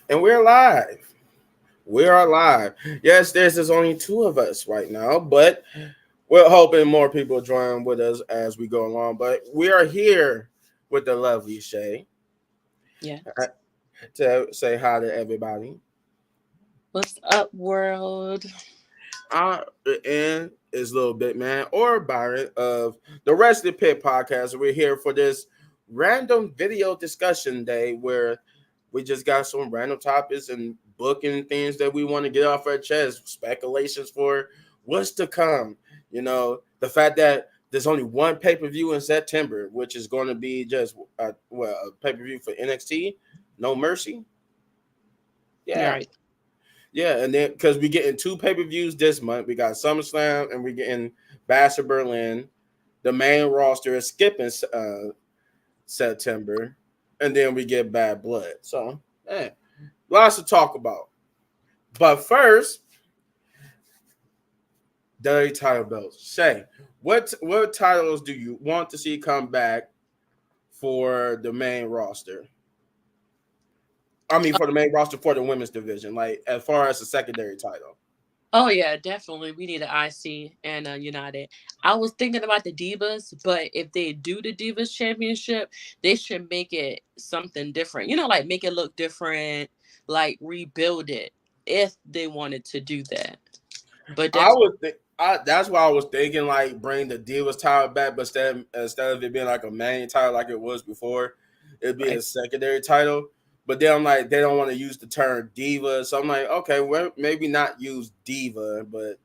And we're live. We are live. Yes, there's only two of us right now, but we're hoping more people join with us as we go along. But we are here with the lovely Shay uh, Yes. to say hi to everybody. What's up, world? Uh, and is Little Bit Man or Byron of the Rest of the Pit podcast. We're here for this random video discussion day where we just got some random topics and booking things that we want to get off our chest, speculations for what's to come. The fact that there's only one pay per view in September, which is going to be just a pay per view for NXT, No Mercy. You're Yeah, right. yeah, and then because we getting two pay per views this month, we got SummerSlam and we getting Bash of Berlin. The main roster is skipping September, and then we get Bad Blood. So, lots to talk about. But first, WWE title belts. Shay, what titles do you want to see come back for the main roster? I mean, for the main roster for the women's division, like as far as the secondary title. Oh yeah, definitely. We need an IC and a United. I was thinking about the Divas, but if they do the Divas Championship, they should make it something different. Like make it look different, like rebuild it if they wanted to do that. But I that's would think that's why I was thinking like bring the Divas title back, but instead of it being like a main title like it was before, it'd be a right. secondary title. But then I'm like, they don't want to use the term diva, so I'm like, okay, well maybe not use diva, but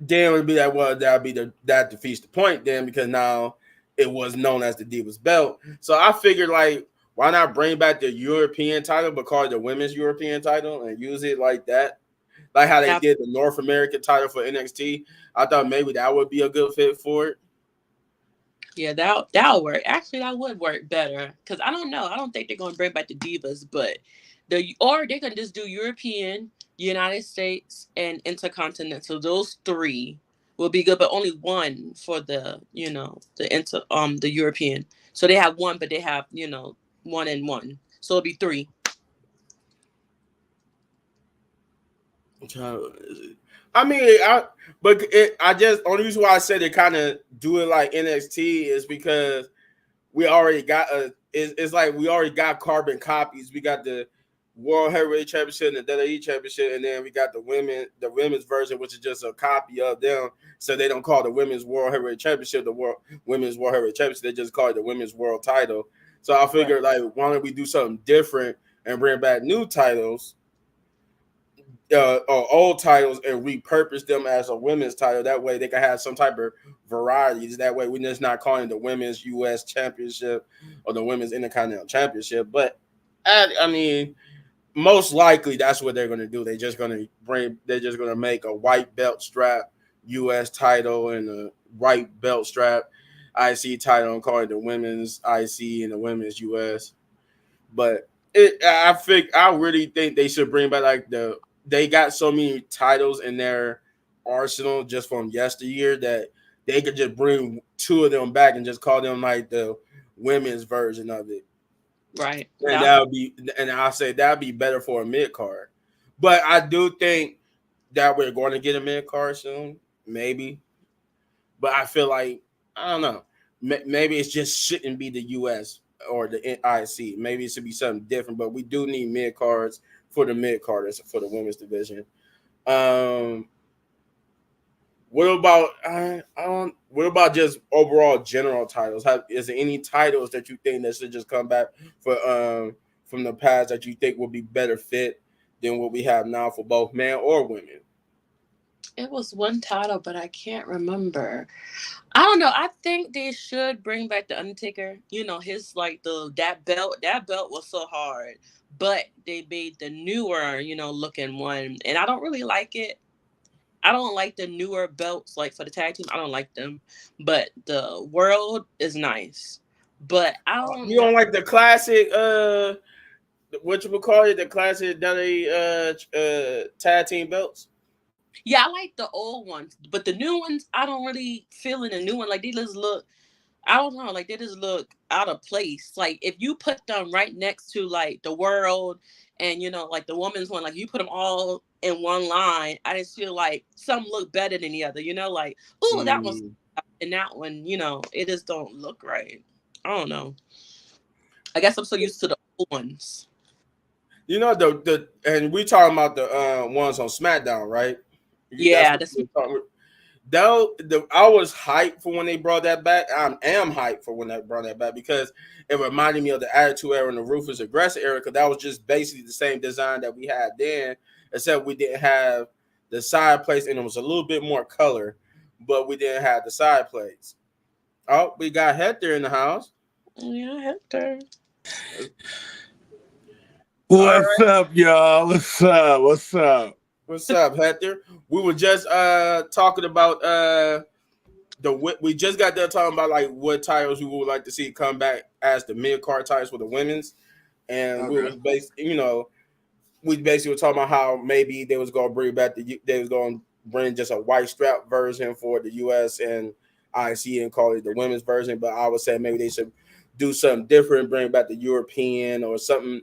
then it would be like, well, that defeats the point then because now it was known as the Divas belt. So I figured like, why not bring back the European title but call it the Women's European title and use it like that? Like how they That, did the North American title for NXT. I thought maybe that would be a good fit for it. yeah, that'll work. Actually, that would work better because I don't know. I don't think they're gonna bring back the Divas, but they can just do European, United States, and Intercontinental. Those three will be good, but only one for the European. So they have one, but they have one and one. So it'll be three. I mean, I just only reason why I said they kind of do it like NXT is because we already got it's like we already got carbon copies. We got the World Heavyweight Championship and the WWE Championship, and then we got the women's version, which is just a copy of them. So they don't call the Women's World Heavyweight Championship the Women's World Heavyweight Championship. They just call it the Women's World Title. So I Right. figured like, why don't we do something different and bring back new titles or old titles and repurpose them as a women's title. That way they can have some type of varieties. That way we're just not calling it the Women's U.S. Championship or the Women's Intercontinental Championship. But I mean, most likely that's what they're going to do. They're just going to make a white belt strap U.S. title and a white belt strap IC title and call it the Women's IC and the Women's U.S. But I really think they should bring back like they got so many titles in their arsenal just from yesteryear that they could just bring two of them back and just call them like the women's version of it. Right. And That that would be and I'll say that'd be better for a mid card. But I do think that we're going to get a mid card soon, maybe. But I feel like I don't know. Maybe it just shouldn't be the U.S. or the IC. Maybe it should be something different. But we do need mid cards for the mid carders for the women's division. Um, what about I don't. What about just overall general titles? Is there any titles that you think that should just come back for from the past that you think would be better fit than what we have now for both men or women? it was one title, but I can't remember. I don't know. I think they should bring back the Undertaker. His like the that belt. That belt was so hard, but they made the newer, looking one, and I don't really like it. I don't like the newer belts like for the tag team. I don't like them, but the world is nice. But I don't You know. don't like the classic what you would call it, the classic WWE tag team belts? Yeah, I like the old ones, but the new ones I don't really feel in the new one. Like they just look. I don't know, like they just look out of place. Like if you put them right next to like the world and like the woman's one, like you put them all in one line, I just feel like some look better than the other. Like, oh, that one's Mm. and that one, it just don't look right. I don't know. I guess I'm so used to the old ones. The and we talking about the ones on SmackDown, right? That's Yeah, what that's we're talking. Though I was hyped for when they brought that back. I am hyped for when they brought that back because it reminded me of the Attitude Era and the Ruthless Aggressor era, because that was just basically the same design that we had then, except we didn't have the side plates and it was a little bit more color, but we didn't have the side plates. Oh, we got Hector in the house. yeah, Hector. All What's right, up, y'all? What's up? What's up? what's up, Hector? We were just talking about we just got done talking about like what titles we would like to see come back as the mid card titles for the women's, and we Okay. was we basically were talking about how maybe they was gonna bring back they was gonna bring just a white strap version for the US and IC and call it the women's version, but I would say maybe they should do something different, bring back the European or something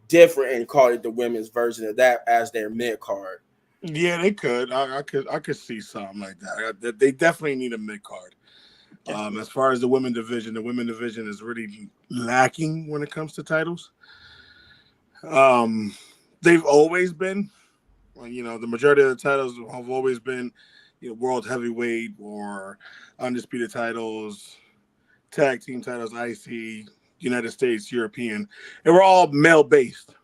different and call it the women's version of that as their mid card. Yeah, they could. I could see something like that. They definitely need a mid card. As far as the women division is really lacking when it comes to titles. Um, they've always been, well, the majority of the titles have always been, world heavyweight or undisputed titles, tag team titles, IC, United States, European. They were all male based.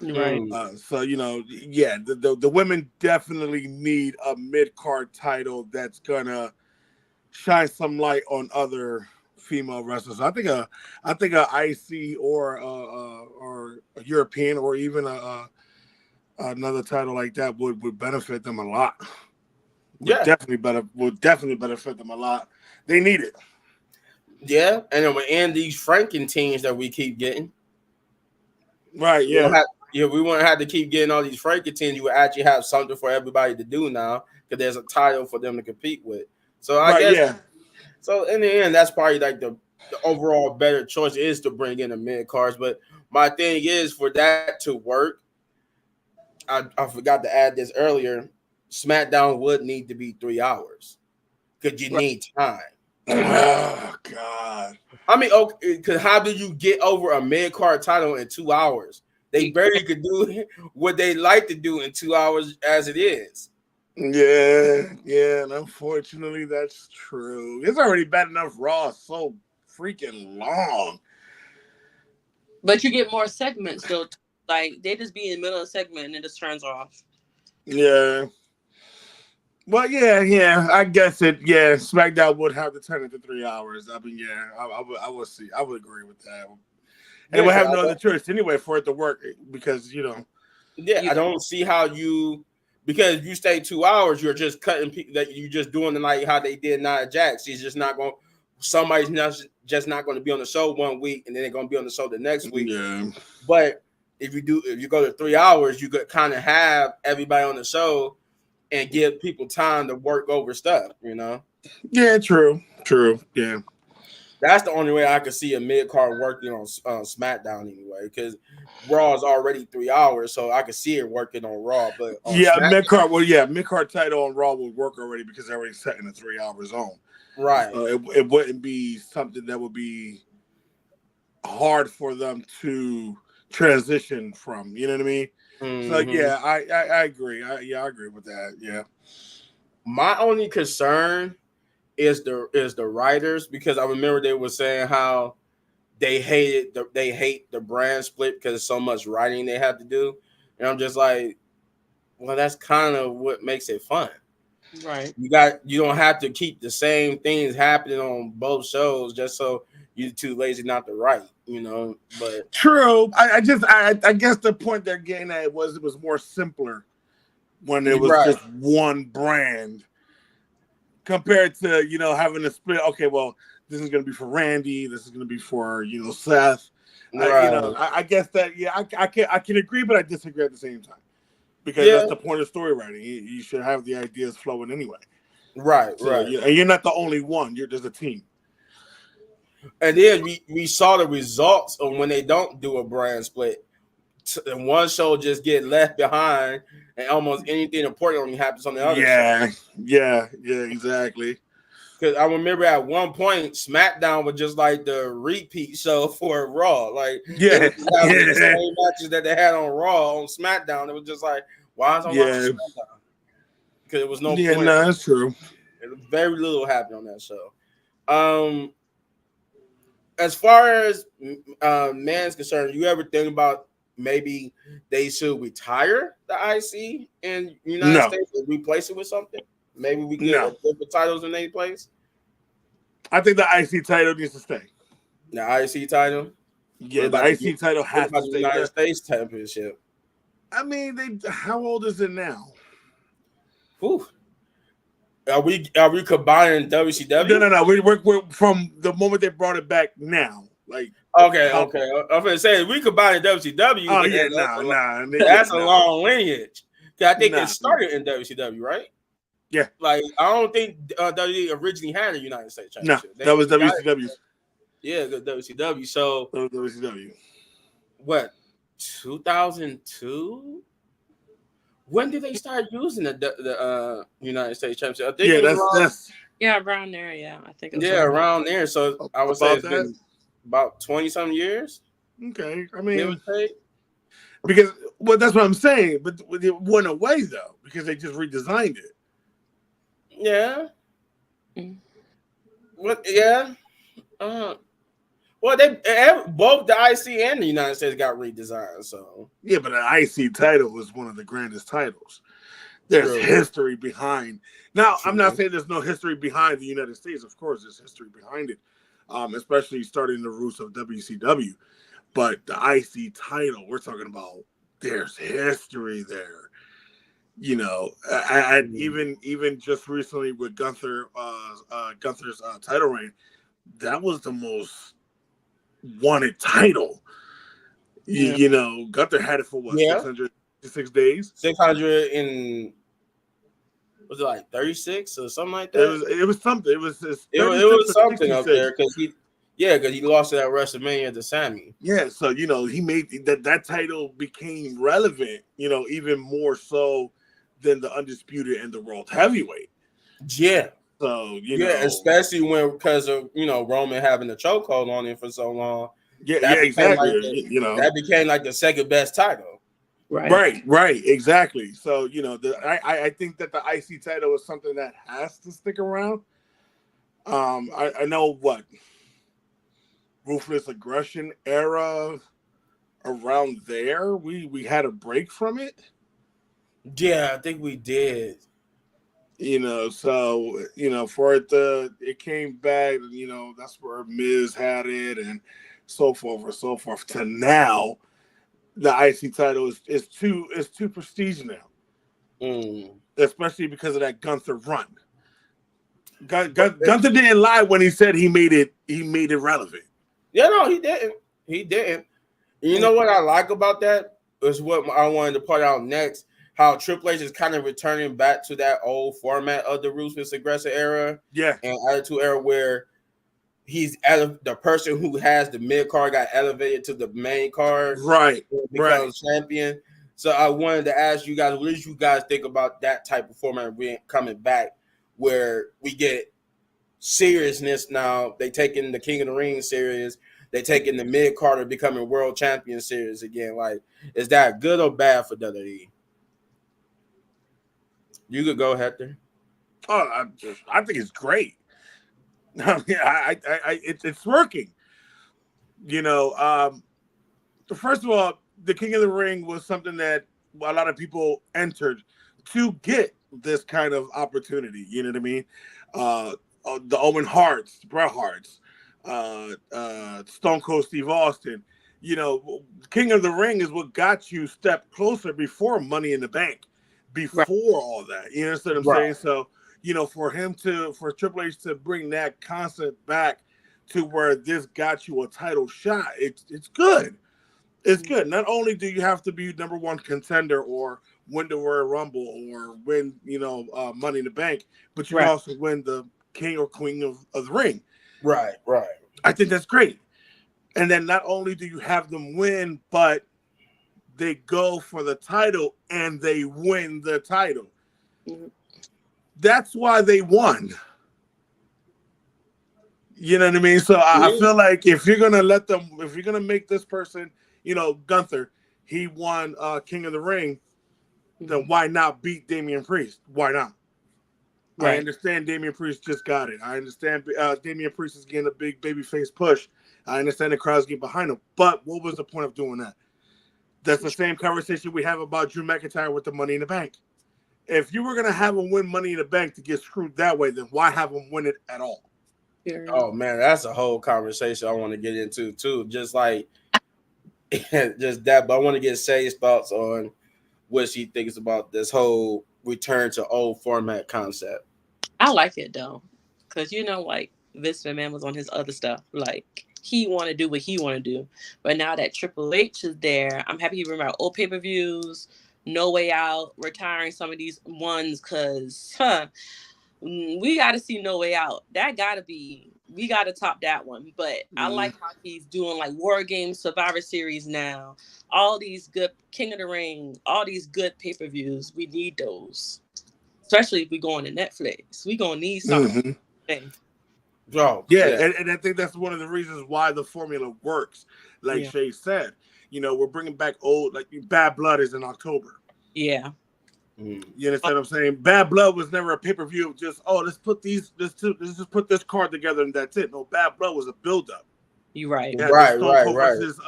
Right. Mm. So yeah, the women definitely need a mid card title that's gonna shine some light on other female wrestlers. I think a IC or a European or even another title like that would benefit them a lot. Yeah, Would definitely benefit them a lot. They need it. yeah, and then and these Franken teams that we keep getting. Right? We don't Yeah. have, we won't have to keep getting all these Franken teams. You will actually have something for everybody to do now because there's a title for them to compete with. So I Right. guess Yeah. so. In the end, that's probably like the overall better choice is to bring in the mid cards. But my thing is for that to work, I forgot to add this earlier. SmackDown would need to be 3 hours because you Right. need time. Oh God. I mean, okay, because how do you get over a mid card title in 2 hours? They barely could do what they like to do in 2 hours as it is. Yeah, and unfortunately, that's true. It's already bad enough Raw is so freaking long. But you get more segments though. Like they just be in the middle of a segment and it just turns off. Yeah, well, yeah. I guess it. Yeah, SmackDown would have to turn into 3 hours. I mean, yeah, I would see. I would agree with that. And it Yeah, would because have no other choice anyway for it to work because yeah, You I don't see how you because if you stay 2 hours, you're just cutting people that you just doing the like how they did Nia Jax. She's just not going. Somebody's not just not going to be on the show one week and then they're going to be on the show the next week. yeah, But if you go to 3 hours, you could kind of have everybody on the show and give people time to work over stuff. yeah, true, yeah. That's the only way I could see a mid card working on SmackDown anyway, because Raw is already 3 hours, so I could see it working on Raw. But on Yeah, SmackDown, mid card title on Raw would work already because they're already set in a 3 hour zone. right, So it wouldn't be something that would be hard for them to transition from. You know what I mean? So hmm yeah, I agree. I agree with that. Yeah. my only concern is the writers because I remember they were saying how they hate the brand split because so much writing they have to do, and I'm just like, well, that's kind of what makes it fun. right. You don't have to keep the same things happening on both shows just so you're too lazy not to write. But True. I guess the point they're getting at was it was more simpler when it you're was right, just one brand compared to having to split. Okay, well, this is going to be for Randy. This is going to be for Seth. right, I guess that I can agree, but I disagree at the same time because yeah, that's the point of story writing. You should have the ideas flowing anyway. right, So right. and you're not the only one. There's a team. And then we saw the results of when they don't do a brand split. And one show just get left behind, and almost anything important only happens on the other show. Yeah, exactly. Because I remember at one point, SmackDown was just like the repeat show for Raw. Like they Yeah, would have the same matches that they had on Raw on SmackDown. It was just like, why is I watching SmackDown? Because it was no point. No, that's true. Very little happened on that show. As far as man's concerned, you ever think about maybe they should retire the IC in the United States and replace it with something? Maybe we get different titles in any place. I think the IC title needs to stay. The IC title? Yeah, the IC title has to stay. The United States Championship. I mean, how old is it now? Whew. Are we combining WCW? No. We're from the moment they brought it back now. Like okay. I'm gonna say we combine WCW. Oh yeah, that's a long lineage. I think it started in WCW, right? Yeah. Like I don't think WWE originally had a United States Championship. No, that was WCW. Yeah, the WCW. So that was WCW. What? 2002? When did they start using the United States Championship? I think that's around there. Yeah, I think. Around there. So I would say it's been about 20-some years. Okay, I mean, because that's what I'm saying. But it went away though because they just redesigned it. Yeah. What? Yeah. Well, they both the IC and the United States got redesigned. So yeah, but the IC title was one of the grandest titles. There's history behind. Now, I'm not saying there's no history behind the United States. Of course, there's history behind it, especially starting the roots of WCW. But the IC title, we're talking about. There's history there. You know, and even just recently with Gunther's title reign, that was the most wanted title. You know, Gunther had it for 606 days. 600 in was it like 36 or something like that? It was something. It was something up there because he lost to that WrestleMania to Sammy. Yeah, so he made that title became relevant. Even more so than the Undisputed and the World Heavyweight. Yeah. So especially because of Roman having the chokehold on him for so long. Exactly. That became like the second best title. Right, exactly. So I think that the IC title is something that has to stick around. I know what Ruthless Aggression era around there we had a break from it. Yeah, I think we did. So for it came back. That's where Miz had it, and so forth and so forth. To now, the IC title is too prestige now, especially because of that Gunther run. Gunther didn't lie when he said he made it relevant. Yeah, no, he didn't. You know what I like about that is what I wanted to point out next. How Triple H is kind of returning back to that old format of the Ruthless Aggressor era, and Attitude era, where he's the person who has the mid card got elevated to the main card, becomes champion. So I wanted to ask you guys, what did you guys think about that type of format coming back, where we get seriousness now? They taking the King of the Ring serious. They taking the mid card becoming world champion serious again. Like, is that good or bad for WWE? You could go, Hector. Oh, I think it's great. It's working. First of all, the King of the Ring was something that a lot of people entered to get this kind of opportunity. You know what I mean? The Owen Harts, Bret Harts, Stone Cold Steve Austin. King of the Ring is what got you step closer before Money in the Bank. Before all that, you understand what I'm saying? So, for Triple H to bring that concept back to where this got you a title shot, it's good. It's good. Not only do you have to be number one contender or win the Royal Rumble or win, Money in the Bank, but you also win the King or Queen of the Ring. Right. I think that's great. And then not only do you have them win, but they go for the title and they win the title. Mhm. That's why they won. You know what I mean? So I Yeah. feel like if you're gonna let them, if you're gonna make this person, Gunther, he won King of the Ring, then why not beat Damian Priest? Why not? I Right. understand Damian Priest just got it. I understand Damian Priest is getting a big babyface push. I understand the crowd's getting behind him. But what was the point of doing that? That's the same conversation we have about Drew McIntyre with the Money in the Bank. If you were going to have him win Money in the Bank to get screwed that way, then why have him win it at all? Oh man, that's a whole conversation I want to get into too. Just like just that, but I want to get Shay's thoughts on what she thinks about this whole return to old format concept. I like it though, cause like Vince McMahon was on his other stuff. Like he want to do what he want to do, but now that Triple H is there, I'm happy he bring out old pay-per-views, No Way Out, retiring some of these ones, cause we got to see No Way Out. That got to be. We got to top that one. But I like how he's doing like War Games, Survivor Series now. All these good King of the Ring, all these good pay-per-views. We need those. Especially if we go on to Netflix. We going to need something. Oh, Yeah, yeah. and I think that's one of the reasons why the formula works. Like Yeah. Shay said, we're bringing back old, like Bad Blood is in October. Yeah. You understand what I'm saying? Bad Blood was never a pay-per-view of just, let's just put this card together and that's it. No, Bad Blood was a build-up. You right. You had the Stone Cold versus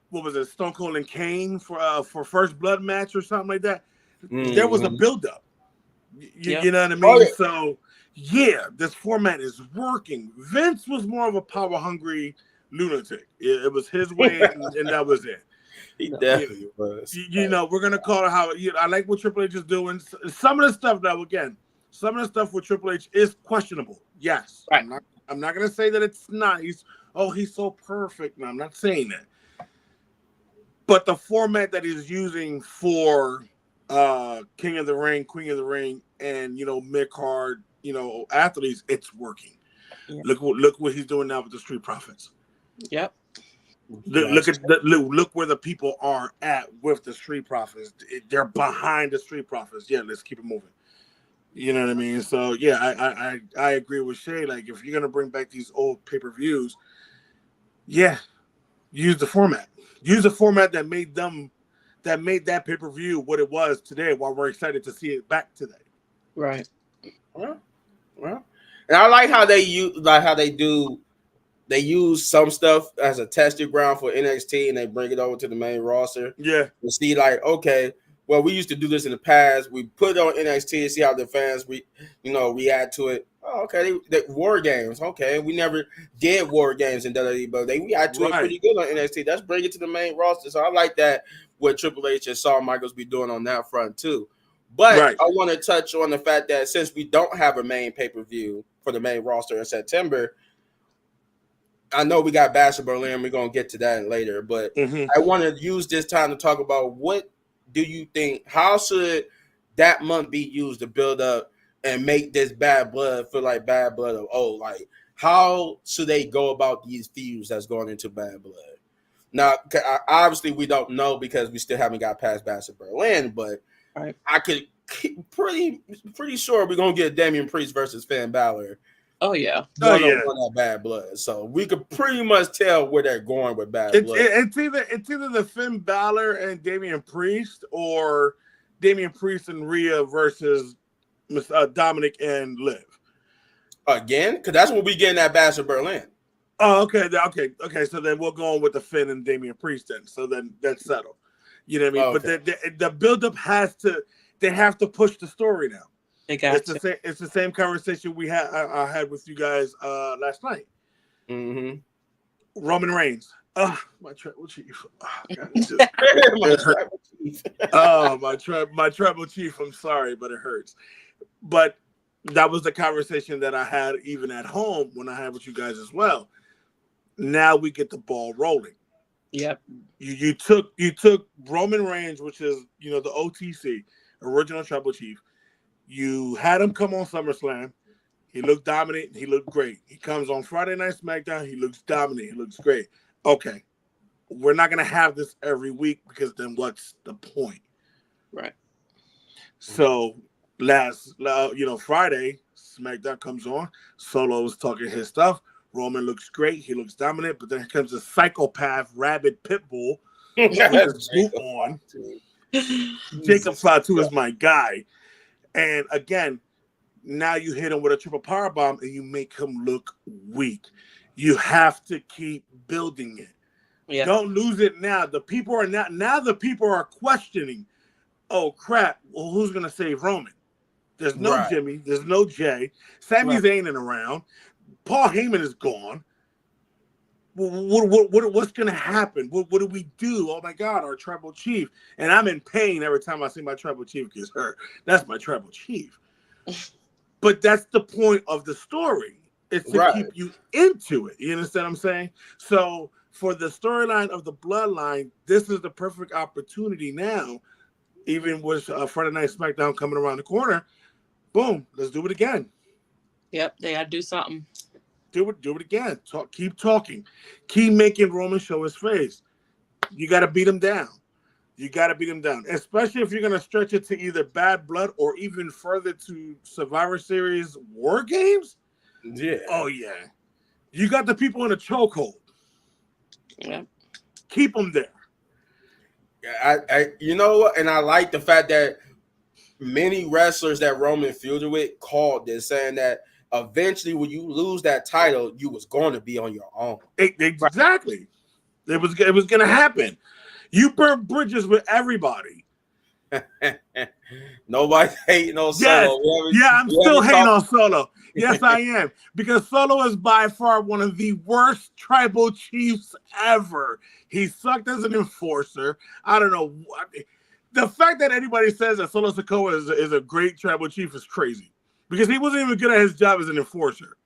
what was it, Stone Cold and Kane for First Blood match or something like that. There was a build-up. You know what I mean? Oh, yeah. So yeah, this format is working. Vince was more of a power-hungry lunatic. It was his way, and that was it. He definitely was. We're gonna call it how. I like what Triple H is doing. Some of the stuff now, again, some of the stuff with Triple H is questionable. Yes, right. I'm not gonna say that it's not. He's so perfect. No, I'm not saying that. But the format that he's using for King of the Ring, Queen of the Ring, and mid card, athletes, it's working. Yeah. Look what he's doing now with the Street Profits. Yep. Look where the people are at with the Street Profits. They're behind the Street Profits. Yeah, let's keep it moving. You know what I mean? So yeah, I agree with Shay. Like if you're gonna bring back these old pay-per-views, yeah, use the format. Use the format that made that pay-per-view what it was today. While we're excited to see it back today. Right. Well, and I like how they use some stuff as a testing ground for NXT and they bring it over to the main roster. Yeah. To see like, okay, well, we used to do this in the past. We put it on NXT and see how the fans react to it. Oh, okay, they War Games. Okay, we never did War Games in WWE, but they react to it pretty good on NXT. Let's bring it to the main roster. So I like that what Triple H and Shawn Michaels be doing on that front too. But I want to touch on the fact that since we don't have a main pay-per-view for the main roster in September, I know we got Bash of Berlin. We're going to get to that later. But I want to use this time to talk about what do you think, how should that month be used to build up and make this Bad Blood feel like Bad Blood of old? Like, how should they go about these feuds that's going into Bad Blood? Now, obviously, we don't know because we still haven't got past Bash of Berlin, but I could pretty sure we're gonna get Damian Priest versus Finn Balor. Oh yeah, on that Bad Blood. So we could pretty much tell where they're going with Bad Blood. It's either the Finn Balor and Damian Priest or Damian Priest and Rhea versus Dominic and Liv. Again, because that's what we get in that Bash of Berlin. Oh, okay. So then we'll go on with the Finn and Damian Priest then. So then that's settled. You know what I mean? Okay. But the buildup they have to push the story now. It's the same conversation I had with you guys last night. Mm-hmm. Roman Reigns. My tribal chief. My tribal chief. I'm sorry, but it hurts. But that was the conversation that I had even at home when I had with you guys as well. Now we get the ball rolling. Yep. You took Roman Reigns, which is the OTC, original tribal chief. You had him come on SummerSlam. He looked dominant. He looked great. He comes on Friday Night SmackDown. He looks dominant. He looks great. Okay, we're not gonna have this every week because then what's the point? Right. So Friday SmackDown comes on. Solo is talking his stuff. Roman looks great. He looks dominant. But then here comes a psychopath, rabid pit bull with his boot on. Jacob Fatu is my guy. And again, now you hit him with a triple powerbomb and you make him look weak. You have to keep building it. Yeah. Don't lose it now. The people are questioning, oh crap, well, who's gonna save Roman? There's no Jimmy, there's no Jay, Sami Zayn ain't around, Paul Heyman is gone. What's gonna happen? What do we do? Oh my God, our tribal chief. And I'm in pain every time I see my tribal chief gets hurt. That's my tribal chief. But that's the point of the story. It's to keep you into it. You understand what I'm saying? So for the storyline of the bloodline, this is the perfect opportunity now, even with Friday Night SmackDown coming around the corner. Boom, let's do it again. Yep, they got to do something. Do it again. Keep talking. Keep making Roman show his face. You got to beat him down. Especially if you're going to stretch it to either Bad Blood or even further to Survivor Series War Games. Yeah. Oh, yeah. You got the people in a chokehold. Yeah. Keep them there. I you know what? And I like the fact that many wrestlers that Roman feuded with called this, saying that eventually when you lose that title, you was going to be on your own. Exactly. It was going to happen. You burn bridges with everybody. Nobody's hating on Solo. I'm still hating on Solo. Yes, I am. Because Solo is by far one of the worst tribal chiefs ever. He sucked as an enforcer. I don't know. The fact that anybody says that Solo Sikoa is a great tribal chief is crazy. Because he wasn't even good at his job as an enforcer.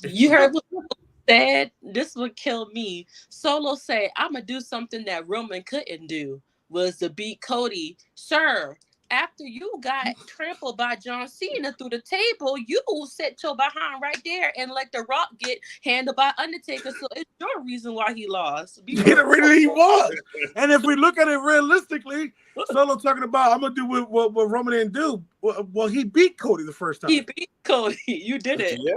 You heard what Solo said? This would kill me. Solo said, I'm going to do something that Roman couldn't do, was to beat Cody. Sir, after you got trampled by John Cena through the table, you set your behind right there and let The Rock get handled by Undertaker. So it's your reason why he lost. The reason he was. And if we look at it realistically, Solo talking about, I'm going to do what Roman didn't do. Well, he beat Cody the first time. He beat Cody. You did it. Yeah.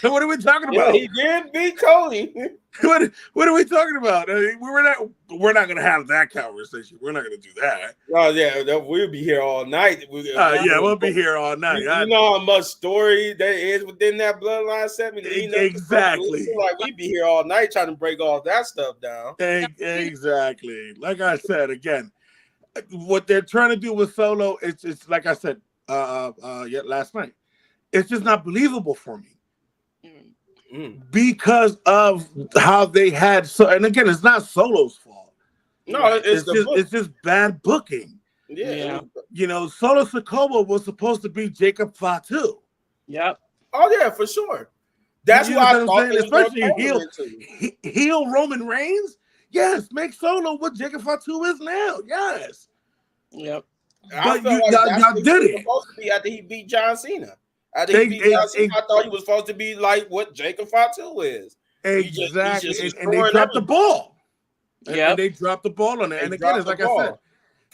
So what are we talking about? He did beat Cody. What are we talking about? I mean, we're not going to have that conversation. We're not going to do that. Oh yeah, we'll be here all night. We'll be here all night. You know how much story there is within that bloodline segment. Exactly. Like we be here all night trying to break all that stuff down. Exactly. Like I said again, what they're trying to do with Solo, it's like I said last night. It's just not believable for me. Because of how they had and again, it's not Solo's fault. No, it's just bad booking. Yeah. You know, Solo Sikoa was supposed to be Jacob Fatu. Yep. Oh yeah, for sure. That's why I thought, especially heel Roman Reigns. Yes, make Solo what Jacob Fatu is now. Yes. Yep. But y'all did it. Supposed to be after he beat John Cena. I thought he was supposed to be like what Jacob Fatu is. Exactly. And they dropped the ball. Yeah. And they dropped the ball on it. And again, it's like I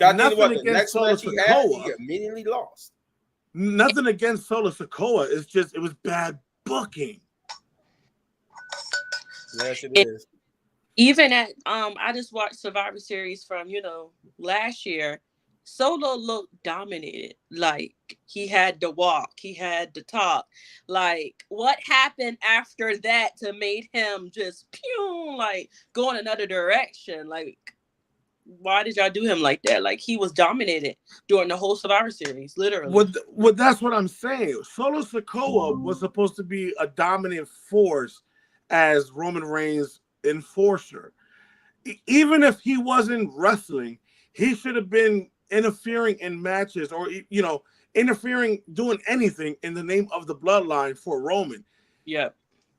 said, nothing against Solo Sikoa. He immediately lost. Nothing against Solo Sikoa. It's just it was bad booking. Yes, it is. Even at I just watched Survivor Series from last year. Solo looked dominated. Like he had the walk, he had the talk. Like what happened after that to made him just go in another direction? Like why did y'all do him like that? Like he was dominated during the whole Survivor Series, literally. Well, that's what I'm saying. Solo Sikoa was supposed to be a dominant force as Roman Reigns' enforcer. Even if he wasn't wrestling, he should have been interfering in matches or interfering, doing anything in the name of the bloodline for Roman. Yeah.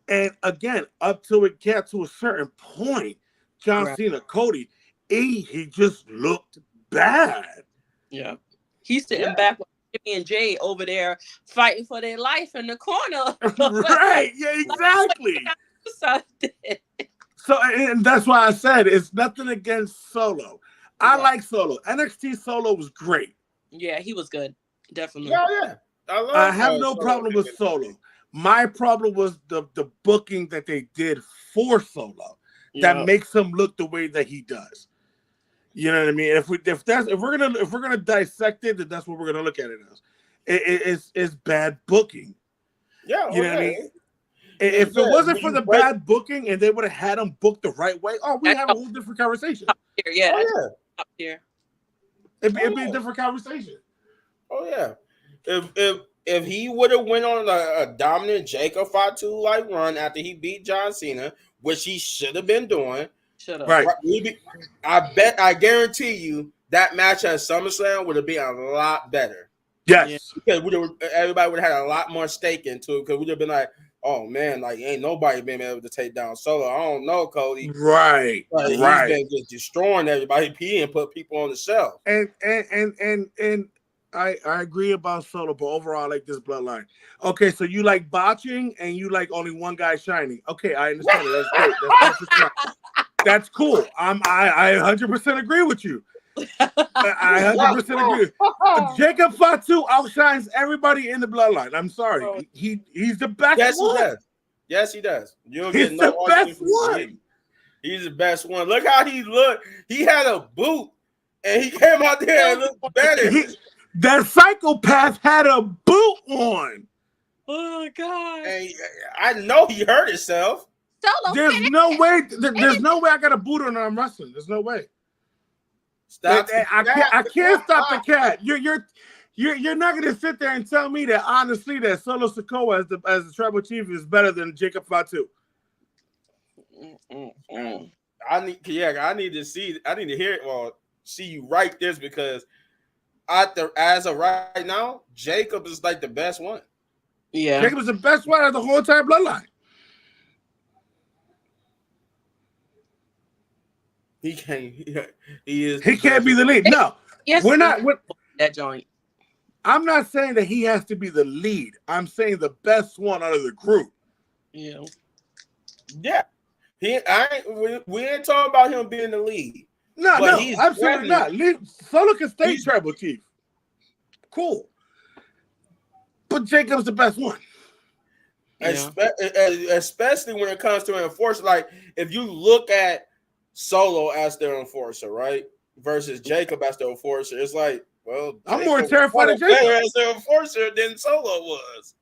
And again, up till it got to a certain point, John Cena, Cody, he just looked bad. Yeah. He's sitting back with Jimmy and Jay over there fighting for their life in the corner. Right? Yeah, exactly. Something. So, and that's why I said it's nothing against Solo. I like Solo. NXT Solo was great. Yeah, he was good. Definitely. Yeah. I have no Solo. problem with Solo. My problem was the booking that they did for Solo that makes him look the way that he does. You know what I mean? If we're gonna dissect it, then that's what we're gonna look at it as. It's bad booking. Yeah, You know what I mean? If it wasn't for the bad booking and they would have had him booked the right way, we have a whole different conversation. Yeah. Up here. It'd be a different conversation. Oh yeah. If he would have went on a dominant Jacob Fatu like run after he beat John Cena, which he should have been doing, right? I guarantee you that match at SummerSlam would have been a lot better. Yes, because everybody would have had a lot more stake into it. Because we'd have been like, oh man, like ain't nobody been able to take down Solo. I don't know, Cody. Right, He's been just destroying everybody. He didn't put people on the shelf. And I agree about Solo, but overall I like this bloodline. Okay, so you like botching and you like only one guy shining. Okay, I understand it. That's great. That's cool. I 100% agree with you. I 100% agree. Jacob Fatu outshines everybody in the bloodline. I'm sorry. He's the best one. Yes, he does. You don't He's get no the best one. He's the best one. Look how he looked. He had a boot and he came out there and looked better. That psychopath had a boot on. Oh God! And I know he hurt himself. Solo, there's no way. There's no way I got a boot on and I'm wrestling. There's no way. I can't stop the cat. You're not gonna sit there and tell me that honestly that Solo Sikoa as the tribal chief is better than Jacob Fatu. I need to hear it. Well, see you write this because as of right now, Jacob is like the best one. Yeah, Jacob is the best one of the whole entire bloodline. He can't. He is. He can't be the lead. No, we're not. That joint. I'm not saying that he has to be the lead. I'm saying the best one out of the group. Yeah. Yeah. We ain't talking about him being the lead. No, absolutely not. Solo can stay tribal chief. Cool. But Jacob's the best one. Yeah. Especially when it comes to enforcer. Like, if you look at Solo as their enforcer, right? Versus Jacob as the enforcer, it's like, well, I'm more terrified of Jacob as the enforcer than Solo was.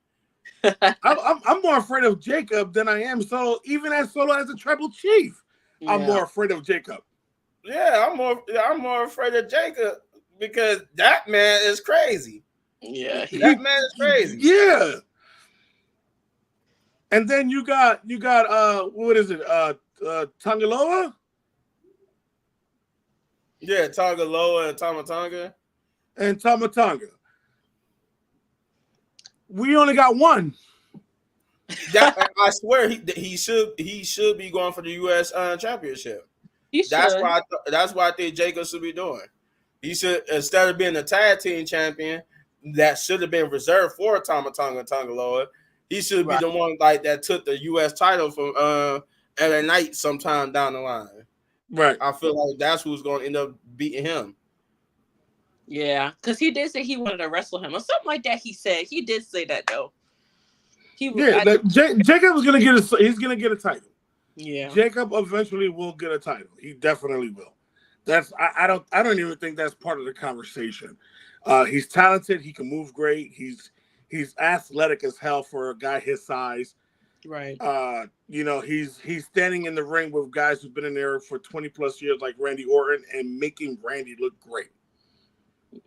I'm more afraid of Jacob than I am Solo. Even as Solo as a tribal chief, I'm more afraid of Jacob. Yeah, I'm more afraid of Jacob because that man is crazy. Yeah, that man is crazy. Yeah. And then you got what is it? Tangaloa? Yeah, Tangaloa and Tamatonga. And Tamatonga. We only got one. I swear he should be going for the U.S. Championship. That's why I think Jacob should be doing. He should, instead of being a tag team champion that should have been reserved for Tamatonga and Tangaloa, he should be the one like that took the U.S. title from LA Knight sometime down the line. Right. I feel like that's who's going to end up beating him. Yeah, because he did say he wanted to wrestle him or something like that. He did say that though. Jacob was gonna get he's gonna get a title. Yeah, Jacob eventually will get a title. He definitely will. I don't even think that's part of the conversation. He's talented. He can move great. He's athletic as hell for a guy his size. Right. He's standing in the ring with guys who've been in there for 20 plus years, like Randy Orton, and making Randy look great.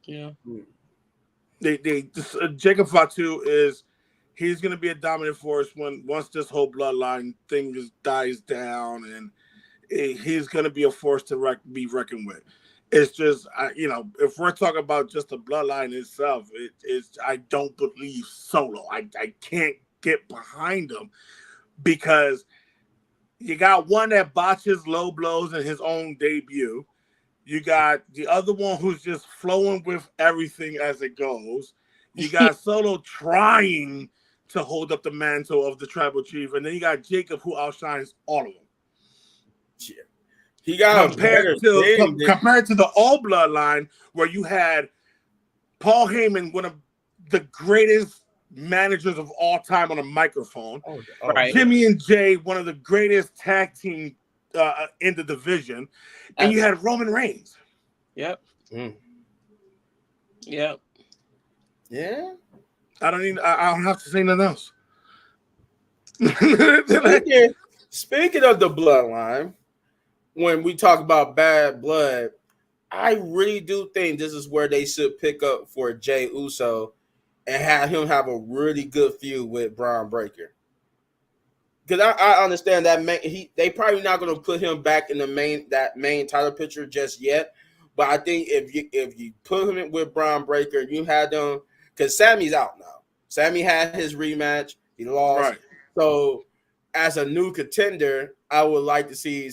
Yeah. Jacob Fatu he's going to be a dominant force once this whole bloodline thing dies down, and he's going to be a force to be reckoned with. It's just, if we're talking about just the bloodline itself, I don't believe Solo. I can't get behind him because you got one that botches low blows in his own debut. You got the other one who's just flowing with everything as it goes. You got Solo trying to hold up the mantle of the tribal chief, and then you got Jacob who outshines all of them. Yeah. He got compared to the All Bloodline, where you had Paul Heyman, one of the greatest managers of all time on a microphone. Right. Jimmy and Jay, one of the greatest tag team in the division, and you had Roman Reigns. Yep. Yep. Yeah. I don't have to say nothing else. Speaking of the bloodline, when we talk about bad blood, I really do think this is where they should pick up for Jey Uso and have him have a really good feud with Braun Breaker. Because I understand that they probably not going to put him back in the main title picture just yet. But I think if you put him in with Braun Breaker, you had them, because Sammy's out now. Sammy had his rematch, he lost. Right. So as a new contender, I would like to see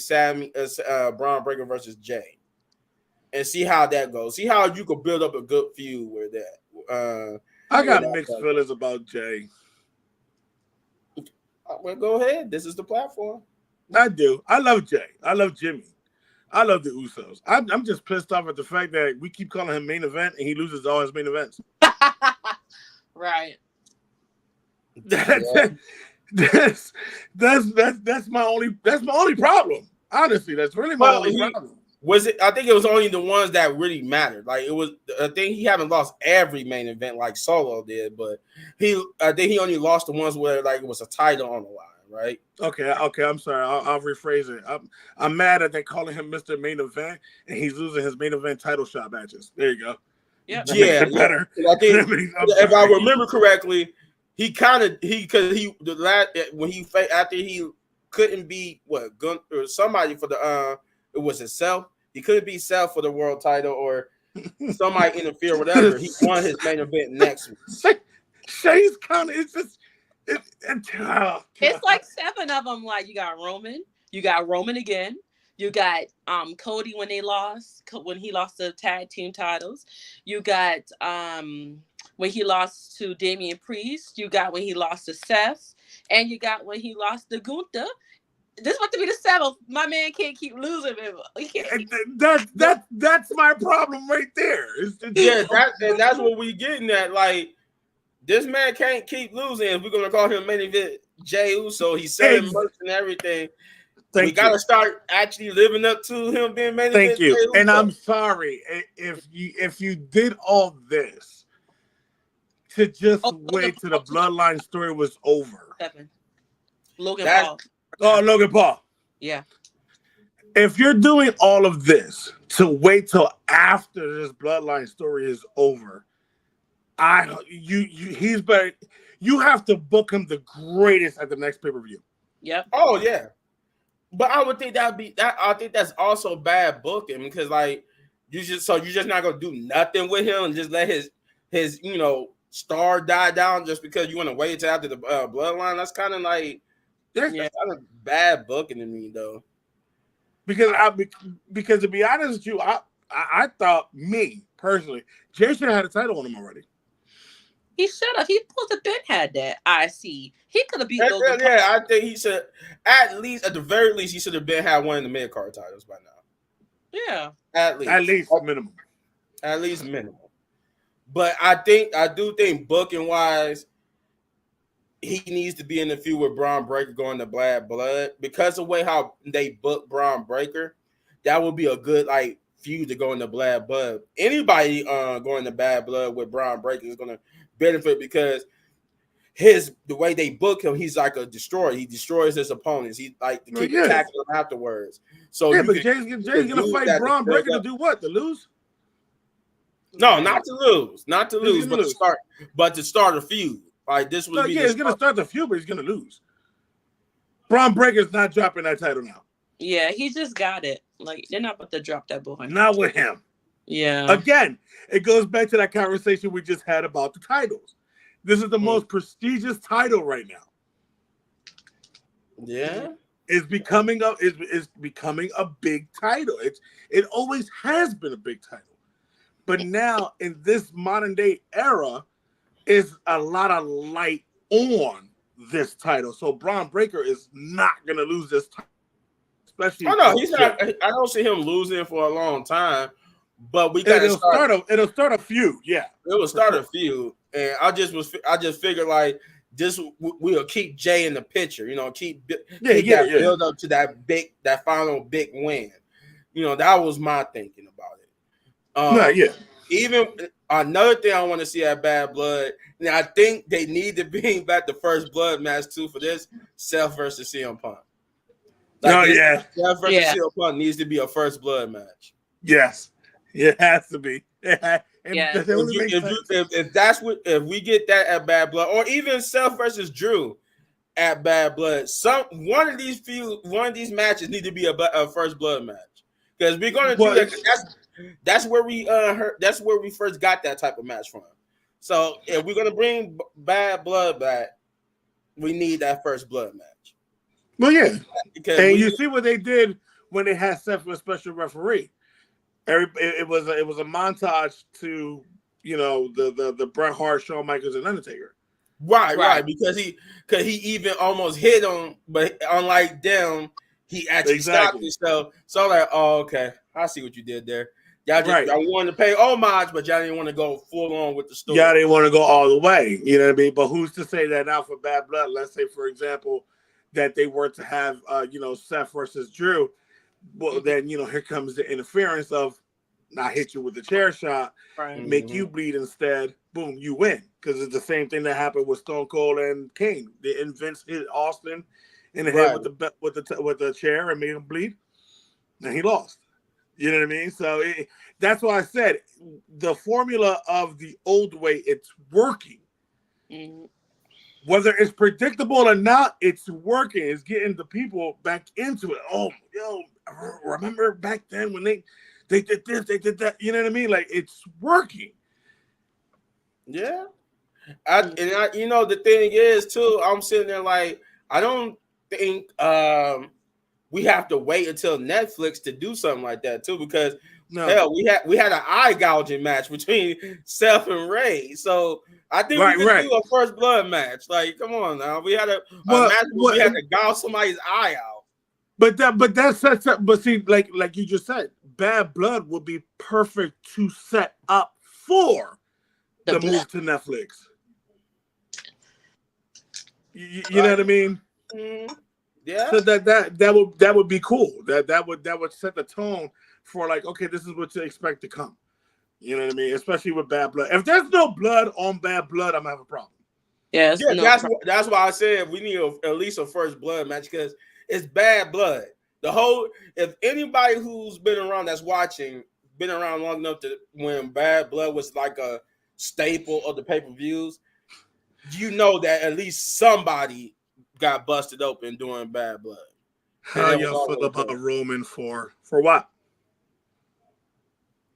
Braun Breaker versus Jay, and see how that goes. See how you could build up a good feud with that. I got mixed feelings about Jay. Well, go ahead. This is the platform. I do. I love Jay. I love Jimmy. I love the Usos. I'm just pissed off at the fact that we keep calling him main event and he loses all his main events. Right. That's my only problem. Honestly, that's really my only problem. I think it was only the ones that really mattered. Like it was, I think he haven't lost every main event like Solo did, but I think he only lost the ones where like it was a title on the line, right? Okay. I'm sorry. I'll rephrase it. I'm mad that they're calling him Mr. Main Event and he's losing his main event title shot matches. There you go. Yeah, better. I think if I remember correctly, after he couldn't beat or somebody for the it was himself. He couldn't beat Seth for the world title, or somebody interfere, whatever. He won his main event next week. Shay's kind of it's like 7 of them. Like you got Roman again. You got Cody when he lost the tag team titles. You got when he lost to Damian Priest. You got when he lost to Seth, and you got when he lost to Gunther. This about to be the 7th. My man can't keep losing. That's my problem right there. That's what we getting at. Like, this man can't keep losing. If we're gonna call him main event Jey Uso, he's selling merch and everything. We gotta start actually living up to him being main event. Thank you. And I'm sorry if you did all this to just wait till the bloodline story was over. 7. Logan Paul. Oh, Logan Paul. Yeah. If you're doing all of this to wait till after this bloodline story is over, he's better. You have to book him the greatest at the next pay-per-view. Yep. Oh yeah. But I would think I think that's also bad booking, because like you're just not gonna do nothing with him and just let his star die down just because you want to wait till after the bloodline. That's kind of like that's kind of bad booking to me though. Because to be honest with you, I thought, me personally, Jay should have had a title on him already. He should have. He supposed to been had that IC. He could have beat Logan Paul. I think he should at the very least he should have had one of the mid card titles by now. Yeah. At least minimum. At least minimum. But I do think booking wise, he needs to be in the feud with Braun Breaker going to Bad Blood, because of the way how they book Braun Breaker. That would be a good feud to go into Bad Blood. Anybody going to Bad Blood with Braun Breaker is going to benefit, because the way they book him, he's like a destroyer. He destroys his opponents. He to keep attacking them afterwards. So but Jay's gonna fight Braun Breaker to do what? To lose? No, not to lose. Not to lose, but to start a feud. Like this would be. Yeah, he's gonna start the feud, but he's gonna lose. Braun Breaker's not dropping that title now. Yeah, he just got it. Like, they're not about to drop that boy. Not with him. Yeah. Again, it goes back to that conversation we just had about the titles. This is the most prestigious title right now. Yeah. It's becoming a big title. It always has been a big title. But now in this modern day era, is a lot of light on this title. So Braun Breaker is not gonna lose this title, especially. Oh no, he's not. I don't see him losing for a long time. But we got to start. It'll start a feud. Yeah, it will start a feud, and I just figured like this. We'll keep Jay in the picture. You know, keep build up to that final big win. You know, that was my thinking about it. Even another thing I want to see at Bad Blood. Now I think they need to bring back the first blood match too for this Seth versus CM Punk. Seth versus CM Punk needs to be a first blood match. Yes, it has to be. If we get that at Bad Blood, or even Seth versus Drew at Bad Blood, one of these matches need to be a first blood match because we're going to do that. That's where we that's where we first got that type of match from. So if we're going to bring Bad Blood back, we need that first blood match. Well, yeah, and you see what they did when they had Seth with a special referee. It was a montage to, you know, the Bret Hart, Shawn Michaels, and Undertaker. Right. Because he even almost hit him, but unlike them, he actually stopped himself. So like, oh, okay, I see what you did there. Y'all wanted to pay homage, but y'all didn't want to go full on with the story. Y'all didn't want to go all the way. You know what I mean? But who's to say that now for Bad Blood? Let's say, for example, that they were to have, Seth versus Drew. Well, then, here comes the interference of not hit you with the chair shot, make you bleed instead. Boom, you win. Because it's the same thing that happened with Stone Cold and Kane. Vince hit Austin in the head with the chair and made him bleed, and he lost. You know what I mean? So that's why I said the formula of the old way, it's working. Mm-hmm. Whether it's predictable or not, it's working. It's getting the people back into it. Oh, remember back then when they did this, they did that. You know what I mean? Like, it's working. Yeah. The thing is, too, I'm sitting there like, I don't think we have to wait until Netflix to do something like that, too, because hell, we had an eye gouging match between Seth and Ray. So I think we could do a first blood match. Like, come on now. We had a match where we had to gouge somebody's eye out. But that sets up. But see, like you just said, Bad Blood would be perfect to set up for the move to Netflix. You know what I mean? Mm-hmm. Yeah. So that would be cool. That would set the tone for like, okay, this is what to expect to come. You know what I mean? Especially with Bad Blood. If there's no blood on Bad Blood, I'm gonna have a problem. That's why I said we need at least a first blood match because it's Bad Blood. If anybody who's been around that's watching been around long enough to when Bad Blood was like a staple of the pay-per-views, you know that at least somebody got busted open during Bad Blood. How y'all feel about Roman for what?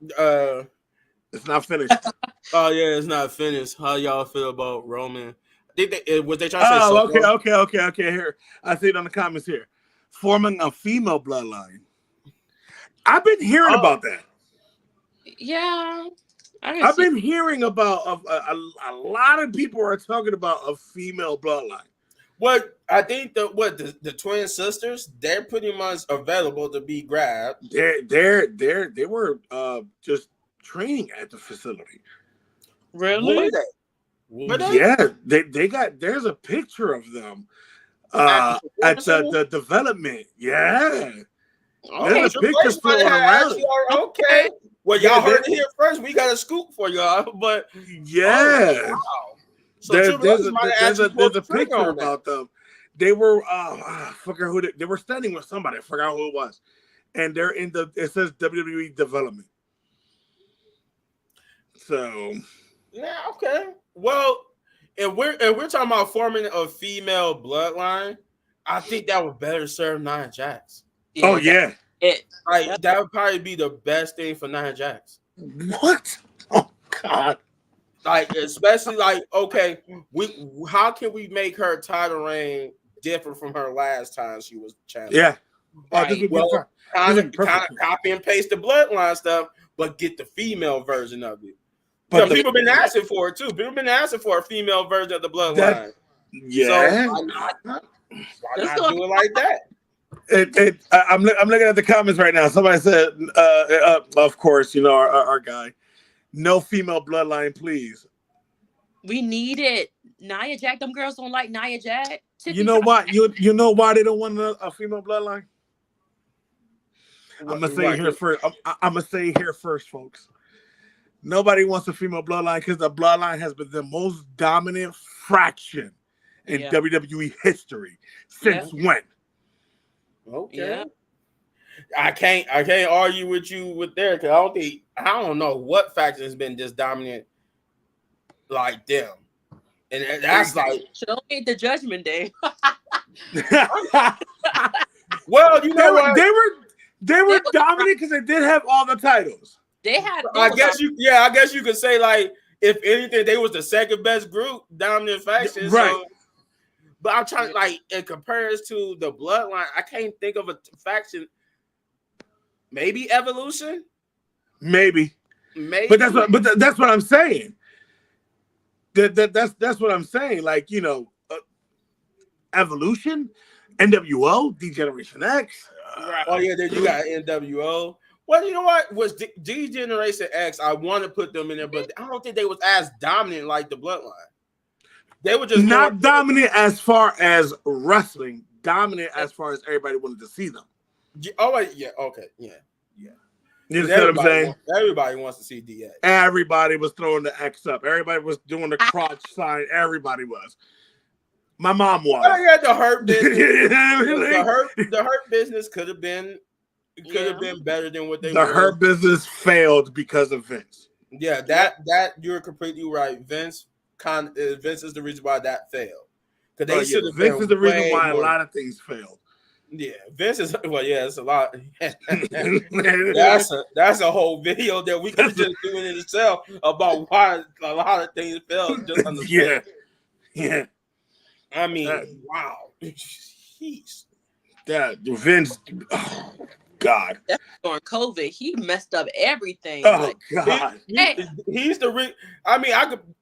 It's not finished. Oh yeah, it's not finished. How y'all feel about Roman? Was they trying to say? Oh, okay. Here, I see it on the comments here. Forming a female bloodline. I've been hearing about that. Yeah, I've been hearing about a lot of people are talking about a female bloodline. What I think the twin sisters, they're pretty much available to be grabbed. They were just training at the facility. Really? Were they? Yeah, they got. There's a picture of them at the development. Yeah. There's a picture floating around. Okay. Well, y'all heard it here first. We got a scoop for y'all, but wow. So there's a picture about them. They were I forgot who they were standing with somebody. I forgot who it was, and they're in it says WWE development. So yeah, okay. Well, if we're talking about forming a female bloodline, I think that would better serve Nia Jax. Yeah. That would probably be the best thing for Nia Jax. What? Oh God. Like, especially like, okay, how can we make her title reign different from her last time she was champion? Yeah. Kind of copy and paste the bloodline stuff, but get the female version of it. But people been asking for it too. People been asking for a female version of the bloodline. Yeah. So why not do it like that? I'm looking at the comments right now. Somebody said, of course, our guy, no female bloodline, please. We need it. Nia Jack, them girls don't like Nia Jack. You know why? You know why they don't want a female bloodline? I'm gonna say here first. I'm gonna say here first, folks. Nobody wants a female bloodline because the bloodline has been the most dominant fraction in WWE history since when? Okay. Yeah. I can't argue with you with there because I don't know what faction has been this dominant like them. And that's like show me the Judgment Day. Well, you know what? They were dominant because they did have all the titles. They had. I guess you could say like if anything, they was the second best group, dominant faction. Right. So, but I'm trying like in comparison to the bloodline, I can't think of a faction. Maybe Evolution. Maybe. But that's what I'm saying. That's what I'm saying. Like Evolution, NWO, D-Generation X. Right. Oh yeah, then you got NWO. Well, you know what? Was D-Generation X? I want to put them in there, but I don't think they was as dominant like the bloodline. They were just not dominant as far as wrestling, dominant as far as everybody wanted to see them. Oh yeah, okay, yeah. You know what I'm saying? Everybody wants to see DX. Everybody was throwing the X up. Everybody was doing the crotch sign. Everybody was. My mom was. Oh yeah, the Hurt business. the Hurt business could have been better than what they were. The Hurt business failed because of Vince. Yeah, that you're completely right. Vince is the reason why that failed. Because they should have. Vince is the reason why a lot of things failed. Yeah, Vince is it's a lot. that's a whole video that we could just do in itself about why a lot of things failed. Just understand. Yeah. I mean, wow. Jeez. That Vince. Oh God. During COVID, he messed up everything. Oh God. He's the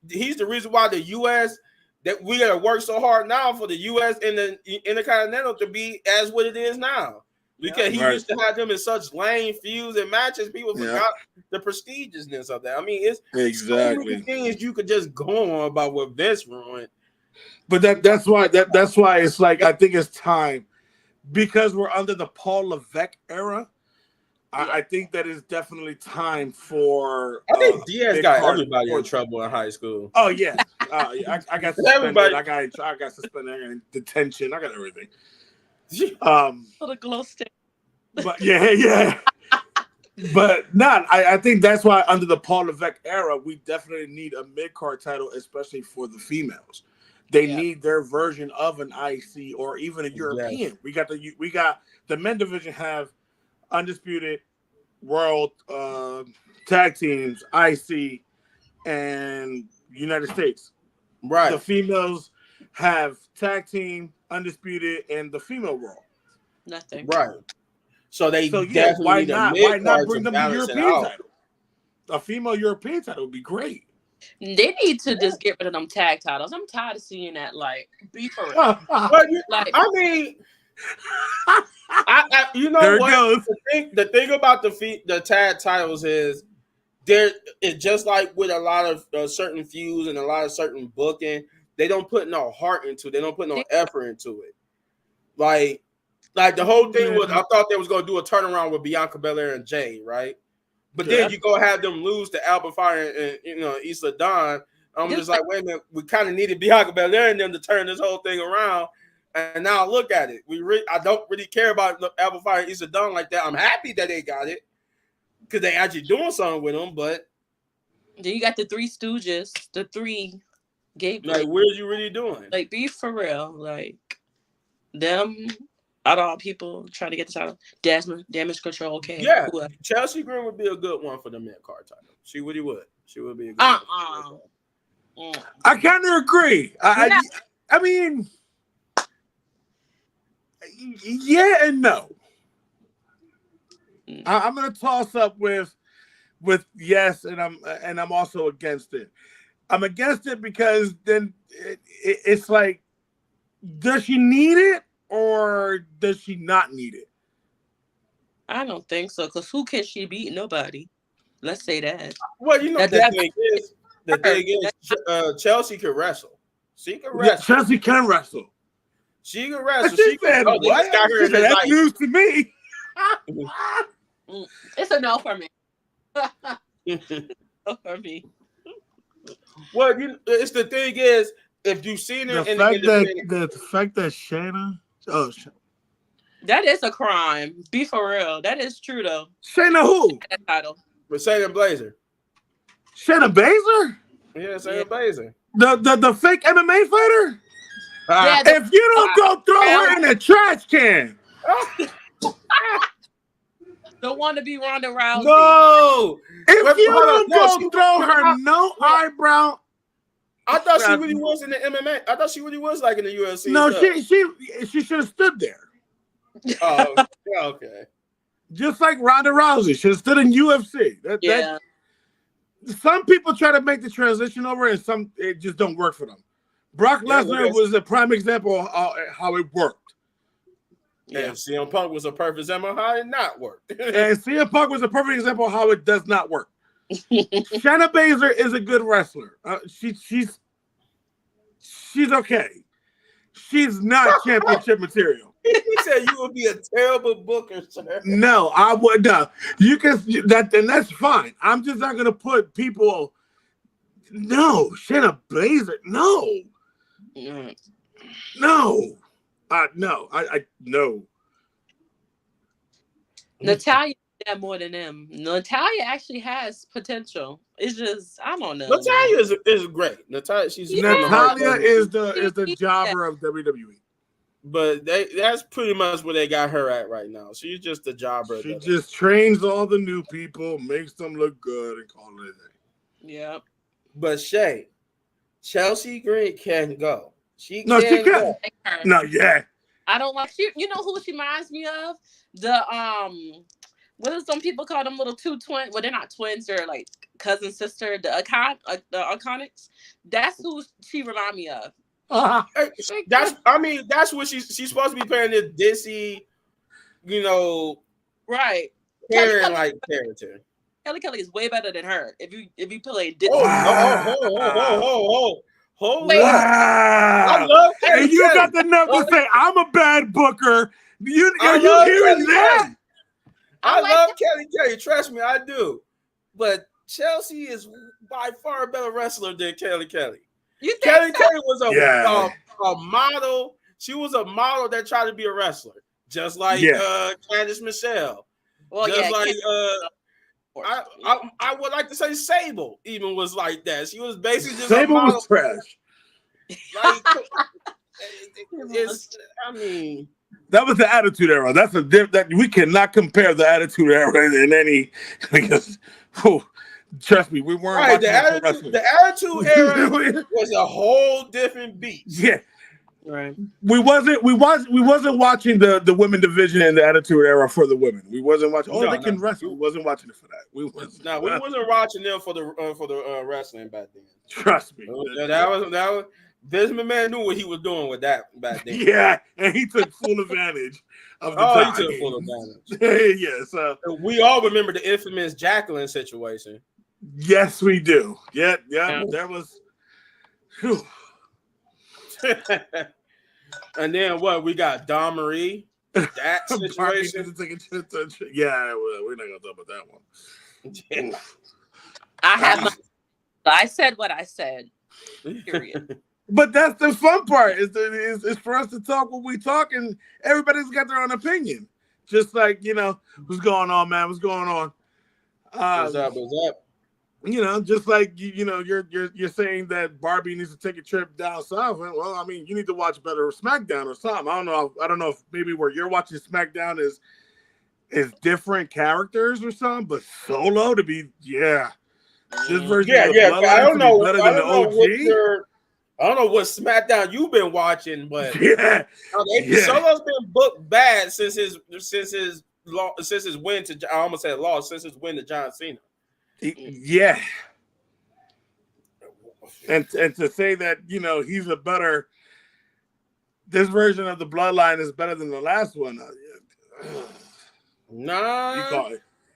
he's the reason why the U.S. that we gotta work so hard now for the U.S. and the Intercontinental to be as what it is now. Because he used to have them in such lame feuds and matches, people forgot the prestigiousness of that. I mean, it's so many things you could just go on about what Vince ruined. But that's why it's like I think it's time because we're under the Paul Levesque era. I think that is definitely time for. I think Diaz got everybody in trouble in high school. Oh yeah, I got suspended. Everybody. I got suspended. I got detention. I got everything. For the glow stick. But yeah. But I think that's why under the Paul Levesque era, we definitely need a mid-card title, especially for the females. They need their version of an IC or even a European. We got the men division have Undisputed World Tag Teams, IC, and United States. Right. The females have Tag Team, Undisputed, and the Female World. Nothing. Right. So definitely why need not? a Why not bring them the European title? A female European title would be great. They need to just get rid of them tag titles. I'm tired of seeing that. Like, be for real. I mean, you know there what? The thing about the tag titles is it's just like with a lot of certain feuds and a lot of certain booking, they don't put no heart into it. They don't put no effort into it. Like the whole thing was, I thought they was going to do a turnaround with Bianca Belair and Jay, right? But then you go have them lose to Alba Fire and Isla Dawn. I'm just like, wait a minute, we kind of needed Bianca Belair and them to turn this whole thing around. And now look at it. I don't really care about Alba Fire and Isla Dawn like that. I'm happy that they got it because they actually doing something with them. But then you got the Three Stooges, the three gay. Like, what are you really doing? Like, be for real. Like, them. Out of all people trying to get the title, damage control. Okay, yeah, Chelsea Green would be a good one for the mid card title. She really would. She would be a good one. I kind of agree. I mean, yeah and no. I'm gonna toss up with with yes, and I'm also against it. I'm against it because then it's like, does she need it or does she not need it? I don't think so. Because who can she beat? Nobody. Let's say that. Well, you know That, the that, thing is, Chelsea can wrestle. She can Yeah, wrestle. Chelsea can wrestle. She can And wrestle. she said, They just got "What?" her She in said, this "That's like. news to me." it's a no for me. No for me. Well, it's the thing is, if you've seen her The in the fact that independent, Shayna, That is a crime. Be for real. That is true though. Shayna who? That title. Mercedes Blazer. Shayna Baszler? Yeah, Shayna Blazer. The fake MMA fighter? Yeah, If you don't go throw her in a trash can. the one to be Ronda Rousey. No. If you don't go throw her no eyebrow. I thought she really was in the MMA. I thought she really was like in the UFC. No, she should have stood there. Oh, yeah, okay. Just like Ronda Rousey should have stood in UFC. Some people try to make the transition over, and some it just don't work for them. Brock Lesnar was a prime example of how it worked. Yeah, and CM Punk was a perfect example of how it not worked. And CM Punk was a perfect example of how it does not work. Shayna Baszler is a good wrestler. She's okay. She's not championship material. He said you would be a terrible booker, sir. No, I would not. You can that, and that's fine. I'm just not gonna put people. No, Shayna Baszler. No. No. No. Natalia did that more than them. Natalia actually has potential. It's just I don't know. Natalia is great. Natalia is the jobber of WWE. But that's pretty much where they got her at right now. She's just the jobber. She just trains all the new people, makes them look good, and call it a day. Yeah. But Chelsea Green can go. She can. Go. No, yeah. I don't like she. You know who she reminds me of? The what do some people call them little two twins? Well, they're not twins. They're like cousin sister. The Iconics. That's who she remind me of. That's what she's supposed to be playing this dissy, right? Karen like character. Kelly is way better than her. If you play dissy. Hold wow. I love Kelly. And you got the nerve to say I'm a bad booker. Are you hearing that? I love Kelly. Trust me, I do. But Chelsea is by far a better wrestler than Kelly. Kelly was a model. She was a model that tried to be a wrestler, just like Candice Michelle. Well, I would like to say Sable even was like that. She was basically just Sable was trash. Like, that was the Attitude Era. That's that we cannot compare the Attitude Era in any because. Trust me, we weren't watching the Attitude Era was a whole different beat. Yeah, right. We wasn't watching the women division in the Attitude Era for the women. We wasn't watching. They can wrestle. We wasn't watching it for that. We wasn't watching them for the wrestling back then. Trust me, that was. This man knew what he was doing with that back then. Yeah, and he took full advantage of the time. He took full advantage. Yeah, so we all remember the infamous Jacqueline situation. Yes, we do. Yeah. There was. And then what? We got Dawn Marie. That situation. Yeah, we're not gonna talk about that one. I said what I said. Period. But that's the fun part. Is for us to talk what we talk, and everybody's got their own opinion. Just like what's going on, man? What's going on? What's up? Just like you're saying that Barbie needs to take a trip down south. Well, I mean, you need to watch better SmackDown or something. I don't know if maybe where you're watching SmackDown is different characters or something, but Solo to be this version of I don't know. Better than the OG. I don't know what SmackDown you've been watching, but Solo's been booked bad since his win to I almost said loss since his win to John Cena. Yeah. And to say that, he's a better, this version of the bloodline is better than the last one. Nah.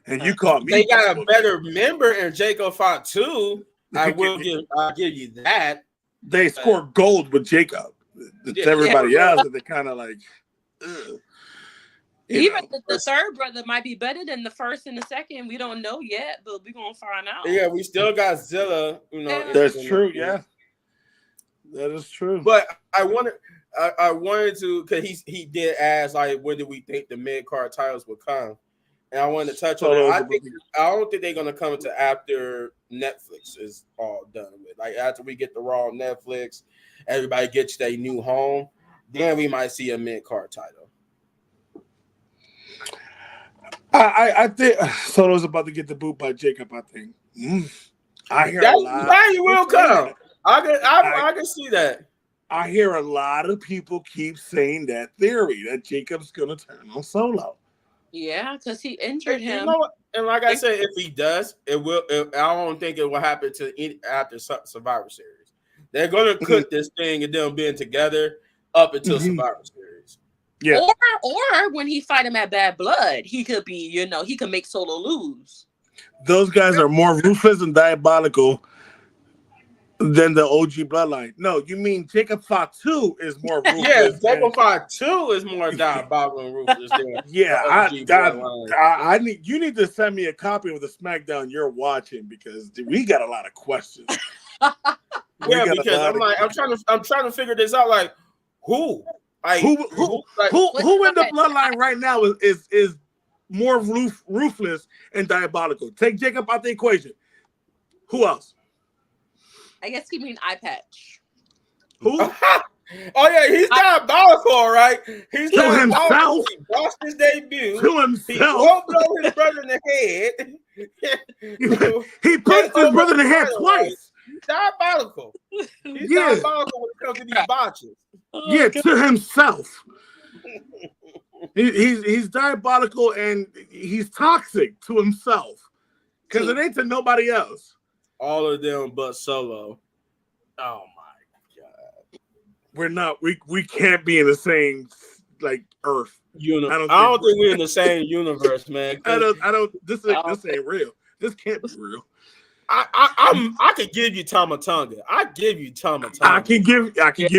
You caught me. They got a better member in Jacob Fatu. I'll give you that. They score gold with Jacob. It's everybody else that they kind of like. Even the third brother might be better than the first and the second. We don't know yet, but we're gonna find out. Yeah, we still got Zilla. That's true. Yeah, that is true. But I wanted to, because he did ask like, when do we think the mid card titles would come? And I wanted to touch on that. I don't think they're gonna come until after Netflix is all done with. Like after we get the Raw on Netflix, everybody gets their new home, then we might see a mid card title. I think Solo's about to get the boot by Jacob. I think. I hear a lot. That will come. I can see that. I hear a lot of people keep saying that theory that Jacob's gonna turn on Solo. Yeah, because he injured him. You know what? And like I said, if he does, it will. I don't think it will happen after Survivor Series. They're gonna cook this thing and them being together up until Survivor Series. Yeah. Or when he fight him at Bad Blood, he could be, he could make Solo lose. Those guys are more ruthless and diabolical than the OG bloodline. No, you mean Jacob Fatu is more ruthless. Yeah, Jacob Fatu is more diabolical and ruthless than I need you need to send me a copy of the SmackDown you're watching because we got a lot of questions. Because I'm trying to figure this out. Like who? Like, who in the bloodline right now is more ruthless and diabolical? Take Jacob out the equation. Who else? I guess you mean Eye Patch. Who? Oh yeah, he's diabolical, right? He's to himself. He lost his debut. To himself. He won't blow his brother in the head. he punched his brother in the head twice. He's diabolical. He's diabolical when it comes to these botches. Yeah, to himself. He's diabolical and he's toxic to himself because it ain't to nobody else. All of them but Solo. Oh my god. We're not. We can't be in the same Earth. I don't think we're in the same universe, man. I don't. This ain't real. This can't be real. I could give you Tama Tonga. I give you Tama Tonga. I can give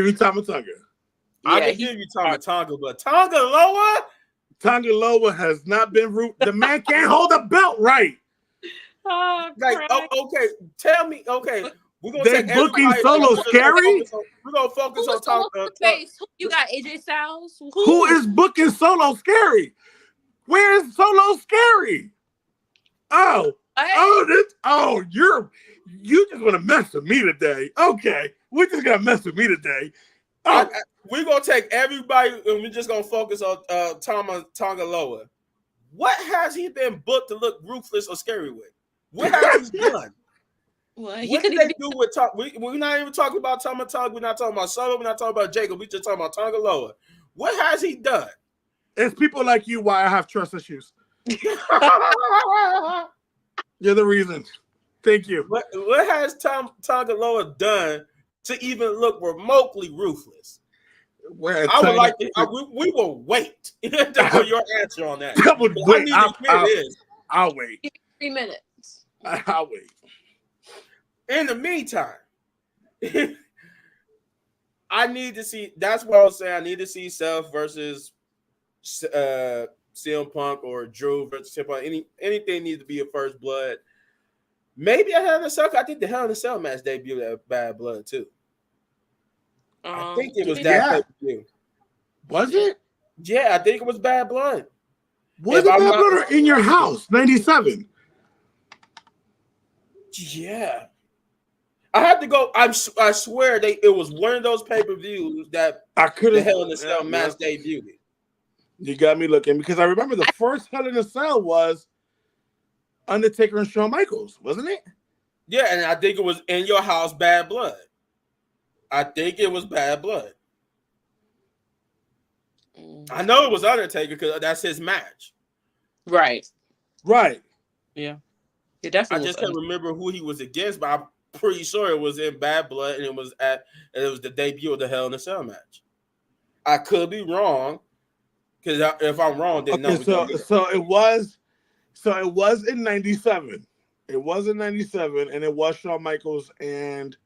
you Tama Tonga. I can give you Tama Tonga, but Tonga Loa has not been root. The man can't hold a belt right. Oh, okay, tell me. Okay, we're gonna take booking Solo scary. We're gonna focus on Tonga. You got AJ Styles. Who is booking Solo scary? Where is Solo scary? You just want to mess with me today. Okay, we're just gonna mess with me today. We're gonna take everybody and we're just gonna focus on Tonga Loa. What has he been booked to look ruthless or scary with? What has he done? What did they do with we're not even talking about Tama Tonga, we're not talking about Solo, we're not talking about Jacob, we're just talking about Tonga Loa. What has he done? It's people like you why I have trust issues. You're the reason. Thank you. What has Tonga Loa done to even look remotely ruthless? I would like to. We will wait for your answer on that. I'll wait. 3 minutes. I'll wait. In the meantime, I need to see. That's what I was saying. I need to see Seth versus CM Punk or Drew versus CM Punk. Anything needs to be a first blood. Maybe a Hell in a Cell. I think the Hell in a Cell match debuted at Bad Blood too. I think it was that pay-per-view. Was it? Yeah, I think it was Bad Blood. Was it Bad Blood or In Your House, 97? Yeah. I have to go. I swear it was one of those pay-per-views that the Hell in a Cell match debuted. You got me looking because I remember the first Hell in a Cell was Undertaker and Shawn Michaels, wasn't it? Yeah, and I think it was In Your House, Bad Blood. I think it was Bad Blood. I know it was Undertaker because that's his match. Right. Right. Yeah. It I definitely was. just can't remember who he was against, but I'm pretty sure it was in Bad Blood, and it was the debut of the Hell in a Cell match. I could be wrong, because if I'm wrong, then no. Okay, so it was in '97. It was in '97, and it was Shawn Michaels and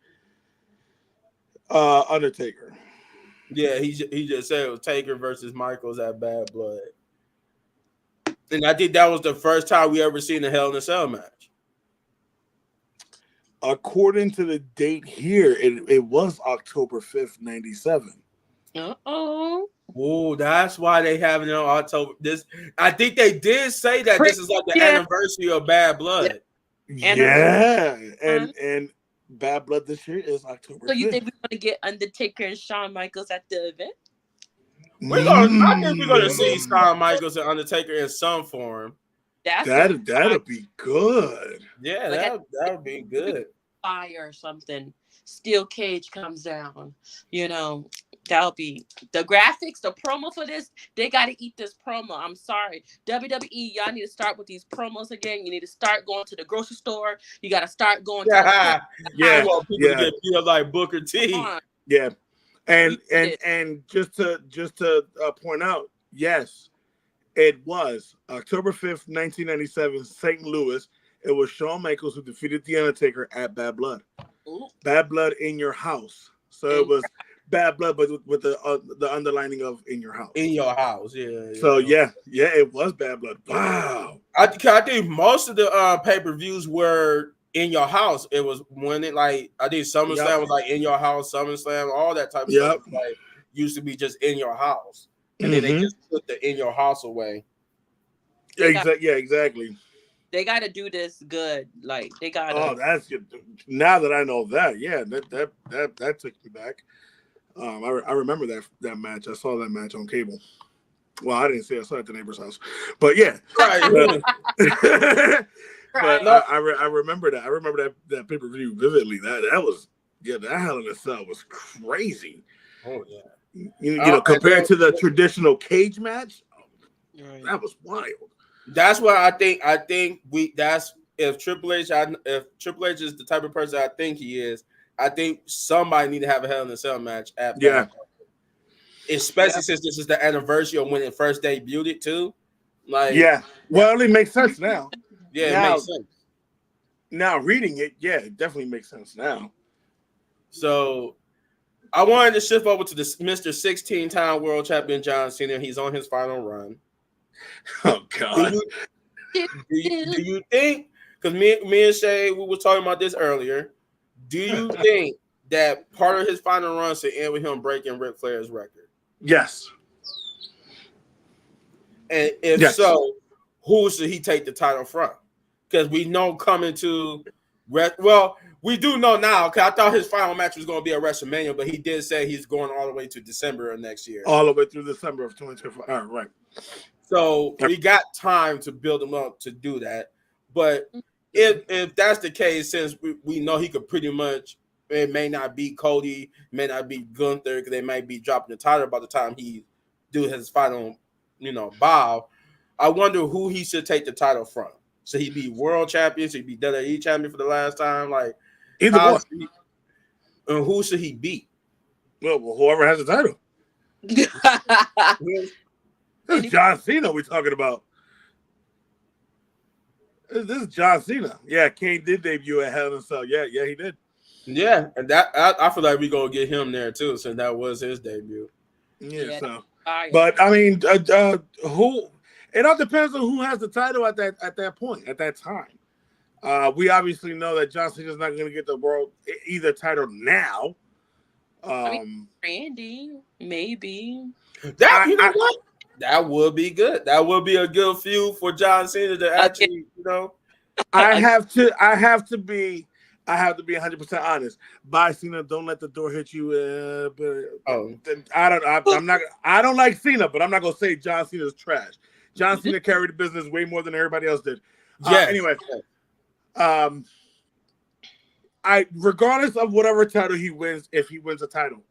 Undertaker. Yeah, he just said it was Taker versus Michaels at Bad Blood, and I think that was the first time we ever seen a Hell in a Cell match. According to the date here, it was October 5th, '97. Uh-oh. Oh, that's why they have it on October. This, I think they did say that this is like the Yeah. anniversary of Bad Blood. Yeah, and Bad Blood this year is October 5th. So you think we're gonna get Undertaker and Shawn Michaels at the event? I think we're gonna see Shawn Michaels and Undertaker in some form. That'll be good. Yeah, like that would be good. Fire or something. Steel cage comes down. You know, that'll be the graphics, the promo for this. They got to eat this promo. I'm sorry, WWE. Y'all need to start with these promos again. You need to start going to the grocery store. You got to start going. I want people to get feel like Booker T. Yeah, and just to point out, yes, it was October 5th, 1997, St. Louis. It was Shawn Michaels who defeated The Undertaker at Bad Blood. Ooh. Bad Blood in your house. So it was Bad Blood, but with the underlining of in your house. In your house, yeah. So yeah, it was Bad Blood. Wow. I think most of the pay-per-views were in your house. It was when it I think SummerSlam was like in your house, SummerSlam, all that type of stuff like used to be just in your house. And then they just took the in your house away. Exactly. They got to do this good. Like they got. Oh, that's good. Now that I know that, yeah, that took me back. I remember that match. I saw that match on cable. Well, I didn't see it. I saw it at the neighbor's house. But yeah, right. But I remember that. I remember that pay-per-view vividly. That was that Hell in a Cell was crazy. Oh yeah. You know, compared to the traditional cage match, that was wild. That's why I think if Triple H is the type of person I think he is, I think somebody need to have a Hell in a Cell match at especially since this is the anniversary of when it first debuted it too. Well, it makes sense now. It makes sense. Now reading it, it definitely makes sense now. So I wanted to shift over to the Mr. 16-time world champion John Cena. He's on his final run. Oh God! Do you think? Because me and Shay, we were talking about this earlier. Do you think that part of his final run should end with him breaking Ric Flair's record? Yes. And if so, who should he take the title from? Because we know coming to, we do know now. Because I thought his final match was going to be at WrestleMania, but he did say he's going all the way to December of next year. All the way through December of 2024. All right. So we got time to build him up to do that. But if that's the case, since we know he could pretty much, it may not be Cody, may not be Gunther, because they might be dropping the title by the time he do his final, bow. I wonder who he should take the title from. Should he be world champion? Should he be WWE champion for the last time? Like either one. And who should he beat? Well, whoever has the title. This is John Cena we're talking about. This is John Cena. Yeah, Kane did debut at Hell in a Cell. Yeah, he did. Yeah, and that I feel like we're gonna get him there too, since that was his debut. Yeah. So, but I mean, who? It all depends on who has the title at that point, at that time. We obviously know that John Cena's not going to get the world either title now. Randy, maybe. What? That would be good. That would be a good feud for John Cena to actually, I have to be 100% honest. Bye, Cena. Don't let the door hit you. I don't like Cena, but I'm not gonna say John Cena's trash. John Cena carried the business way more than everybody else did. Anyway, regardless of whatever title he wins, if he wins a title,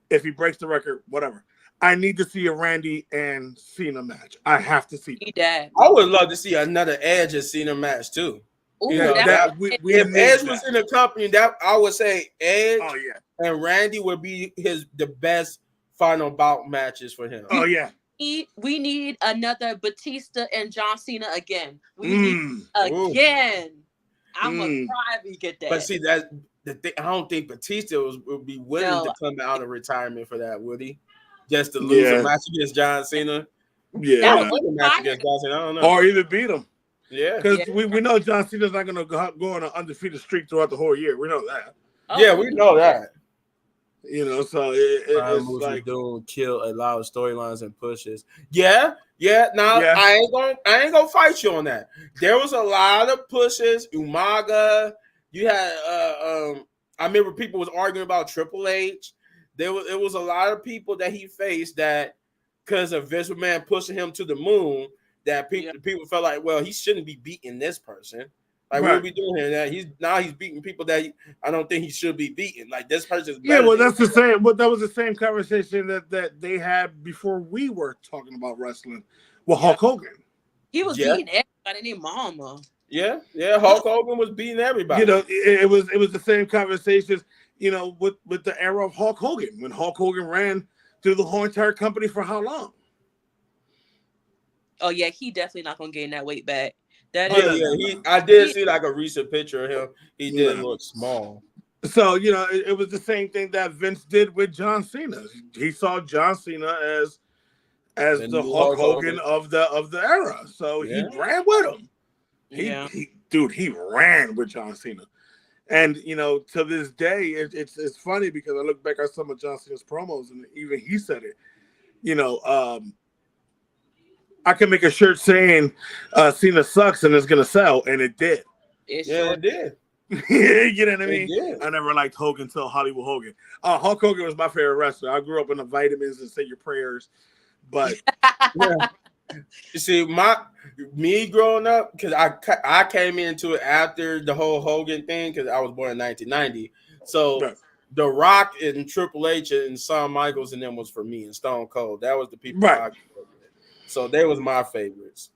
if he breaks the record, whatever, I need to see a Randy and Cena match. I have to see that. I would love to see another Edge and Cena match too. You Ooh, know, that we if need Edge that. was in the company, that I would say Edge Oh yeah. and Randy would be the best final bout matches for him. Oh yeah. we need another Batista and John Cena again. We need Ooh. again. I'm gonna cry if we get that. But see, that the thing, I don't think Batista would be willing to No. come out of retirement for that, would he? Just to lose a Yeah. match against John Cena. Yeah. That Or was a match against John Cena. I don't know. Or even beat him. Yeah. Because we know John Cena's not going to go on an undefeated streak throughout the whole year. We know that. Oh, Yeah, we know that. You know, so It's it's like doing kill a lot of storylines and pushes. Yeah. Now Yeah. I ain't gonna fight you on that. There was a lot of pushes. Umaga. You had I remember people was arguing about Triple H. It was a lot of people that he faced that because of Vince McMahon pushing him to the moon, that people felt like, well, he shouldn't be beating this person. Like, what are we doing here? That he's beating people that I don't think he should be beating. Like, this person's better. Yeah, well, that's the same. Well, that was the same conversation that they had before we were talking about wrestling. Well, Hulk Hogan. He was beating everybody named Mama. Yeah. Hulk Hogan was beating everybody. You know, it was the same conversations. You know, with the era of Hulk Hogan, when Hulk Hogan ran through the whole entire company for how long? Oh yeah, he definitely not gonna gain that weight back. I did see like a recent picture of him. He did look small. So, you know, it was the same thing that Vince did with John Cena. He saw John Cena as the Hulk Hogan of the era. So he ran with him. He ran with John Cena. And, you know, to this day, it's funny because I look back at some of John Cena's promos and even he said it. You know, I can make a shirt saying Cena sucks and it's going to sell. And it did. It did. You know what I mean? I never liked Hogan until Hollywood Hogan. Hulk Hogan was my favorite wrestler. I grew up in the vitamins and say your prayers. But you see, me growing up, because I came into it after the whole Hogan thing, because I was born in 1990. So The Rock and Triple H and Shawn Michaels and them was for me, and Stone Cold. That was the people I grew up with. So they was my favorites.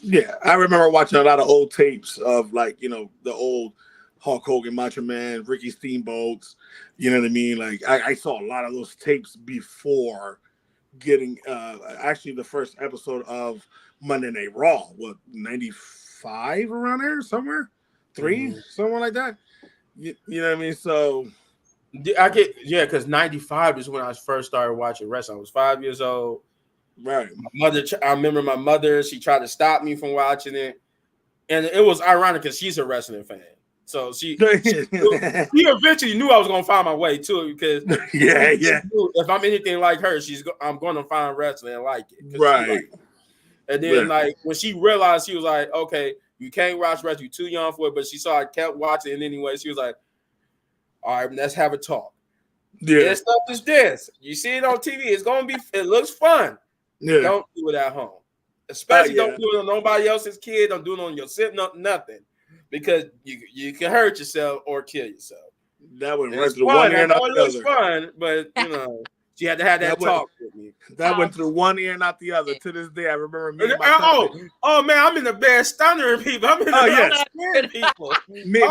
Yeah, I remember watching a lot of old tapes of, like, you know, the old Hulk Hogan, Macho Man, Ricky Steamboats. You know what I mean? Like, I saw a lot of those tapes before getting actually the first episode of Monday Night Raw. What, 95 around there somewhere? 3 somewhere like that. You know what I mean? So I get because 95 is when I first started watching wrestling. I was 5 years old. Right. I remember my mother, she tried to stop me from watching it. And it was ironic because she's a wrestling fan. So she eventually knew I was gonna find my way to it because if I'm anything like her, I'm gonna find wrestling and like it. Right. And then like when she realized, she was like, okay, you can't watch wrestling, you're too young for it. But she saw I kept watching it anyway. She was like, all right, let's have a talk. Yeah, this stuff is this. You see it on TV, it looks fun. Yeah. Don't do it at home. Especially don't do it on nobody else's kid. Don't do it on yourself, nothing. Because you can hurt yourself or kill yourself. That went right through one ear and out the other. It was fun, but you know, she had to have that talk with me. That went through one ear and out the other. To this day, I remember me. Oh man, I'm in the bed stunnering people. I'm in the bed people. Me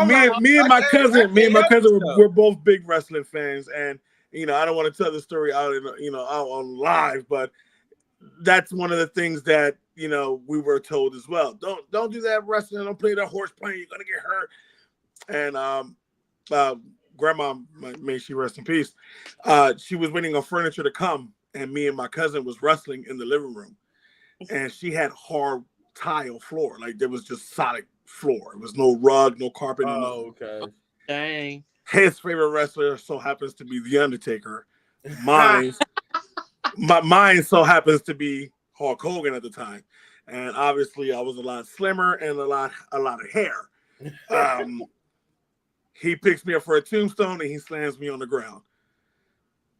and my cousin we're both big wrestling fans, and you know, I don't want to tell the story out on live, but that's one of the things that, you know, we were told as well. Don't do that wrestling. Don't play that horse playing. You're gonna get hurt. And grandma, may she rest in peace. She was waiting on furniture to come, and me and my cousin was wrestling in the living room, and she had hard tile floor. Like, there was just solid floor. It was no rug, no carpet. Okay. Dang. His favorite wrestler so happens to be The Undertaker. Mine so happens to be Hulk Hogan at the time, and obviously I was a lot slimmer and a lot of hair. He picks me up for a tombstone and he slams me on the ground.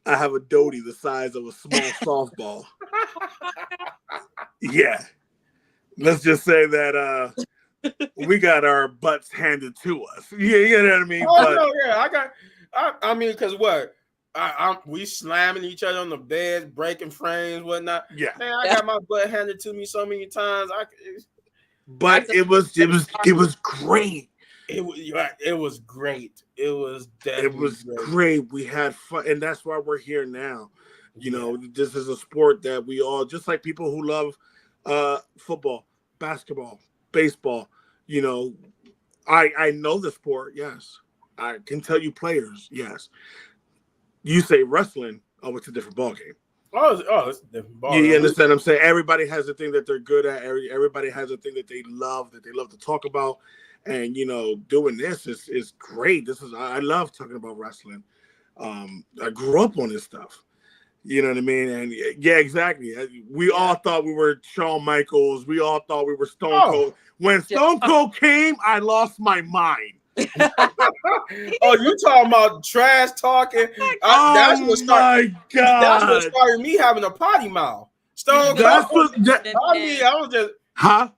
I have a doty the size of a small softball. Yeah, let's just say that we got our butts handed to us. Yeah, you know what I mean. I mean, because what? We slamming each other on the bed, breaking frames, whatnot. Yeah, man, I got my butt handed to me so many times. but it was great. It was great. It was It definitely was great. great. We had fun, and that's why we're here now. You Yeah. know, this is a sport that we all, just like people who love football, basketball, baseball. You know, I know the sport. Yes, I can tell you players. Yes, you say wrestling. Oh, it's a different ball game. It's a different You ball. understand what I'm saying? Everybody has a thing that they're good at. Everybody has a thing that they love to talk about. And you know, doing this is great. I love talking about wrestling. I grew up on this stuff. You know what I mean? And yeah, exactly. We all thought we were Shawn Michaels. We all thought we were Stone Cold. When Stone Cold came, I lost my mind. Oh, you talking about trash talking? That's what started. That's what started me having a potty mouth. Stone Cold. I was just. Huh?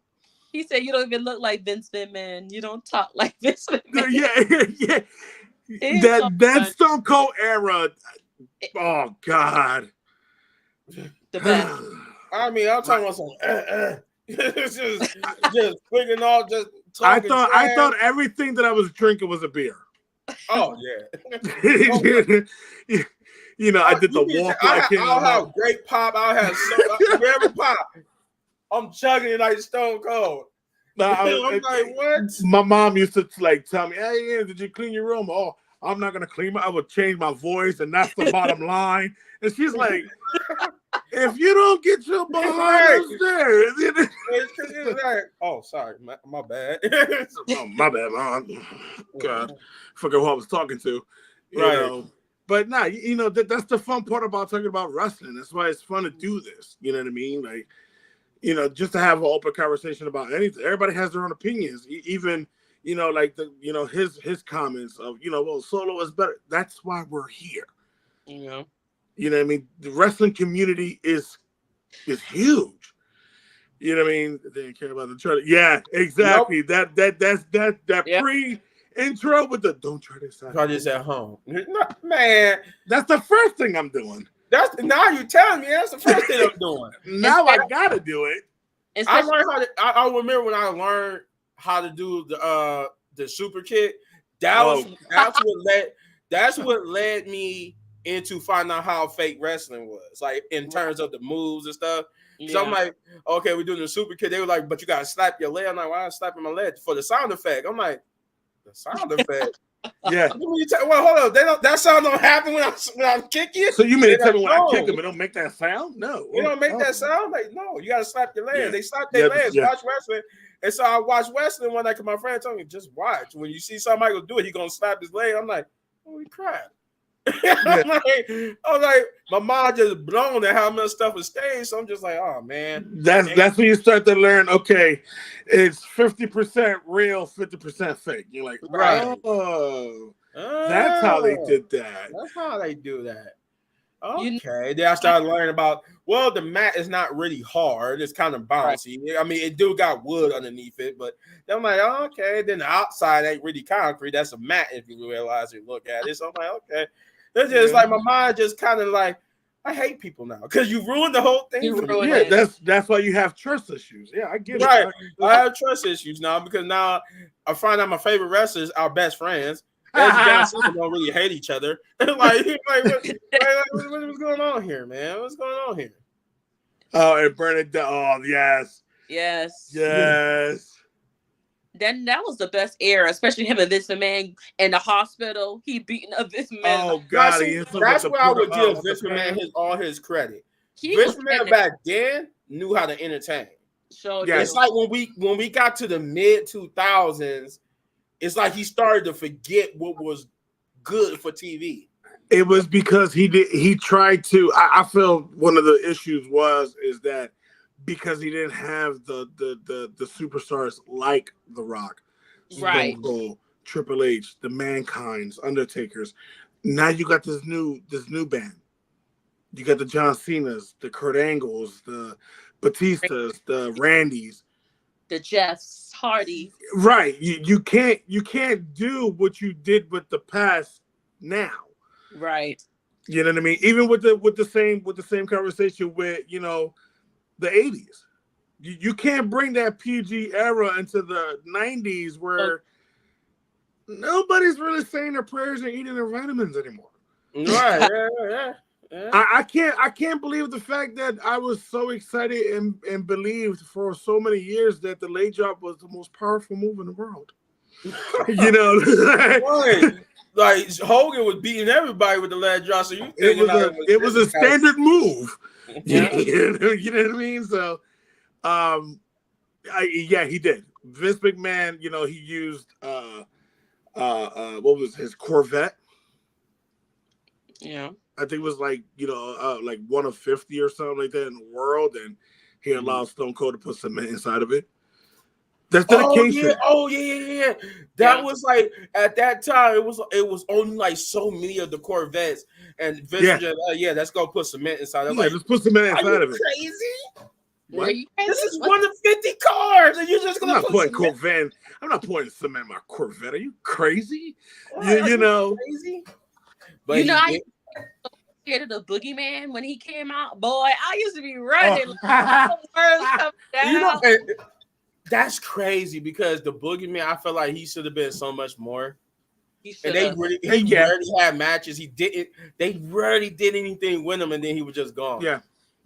He said, "You don't even look like Vince McMahon. You don't talk like Vince McMahon." Yeah. That Stone Cold era. Oh God. The best. I mean, I'm talking about some. just clicking off, just talking. I thought everything that I was drinking was a beer. Oh yeah. You know, I did the walk. I'll have grape pop. I'll have whatever pop. I'm chugging it like Stone Cold. I'm like, what? My mom used to like tell me, "Hey, did you clean your room?" Oh, I'm not gonna clean I would change my voice, and that's the bottom line. And she's like, "If you don't get your behind upstairs," it's like, oh, sorry, my bad. Oh, my bad, Mom. God, forget who I was talking to. You know. But nah, you know that's the fun part about talking about wrestling. That's why it's fun to do this. You know what I mean? Like, you know, just to have an open conversation about anything. Everybody has their own opinions. Even, you know, like his comments of, you know, well, Solo is better. That's why we're here. Yeah. You know what I mean? The wrestling community is huge. You know what I mean? They didn't care about the trailer. Yeah, exactly. Nope. That pre-intro with the "don't try this out." Try this at home, man. That's the first thing I'm doing. Now you telling me that's the first thing I'm doing. Now I gotta do it. I learned how to. I remember when I learned how to do the super kick. That's what led me into finding out how fake wrestling was, like in terms of the moves and stuff. So I'm like, okay, we're doing the super kick. They were like, but you gotta slap your leg. I'm like, why am I slapping my leg for the sound effect? I'm like, the sound effect. Yeah. Well, hold on. That sound don't happen when I kick you. So you mean to tell me when I kick them, it don't make that sound? No. You don't make that sound? Like, no, you gotta slap your legs. Yeah. They slap their legs. Watch wrestling. And so I watched wrestling one night because my friend told me, just watch. When you see somebody go do it, he gonna slap his leg. I'm like, holy crap. I'm like, my mind just blown at how much stuff was staged. So I'm just like, oh man. That's when you start to learn, okay, it's 50% real, 50% fake. You're like, oh, that's how they did that. That's how they do that. Okay. Then I started learning about, well, the mat is not really hard. It's kind of bouncy. Right. I mean, it do got wood underneath it, but then I'm like, oh, okay. Then the outside ain't really concrete. That's a mat if you realize you look at it. So I'm like, okay. It's just like my mind just kind of like, I hate people now because you ruined the whole thing. That's why you have trust issues. Yeah, I get it. Right. I have trust issues now because now I find out my favorite wrestlers are best friends. Don't really hate each other. What's going on here, man? What's going on here? Oh, and Bernadette. Oh, yes. Then that was the best era, especially him and Vince McMahon in the hospital. He beating up Vince McMahon. Oh God, that's where I would give Vince McMahon all his credit. Vince McMahon back then knew how to entertain. It's like when we got to the mid 2000s, it's like he started to forget what was good for TV. It was because he tried to. I feel one of the issues is that because he didn't have the superstars like The Rock, Stone Cold, Triple H, the Mankind's, Undertakers. Now you got this new band. You got the John Cena's, the Kurt Angles, the Batistas, the Randys, the Jeffs Hardy. Right. You can't do what you did with the past now. Right. You know what I mean? Even with the same conversation with, you know, the 80s. You can't bring that PG era into the 90s where nobody's really saying their prayers and eating their vitamins anymore. Right? Yeah. I can't believe the fact that I was so excited and believed for so many years that the leg drop was the most powerful move in the world. You know, right. Like Hogan was beating everybody with the leg drop, so you it was a standard move. Yeah. You know what I mean? So, he did. Vince McMahon, you know, he used what was his Corvette? Yeah. I think it was like, you know, like one of 50 or something like that in the world, and he allowed Stone Cold to put cement inside of it. That's dedication. Yeah. That was like at that time. It was only like so many of the Corvettes, and Vince was just, let's go put cement inside. Yeah, let's put cement inside of it. Crazy? What? This is one of 50 cars, and you're just gonna put Corvette. I'm not putting cement in my Corvette. Are you crazy? What? You know. Crazy? But you know, I scared of the boogeyman when he came out. Boy, I used to be running. You know, that's crazy because the boogeyman, I feel like he should have been so much more. He rarely had matches. They rarely did anything with him, and then he was just gone. Yeah.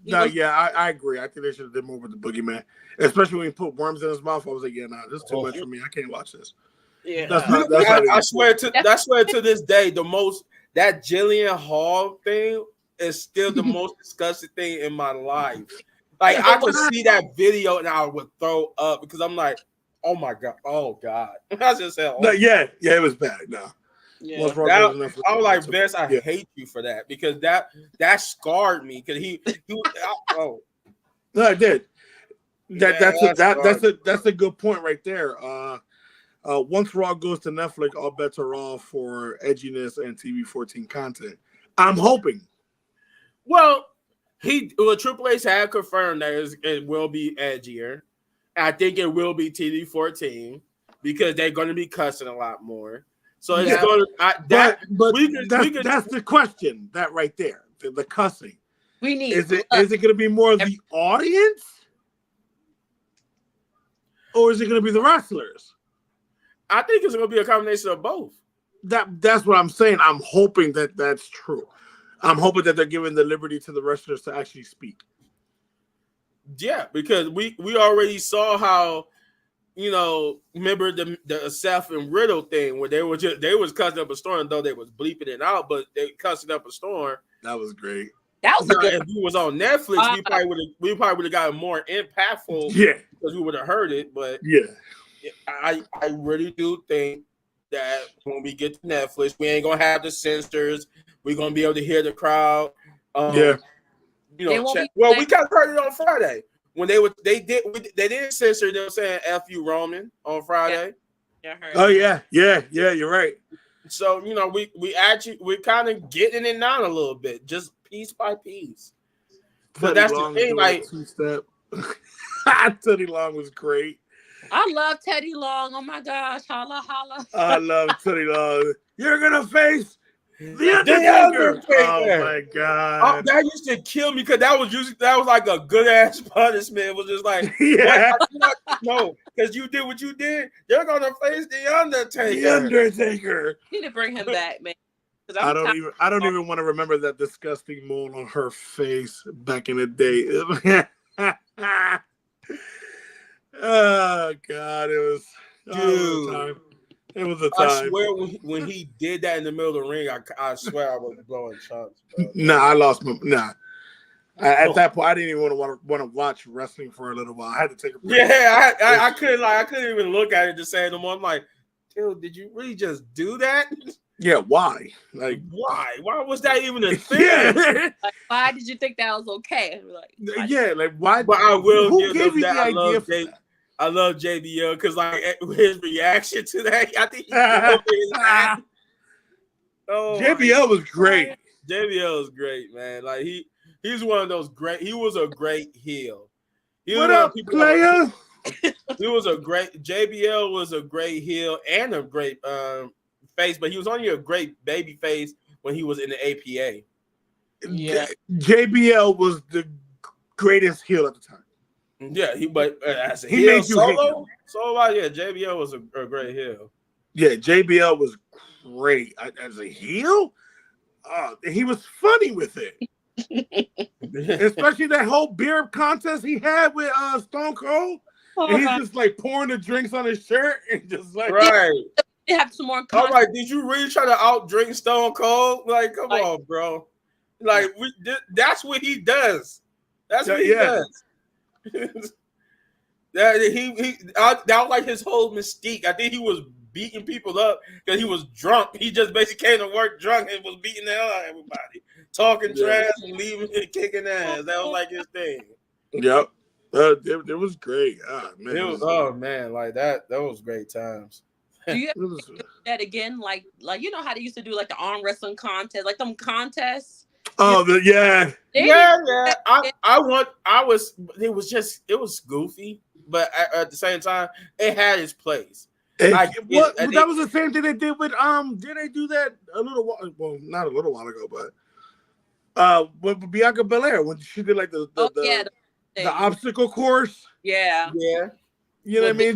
I agree. I think they should have did more with the boogeyman, especially when he put worms in his mouth. I was like, this is too much for me. I can't watch this. Yeah, I swear to this day, that Jillian Hall thing is still the most disgusting thing in my life. Like I could see that video and I would throw up because I'm like, oh my god, I just said, it was bad. No, I was like, Vince, I hate you for that because that scarred me because he no, I did. That's a good point right there. Once Raw goes to Netflix, all bets are off for edginess and TV-14 content. I'm hoping. Well, Triple H had confirmed that it will be edgier. I think it will be TV-14 because they're going to be cussing a lot more. So it's going to. That's the question. That right there, the cussing. We need. Is it going to be more of the audience, or is it going to be the wrestlers? I think it's going to be a combination of both. That's what I'm saying. I'm hoping that that's true. I'm hoping that they're giving the liberty to the wrestlers to actually speak. Yeah, because we already saw how, you know, remember the Seth and Riddle thing where they was cussing up a storm, though they was bleeping it out, but they cussing up a storm. That was great. That was good. If we was on Netflix, we probably would have gotten more impactful. Yeah, because we would have heard it. But I really do think that when we get to Netflix, we ain't gonna have the censors. We're gonna be able to hear the crowd. You know, we kind of heard it on Friday when they didn't censor them saying "F you Roman" on Friday. Yeah. You're right. So you know, we're kind of getting it down a little bit, just piece by piece. But that's the thing, like two-step. Teddy Long was great. I love Teddy Long. Oh my gosh, holla holla! I love Teddy Long. You're gonna face the Undertaker. Oh my god, that used to kill me because that was like a good ass punishment. It was just like, no, because you did what you did. You're gonna face the Undertaker. The Undertaker. You need to bring him back, man. I don't even want to remember that disgusting mole on her face back in the day. Oh God, it was a time. I swear when he did that in the middle of the ring, I swear I was blowing chunks. I lost my at that point, I didn't even want to watch wrestling for a little while. I had to take a break. Yeah, I couldn't even look at it to say it no more. I'm like, dude, did you really just do that? Yeah, why? Like, why? Why was that even a thing? Like, why did you think that was okay? Like why? But I will who give gave them you that. the idea for that? I love JBL because like his reaction to that, I think he JBL was great. JBL was great, man. Like he's one of those great. He was a great heel. What up, player? JBL was a great heel and a great face, but he was only a great baby face when he was in the APA. Yeah, JBL was the greatest heel at the time. Yeah, but as a He heel made you hate him. solo, yeah, JBL was a great heel. Yeah, JBL was great as a heel. He was funny with it, especially that whole beer contest he had with Stone Cold, Oh, and he's God. just like pouring the drinks on his shirt and just like Right. They have some more I'm content. like, did you really try to outdrink Stone Cold? Like, come Like- on, bro. Like, that's what he does. That's what he Yeah. does. That was like his whole mystique. I think he was beating people up because he was drunk. He just basically came to work drunk and was beating the hell out of everybody, talking trash and leaving and kicking ass. That was like his thing. Yep. It was great. Oh man, like that was great times. Do you ever do that again? Like you know how they used to do like the arm wrestling contest, like them contests. Oh, Yeah. It was goofy, but at the same time, it had its place. That was the same thing they did with Did they do that a little while? Well, not a little while ago, but with Bianca Belair when she did like the obstacle course. Yeah. You know what I mean?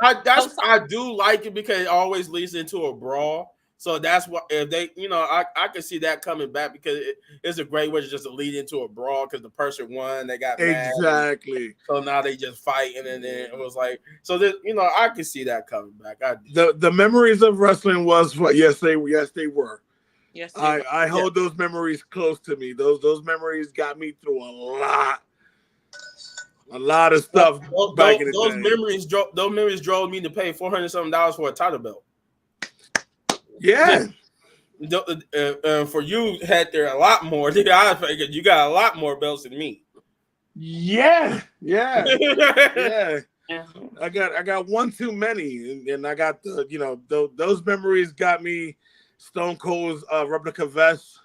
I do like it because it always leads into a brawl. So that's what if they, I can see that coming back because it's a great way to just lead into a brawl because the person won, they got mad. Exactly. So now they just fighting, and then it was like, so that I can see that coming back. The memories of wrestling was what? Yes, they were. Yes, I hold those memories close to me. Those memories got me through a lot of stuff back in the day. Those memories drove me to pay $400 for a title belt. Yeah. For you, had there a lot more. I figured you got a lot more belts than me. Yeah. I got one too many, and I got those memories got me Stone Cold's replica vest.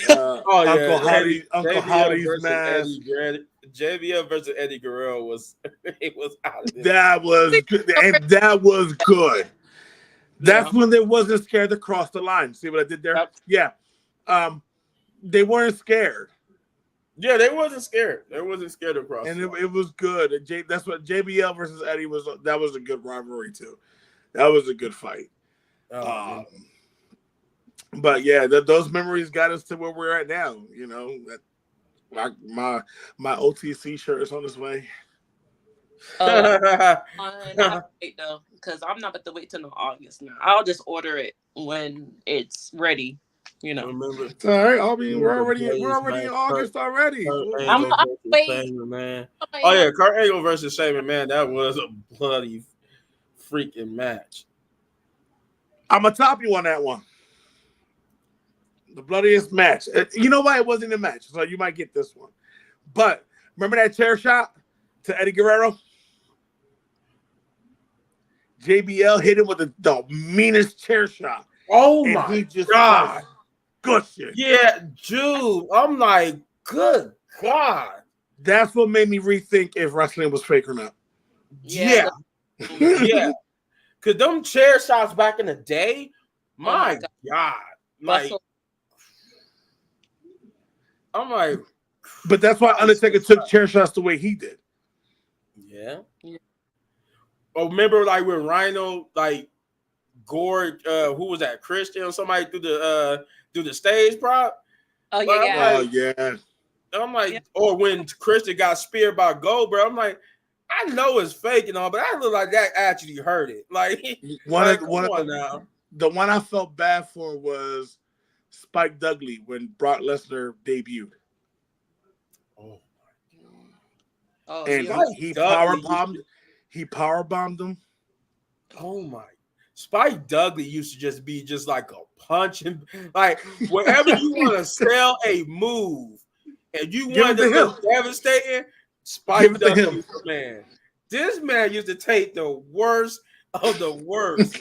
Uncle Howdy's mask. JBL versus Eddie Guerrero was out of this. That was good. That's when they wasn't scared to cross the line. See what I did there? Yeah. They weren't scared. Yeah, they wasn't scared. They wasn't scared to cross. And it was good. That's what JBL versus Eddie was. That was a good rivalry too. That was a good fight. But yeah, those memories got us to where we're at now. My OTC shirt is on its way. Wait though, because I'm not about to wait till August now. I'll just order it when it's ready. Remember, it's all right. We're already in August already. I'm waiting, man. Oh yeah, Kurt Angle versus Shaman, man, that was a bloody freaking match. I'm gonna top you on that one. The bloodiest match. You know why it wasn't a match, so you might get this one. But remember that chair shot to Eddie Guerrero? JBL hit him with the meanest chair shot. Oh my God. Gushing. Yeah, dude. I'm like, good God. That's what made me rethink if wrestling was fake or not. Yeah. Yeah. Because them chair shots back in the day, my God. Like, I'm like. But that's why Undertaker took chair shots the way he did. Yeah. Oh, remember like when Rhino gored who was that? Christian or somebody through the stage prop? Oh yeah. Yeah. I'm like, or when Christian got speared by Goldberg, I'm like, I know it's fake and all, but I look like that actually hurt it. Like the one I felt bad for was Spike Dudley when Brock Lesnar debuted. He power bombed him. Oh my! Spike Dudley used to just be like a punch and like wherever you want to sell a move and you want to look devastating, Spike Dudley is the man. This man used to take the worst of the worst.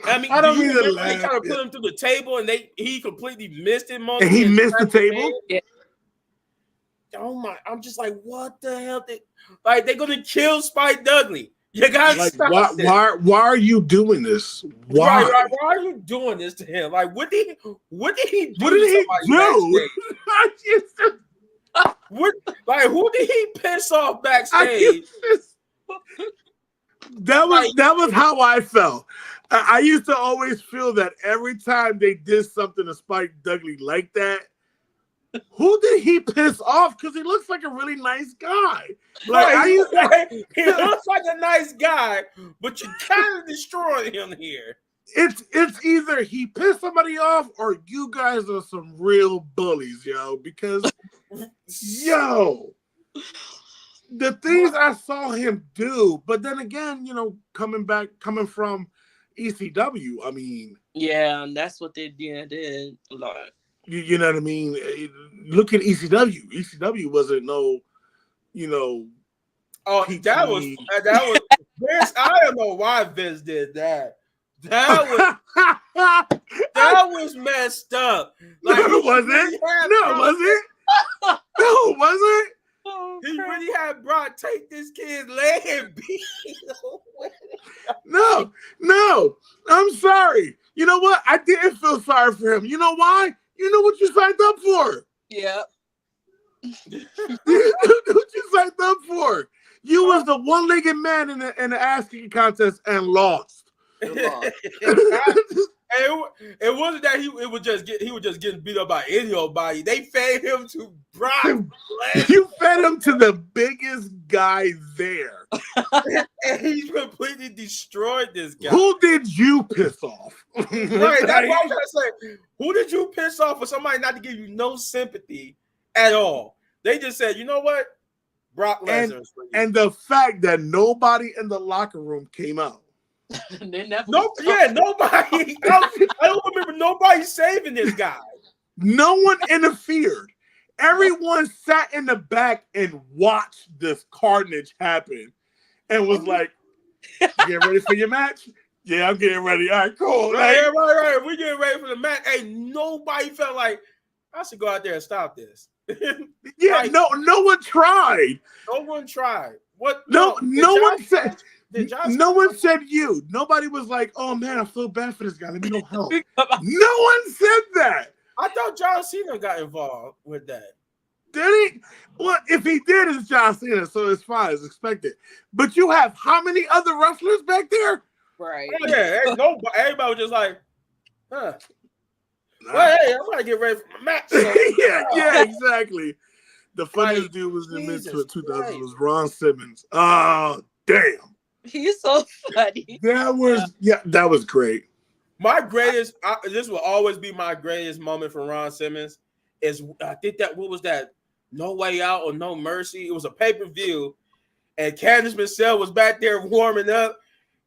I mean, do you remember they kind of put him through the table and he completely missed it. And he missed the table. Yeah. Oh my! I'm just like, what the hell? Like they're gonna kill Spike Dudley. You gotta stop this. Why are you doing this? Why? Right, why are you doing this to him? Like, what did he do? What did he do? What? Like, who did he piss off backstage? That was how I felt. I used to always feel that every time they did something to Spike Dudley like that, who did he piss off? Because he looks like a really nice guy. Like he looks like a nice guy, but you kind of destroyed him here. It's either he pissed somebody off or you guys are some real bullies, yo. Because yo, the things I saw him do, but then again, coming from ECW, I mean, yeah, and that's what they did a lot. You know what I mean? Look at ECW. ECW wasn't no, Oh, PT. that was Vince. I don't know why Vince did that. That was messed up. Like, no, it wasn't. No, it wasn't. He really had Brock take this kid's leg and beat him. No. I'm sorry. You know what? I didn't feel sorry for him. You know why? You know what you signed up for. Yeah. What you signed up for? You was the one-legged man in the ass kicking contest and lost. It wasn't that he was just getting beat up by anybody. They fed him to Brock. You fed him to the biggest guy there. And he completely destroyed this guy. Who did you piss off? Right, that's what I was trying to say. Who did you piss off for somebody not to give you no sympathy at all? They just said, you know what? Brock Lesnar. And the fact that nobody in the locker room came out. Nobody. I don't remember nobody saving this guy. No one interfered. Everyone sat in the back and watched this carnage happen and was like, "Get ready for your match." Yeah, I'm getting ready. All right, cool. Right. We getting ready for the match. Hey, nobody felt like I should go out there and stop this. Yeah, like, no one tried. No one tried. What? No one said. No one said you. Nobody was like, "Oh man, I feel bad for this guy. Let me go help." No one said that. I thought John Cena got involved with that. Did he? Well, if he did, it's John Cena, so it's fine. It's expected. But you have how many other wrestlers back there? Right. Oh, yeah. Everybody was just like, huh. Well, hey, I'm going to get ready for my match. So, yeah, exactly. The funniest dude was in mid 2000 was Ron Simmons. Oh, damn. He's so funny. That was great. My greatest, this will always be my greatest moment for Ron Simmons is, I think what was that? No Way Out or No Mercy. It was a pay-per-view, and Candice Michelle was back there warming up,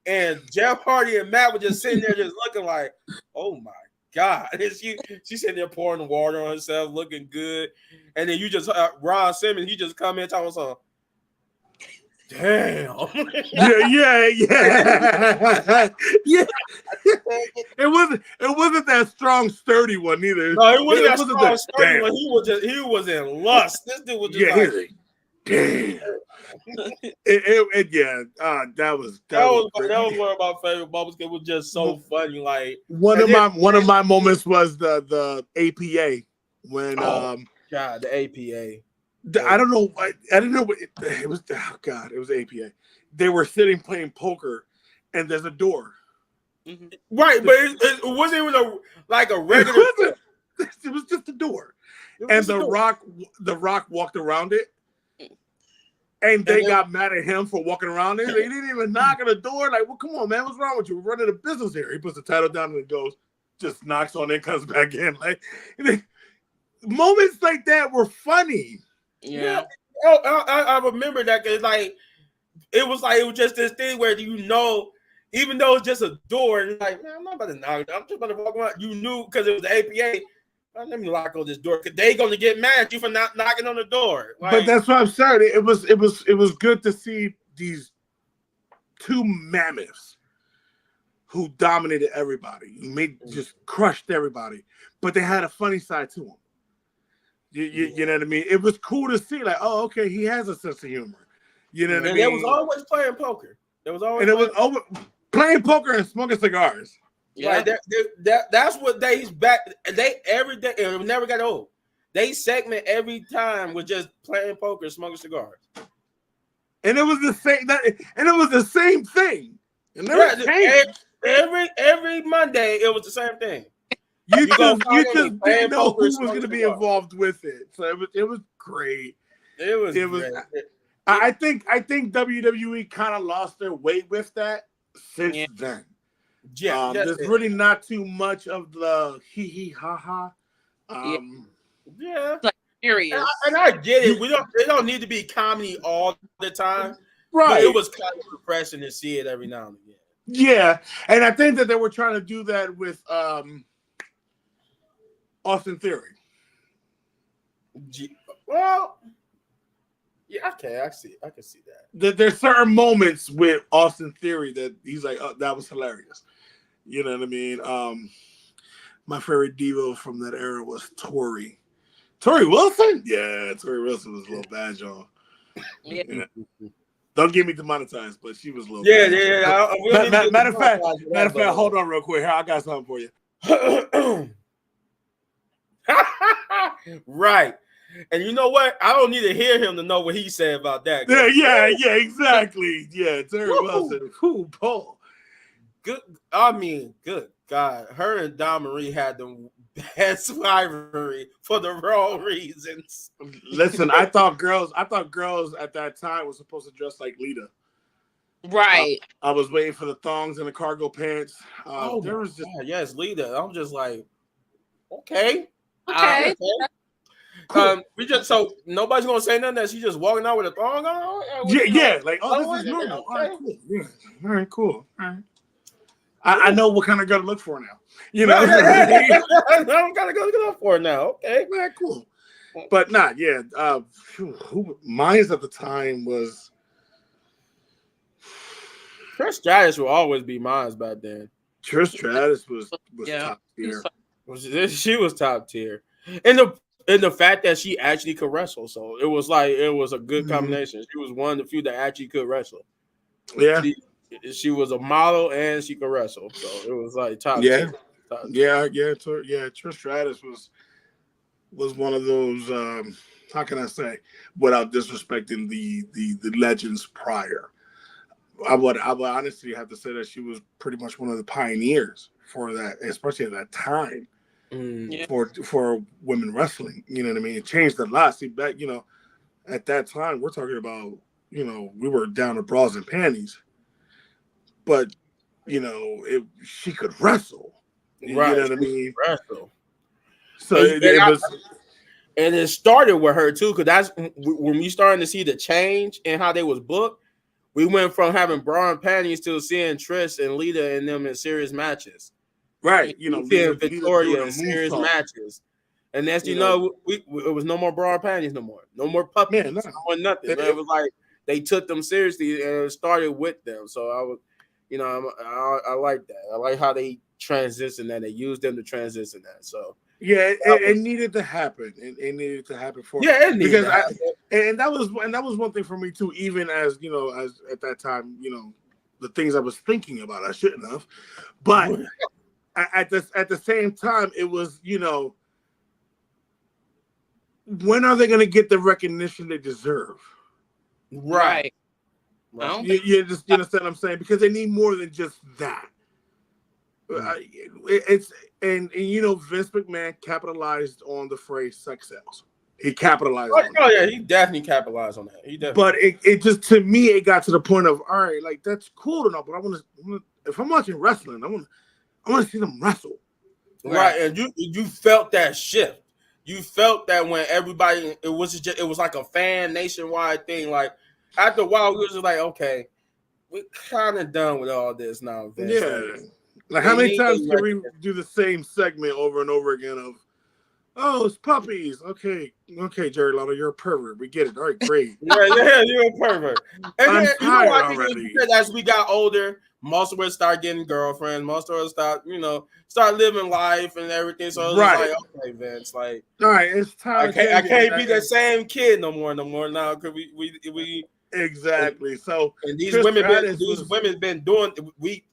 and Jeff Hardy and Matt were just sitting there just looking like, oh my God. And she's sitting there pouring water on herself, looking good. And then you just, Ron Simmons, he just come in talking something. Damn. Yeah. It wasn't that strong, sturdy one either. No, it wasn't that strong, sturdy one. He was in lust. This dude was just like, damn. That was one of my favorite moments. It was just so funny. Like one of my moments was the APA when God, the APA. I don't know. I didn't know what it was. Oh God, it was APA. They were sitting playing poker, and there's a door. Mm-hmm. Right, but it wasn't even a regular. It was just a door, and the Rock walked around it, and they got mad at him for walking around it. They didn't even knock on the door. Like, well, come on, man, what's wrong with you? We're running a business here. He puts the title down and goes, just knocks on it, comes back in. Like moments like that were funny. Yeah. I remember that because it was just this thing where even though it's just a door, and like, man, I'm not about to knock it. I'm just about to walk around. You knew because it was the APA. Let me lock on this door because they gonna get mad at you for not knocking on the door. But that's what I'm saying. It was good to see these two mammoths who dominated everybody, just crushed everybody, but they had a funny side to them. You know what I mean? It was cool to see, like, oh, okay, he has a sense of humor. You know what I mean? It was always playing poker. Playing poker and smoking cigars. Yeah, that's what he's back. They every day. It never got old. they segment every time with just playing poker, smoking cigars. And it was the same thing. It never changed. Every Monday, it was the same thing. You just didn't know who was going to be involved with it. So it was great. It was great. I think WWE kind of lost their way with that since then. Yeah, there's really not too much of the hee hee ha ha. Yeah, like serious. And I get it. It don't need to be comedy all the time. Right. But it was kind of refreshing to see it every now and again. Yeah, and I think that they were trying to do that with Austin Theory. Well, yeah, okay, I can see that. There's certain moments with Austin Theory that he's like, oh, that was hilarious. You know what I mean? My favorite diva from that era was Tori. Tori Wilson? Yeah, Tori Wilson was a little bad, y'all. Yeah. Don't get me demonetized, but she was a little bad. Yeah. Matter of fact, hold on real quick. Here, I got something for you. Right. And you know what? I don't need to hear him to know what he said about that. Yeah, exactly. Yeah, Terry Wilson. Cool, Paul. Good. I mean, good God. Her and Dawn Marie had the best rivalry for the wrong reasons. Listen, I thought girls at that time were supposed to dress like Lita. Right. I was waiting for the thongs and the cargo pants. There was just yes, Lita. I'm just like, okay. Cool. So nobody's gonna say nothing that she's just walking out with a thong on. Yeah, like this is normal. Okay. All right, cool. Yeah. All right, cool. All right. I know what kind of girl to look for now. You know, I don't gotta go look for it now. Okay, man, cool. But not, who mine at the time was Trish Stratus will always be mine back then. Trish Stratus was top tier. She was top tier, and the fact that she actually could wrestle, so it was a good combination. She was one of the few that actually could wrestle. Yeah, she was a model and she could wrestle, so it was like top. Yeah, top Trish Stratus was one of those. How can I say, without disrespecting the legends prior? I would honestly have to say that she was pretty much one of the pioneers for that, especially at that time. For women wrestling, you know what I mean? It changed a lot. See, back, at that time, we're talking about, we were down to bras and panties, but she could wrestle. Right. You know what I mean? Wrestle. So and it started with her too, because that's when we started to see the change in how they was booked. We went from having bra and panties to seeing Trish and Lita and them in serious matches. Right, seeing Victoria in serious matches, and that's it was no more bra and panties, no more puppies, no more nothing. It was like they took them seriously and it started with them. So I was, I like that. I like how they transition that. They used them to transition that. So yeah, it needed to happen. It needed to happen for because that was one thing for me too. Even as as at that time, the things I was thinking about, I shouldn't have, but. At the same time, it was, when are they going to get the recognition they deserve? Right. You understand what I'm saying? Because they need more than just that. Vince McMahon capitalized on the phrase sex sales. He capitalized on it. Oh, yeah, he definitely capitalized on that. But it just, to me, it got to the point of, all right, like, that's cool enough, but I want to, if I'm watching wrestling, I want to see them wrestle. Right, and you felt that shift. You felt that when everybody, it was like a fan nationwide thing. Like after a while, we was just like, okay, we're kind of done with all this now. Vince. Yeah, like how many times can we do the same segment over and over again of, oh, it's puppies. Okay, Jerry Lawler, you're a pervert. We get it. All right, great. yeah, you're a pervert. And I'm tired already. As we got older, most of us start getting girlfriends. Most of us start living life and everything. So it was like, okay, Vince, like, all right, it's time. I can't be the same kid no more now because we Exactly. So And these Trish women Stratus was been doing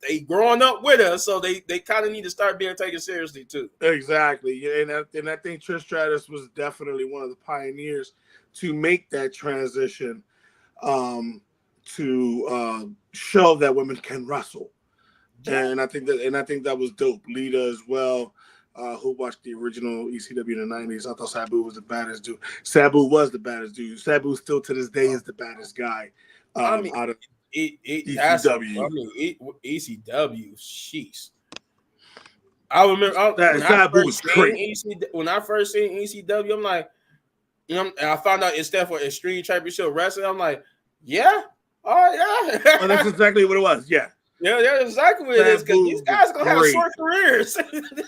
they growing up with us, so they kind of need to start being taken seriously too. exactly, and I think Trish Stratus was definitely one of the pioneers to make that transition, to show that women can wrestle. Yeah. And I think that was dope. Lita as well, who watched the original ECW in the '90s. I thought Sabu was the baddest dude. Sabu was the baddest dude. Sabu still to this day is the baddest guy I mean, out of that's ECW. ECW. Sheesh. I remember That Sabu was crazy. When I first seen ECW, I'm like, and I found out instead for Extreme Championship Wrestling, I'm like, yeah, oh yeah, Well, that's exactly what it was. Yeah. yeah, that's exactly what it is. Because these guys gonna have short careers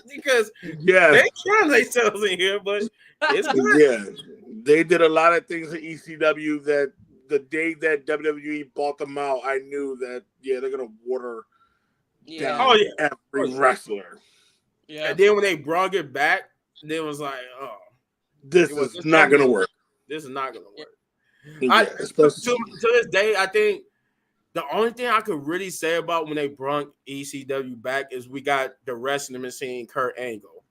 because they kill themselves in here, but it's good. Yeah, they did a lot of things at ECW that the day that WWE bought them out, I knew that they're gonna water down every wrestler. Yeah, and then when they brought it back, they was like, oh, this is not gonna work. This is not gonna work. Yeah, to this day, I think the only thing I could really say about when they brought ECW back is we got the wrestling machine Kurt Angle.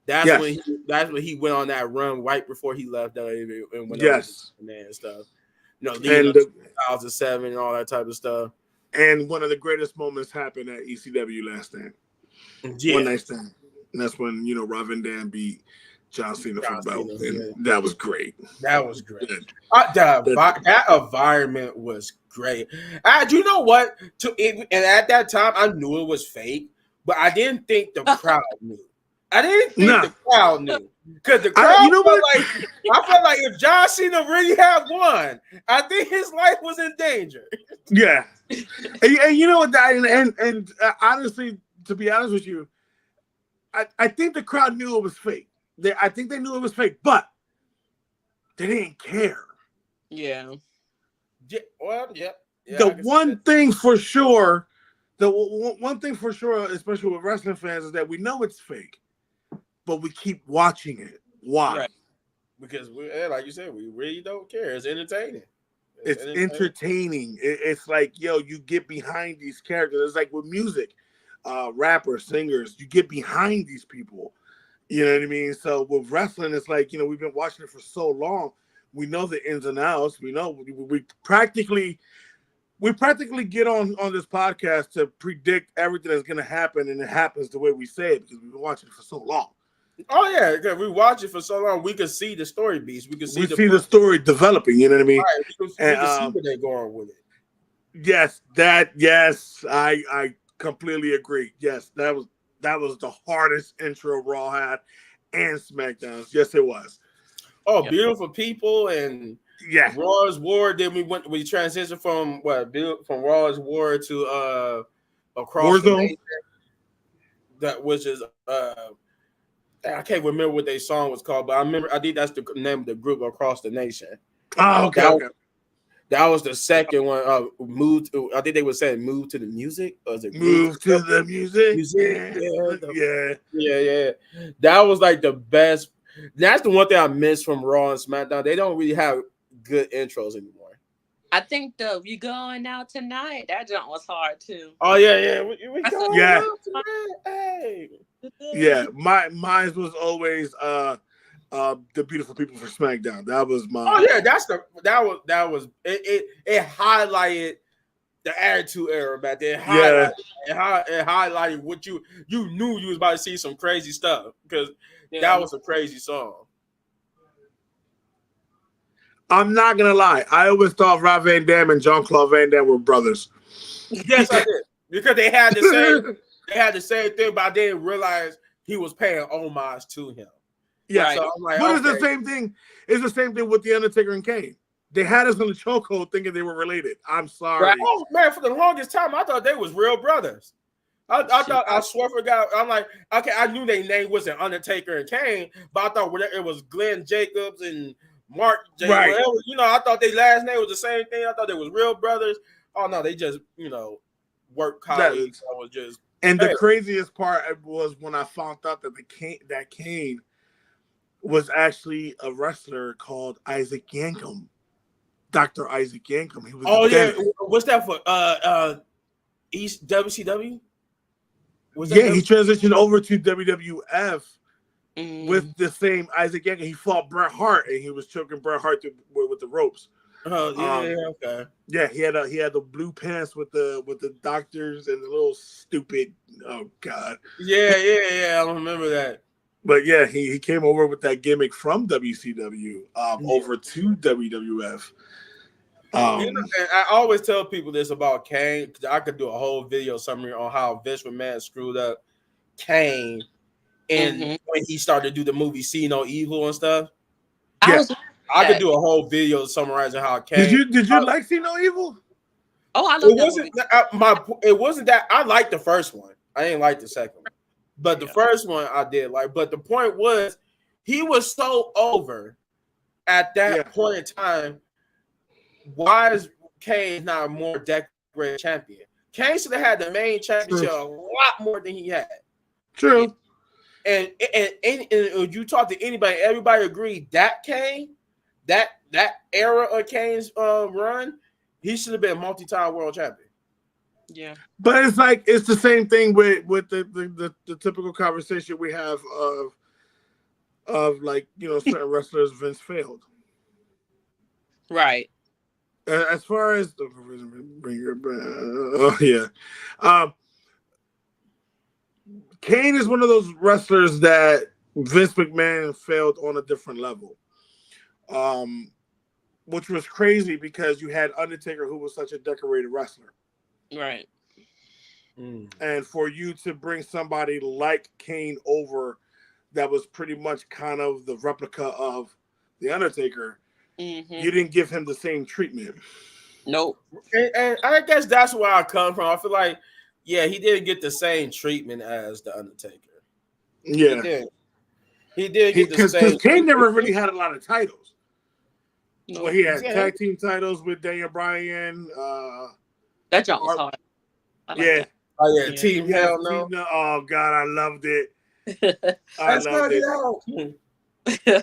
That's when he went on that run right before he left WWE and went over and stuff. You know, leading up to 2007 and all that type of stuff. And one of the greatest moments happened at ECW last Stand. Yeah. One night stand. And that's when, Rob Van Dam beat John Cena for the belt. And that was great. That was great. That environment was great. You know what? And at that time, I knew it was fake, but I didn't think the crowd knew. I didn't think the crowd knew. Because the crowd I felt like if John Cena really had won, I think his life was in danger. Yeah. and you know what? And honestly, to be honest with you, I think the crowd knew it was fake. I think they knew it was fake, but they didn't care. Yeah. Well, the one thing for sure, especially with wrestling fans, is that we know it's fake, but we keep watching it. Why? Right. Because like you said, we really don't care. It's entertaining. It's entertaining. It's like, you get behind these characters. It's like with music, rappers, singers, you get behind these people. You know what I mean? So with wrestling, it's like, we've been watching it for so long. We know the ins and outs. We know we practically get on this podcast to predict everything that's going to happen, and it happens the way we say it because we've been watching it for so long. Oh yeah, because we watch it for so long, we can see the story beats. We can see the story developing. You know what I mean? Right. We can see where they're going with it. Yes, I completely agree. Yes, that was the hardest intro Raw had and SmackDown's. Yes, it was. Oh, beautiful people and Raw's War. Then we transitioned from Raw's War to Across the Nation. That which is I can't remember what their song was called, but I think that's the name of the group, Across the Nation. Oh, okay. That was the second one. I think they were saying "Move to the Music." Or was it Move to the Music? Yeah. That was like the best. That's the one thing I miss from Raw and SmackDown. They don't really have good intros anymore. I think "We Going Out Tonight" that jump was hard too. Oh yeah. We going out tonight. Hey. Yeah, mine was always the beautiful people for SmackDown. That was my. Oh yeah, that was it highlighted the Attitude Era back there. It highlighted what you knew you was about to see some crazy stuff because that was a crazy song. I'm not gonna lie. I always thought Rob Van Dam and Jean-Claude Van Damme were brothers. Yes, I did because they had the same. They had the same thing, but I didn't realize he was paying homage to him. Yeah, right. So I'm like, but it's the same thing. It's the same thing with the Undertaker and Kane. They had us on the chokehold thinking they were related. I'm sorry. Right. Oh man, for the longest time, I thought they was real brothers. I swear for God, I'm like, okay, I knew their name wasn't Undertaker and Kane, but I thought it was Glenn Jacobs and Mark Jacobs. Right. I thought their last name was the same thing. I thought they was real brothers. Oh no, they just work colleagues. I was just. And the craziest part was when I found out that Kane was actually a wrestler called Isaac Yankem. Dr. Isaac Yankem. He was Oh the yeah, dentist. what's that for? East WCW. Was that Yeah, he transitioned over to WWF with Mm. the same Isaac Yankem. He fought Bret Hart, and he was choking Bret Hart with the ropes. Oh yeah, Um, okay. Yeah, he had the blue pants with the doctors and the little stupid. Oh God! Yeah. I don't remember that. But yeah, he came over with that gimmick from WCW Yeah. over to WWF. You know, and I always tell people this about Kane because I could do a whole video summary on how Vince McMahon screwed up Kane and Mhm. when he started to do the movie See No Evil and stuff. I Yeah, was I could that. do a whole video summarizing how did Kane. you like See No Evil? Oh, I love It that wasn't movie. it wasn't that I liked the first one. I didn't like the second one, but the Yeah. first one I did like. But the point was, he was so over at Yeah, that point in time. Why is Kane not a more decorated champion? Kane should have had the main championship true, a lot more than he had. Yeah. true. And you talk to anybody, everybody agreed that Kane, that era of Kane's run, he should have been a multi-time world champion. Yeah. But it's like it's the same thing with the typical conversation we have of like certain wrestlers Vince failed. Right. As far as bring your oh yeah, Kane is one of those wrestlers that Vince McMahon failed on a different level, which was crazy because you had Undertaker, who was such a decorated wrestler, Right. and for you to bring somebody like Kane over, that was pretty much kind of the replica of the Undertaker. You didn't give him the same treatment. Nope. And I guess that's where I come from. I feel like, yeah, he didn't get the same treatment as the Undertaker. Yeah, He did. He did get the because same. Kane never really had a lot of titles. Nope. Well, he had Yeah. tag team titles with Daniel Bryan. That jump was hard. I like Yeah. that. Oh yeah, Yeah. Team Yes, Hell No. oh God, I loved it. I Let's loved go it.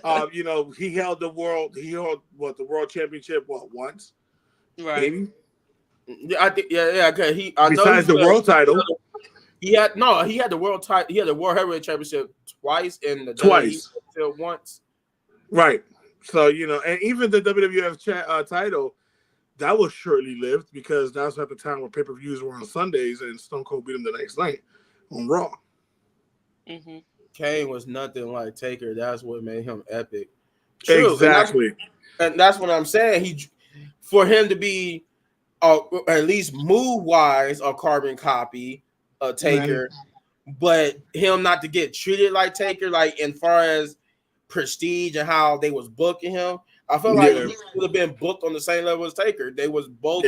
out. He held the world. He held the world championship once, Right. maybe. Yeah, I think yeah. Okay, I know Besides the world title, he had the world title. He had the world heavyweight championship twice in the WWE twice, once. right? So and even the WWF title, that was shortly lived because that was at the time where pay-per-views were on Sundays and Stone Cold beat him the next night on Raw. Mm-hmm. Kane was nothing like Taker. That's what made him epic. True, Exactly. and that's what I'm saying. For him to be at least move wise a carbon copy of Taker, but him not to get treated like Taker, like in far as prestige and how they was booking him. I feel like he would have been booked on the same level as Taker. They was both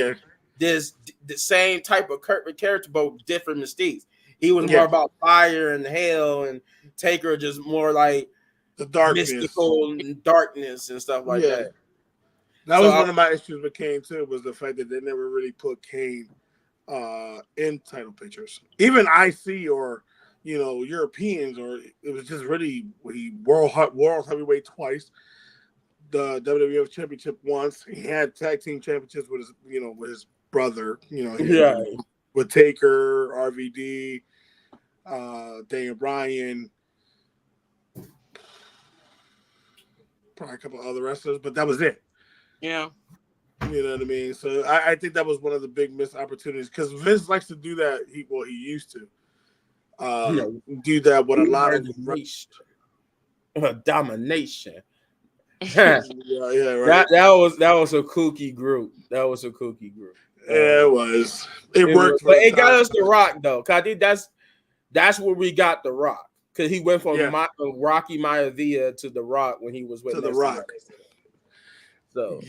the same type of character, but different mystiques. He was more about fire and hell, and Taker just more like the darkness, mystical darkness and stuff like that. That was one of my issues with Kane too, was the fact that they never really put Kane in title pictures. Even IC or Europeans, or it was just really he world heavyweight twice, the WWF championship once. He had tag team championships with his brother, with Taker, RVD, Daniel Bryan, probably a couple other wrestlers, but that was it. Yeah. You know what I mean? So I think that was one of the big missed opportunities because Vince likes to do that. He used to do that with a lot of domination. yeah, right. That was a kooky group. That was a kooky group. Yeah, it was. It worked, but it got us The Rock though. Cause I think that's where we got The Rock. Cause he went from Rocky Maivia to The Rock when he was with The Rock. So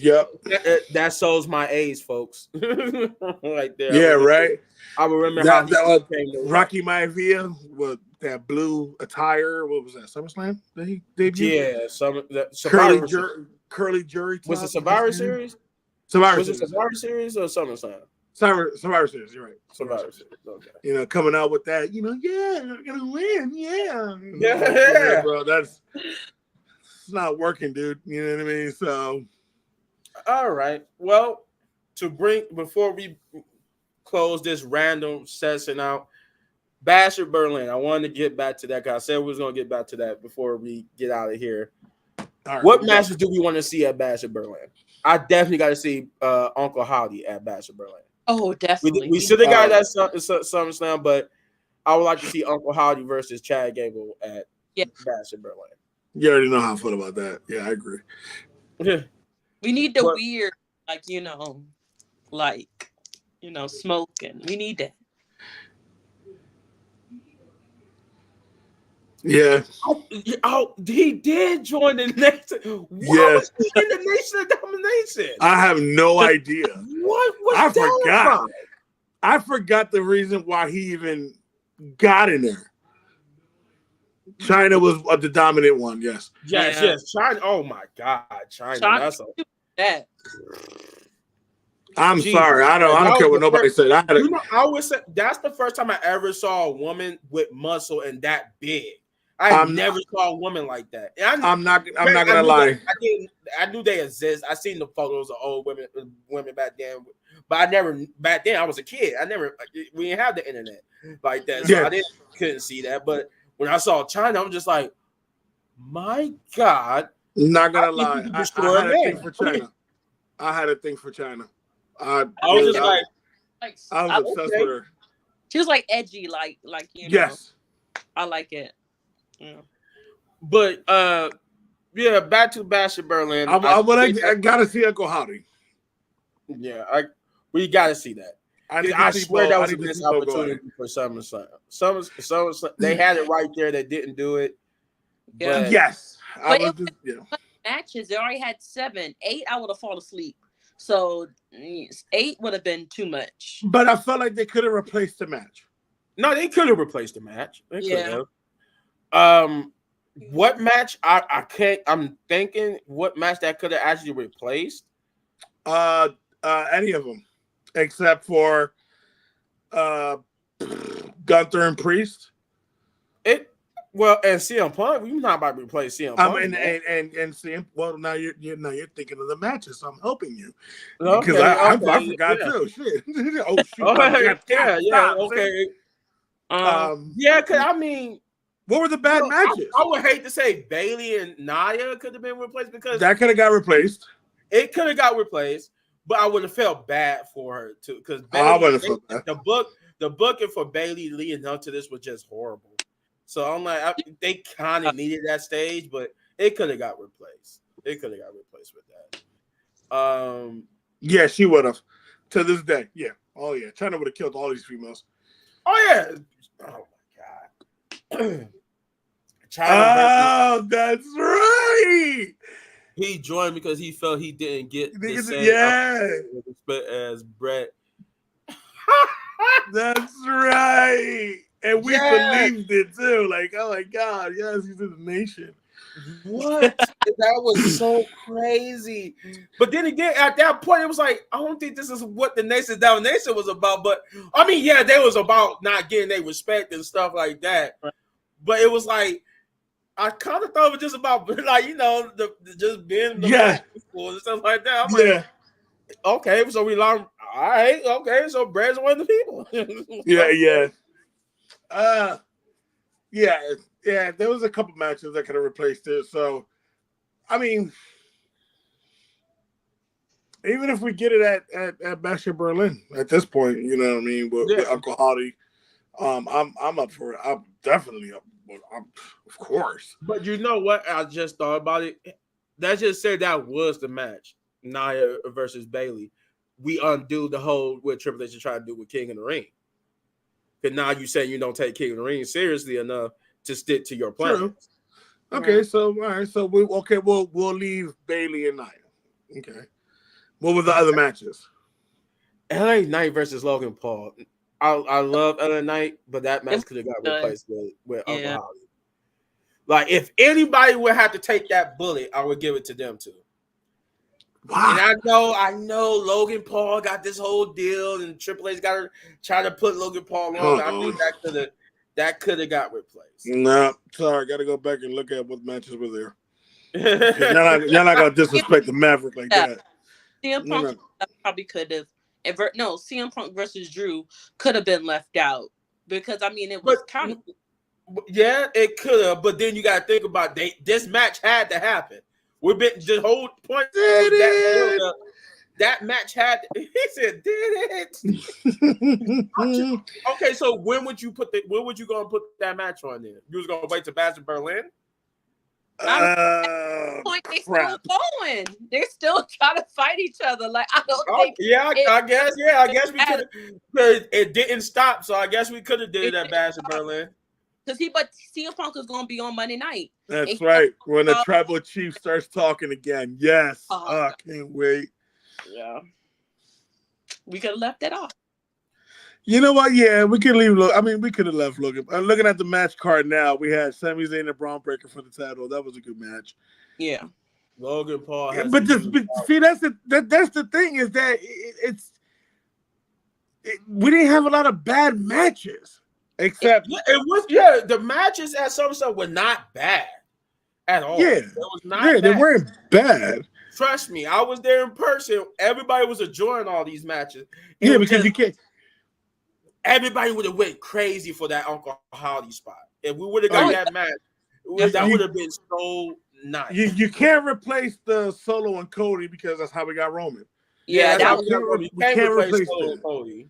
that shows my age, folks. Right there. Yeah, right. I remember how he came to Rocky Maivia with that blue attire. What was that? SummerSlam that he debuted? Yeah, curly jury. Was it Survivor Series? Was it Survivor Series or SummerSlam? Survivor Series. You're right. Survivor Series. Okay. Coming out with that. I'm gonna win. Yeah, bro. It's not working, dude. You know what I mean? So. All right. Well, before we close this random session out, Basher Berlin. I wanted to get back to that because I said we was gonna get back to that before we get out of here. All right, What matches do we want to see at Basher Berlin? I definitely got to see Uncle Howdy at Basher Berlin. Oh, definitely. We should have got that SummerSlam, but I would like to see Uncle Howdy versus Chad Gable at Basher Berlin. You already know how I feel about that. Yeah, I agree. We need the weird, smoking. We need that. Yeah. Oh, he did join the Nation. Why was he in the Nation of Domination? I have no idea. What was I forgot. About? I forgot the reason why he even got in there. China was the dominant one. Yes. Yes. China. Oh my God, China. That's that. I'm sorry. I don't care what nobody said. I would say that's the first time I ever saw a woman with muscle and that big. I never saw a woman like that. I'm not gonna lie. I knew they exist. I seen the photos of old women back then, but I never back then. I was a kid. We didn't have the internet like that, so I couldn't see that. But when I saw China, I'm just like, my God. Not gonna lie. I had a thing for China. I had a thing for China. I was obsessed with her. She was like edgy, like Yes. I like it. Yeah. But back to Basher Berlin. I gotta see Uncle Howdy. Yeah, we gotta see that. I swear that was a missed opportunity for SummerSlam. They had it right there. They didn't do it. Yeah. Yes. Matches. They already had 7. 8, I would have fallen asleep. So 8 would have been too much. But I felt like they could have replaced the match. No, they could have replaced the match. They could have. What match? I can't. I'm thinking what match that could have actually replaced. Any of them, except for Gunther and Priest. And CM Punk. We're not about to replace CM Punk. And CM. Well, now you're thinking of the matches. So I'm helping you because I forgot too. Shit. Oh shoot. Okay. Because I mean. What were the bad matches? I would hate to say Bayley and Nia could have been replaced because that could have got replaced. It could have got replaced, but I would have felt bad for her too because the booking for Bayley leading up to this was just horrible. So I'm like, they kind of needed that stage, but it could have got replaced. It could have got replaced with that. Yeah, she would have. To this day, yeah. Oh yeah, China would have killed all these females. Oh yeah. Oh my God. That's right. He joined because he felt he didn't get the same respect as Brett. That's right. And we believed it too. Like, oh my God, yes, he's in the Nation. What? That was so crazy. But then again, at that point, it was like, I don't think this is what the Nation Domination was about. But I mean, yeah, they was about not getting their respect and stuff like that. But it was like, I kind of thought it was just about like, just being the black people and stuff like that. I'm like, okay, so we learned. All right, okay, so Brad's one of the people. Yeah. There was a couple matches that could have replaced it. So, I mean, even if we get it at Basher Berlin at this point, you know what I mean, with Uncle Howdy, I'm up for it. I'm definitely up. Of course. But you know what? I just thought about it. That just said that was the match, Nia versus Bayley. We undo the whole what Triple H is trying to do with King of the Ring. Because now you say you don't take King of the Ring seriously enough to stick to your plan. True. Okay, so all right, so we'll leave Bayley and Nia. Okay. What were the other matches? LA Knight versus Logan Paul. I love LA Knight, but that match could have got replaced with Uncle Howdy. Like, if anybody would have to take that bullet, I would give it to them too. Wow. And I know Logan Paul got this whole deal, and Triple H got to try to put Logan Paul on. I think that could have got replaced. No, sorry, got to go back and look at what matches were there. You're not gonna disrespect the Maverick like that. CM Punk probably could have. No, CM Punk versus Drew could have been left out because I mean it was kind of. Yeah, it could have, but then you got to think about this match had to happen. We've been the whole point was that build up. That match had. He said, "Did it?" Okay, so when would you go and put that match on there? You was gonna wait to Bash in Berlin? Point they still going. They're still trying to fight each other. Like I don't think. I guess we could. It didn't stop, so I guess we could have did that Bash in Berlin. But CM Punk is going to be on Monday night. That's right. When the tribal chief starts talking again. Yes. I can't wait. Yeah. We could have left that off. You know what? Yeah, we could leave. I mean, we could have left Logan. I'm looking at the match card now. We had Sami Zayn and Braun Breaker for the title. That was a good match. Yeah. Logan Paul. But see, that's the thing is that we didn't have a lot of bad matches. Except the matches at SummerSlam were not bad at all. Yeah, they weren't bad. Trust me, I was there in person. Everybody was enjoying all these matches. Because you can't. Everybody would have went crazy for that Uncle Howdy spot. If we would have got that match, that would have been so nice. You can't replace the Solo and Cody because that's how we got Roman. Yeah, we can't replace Solo and Cody.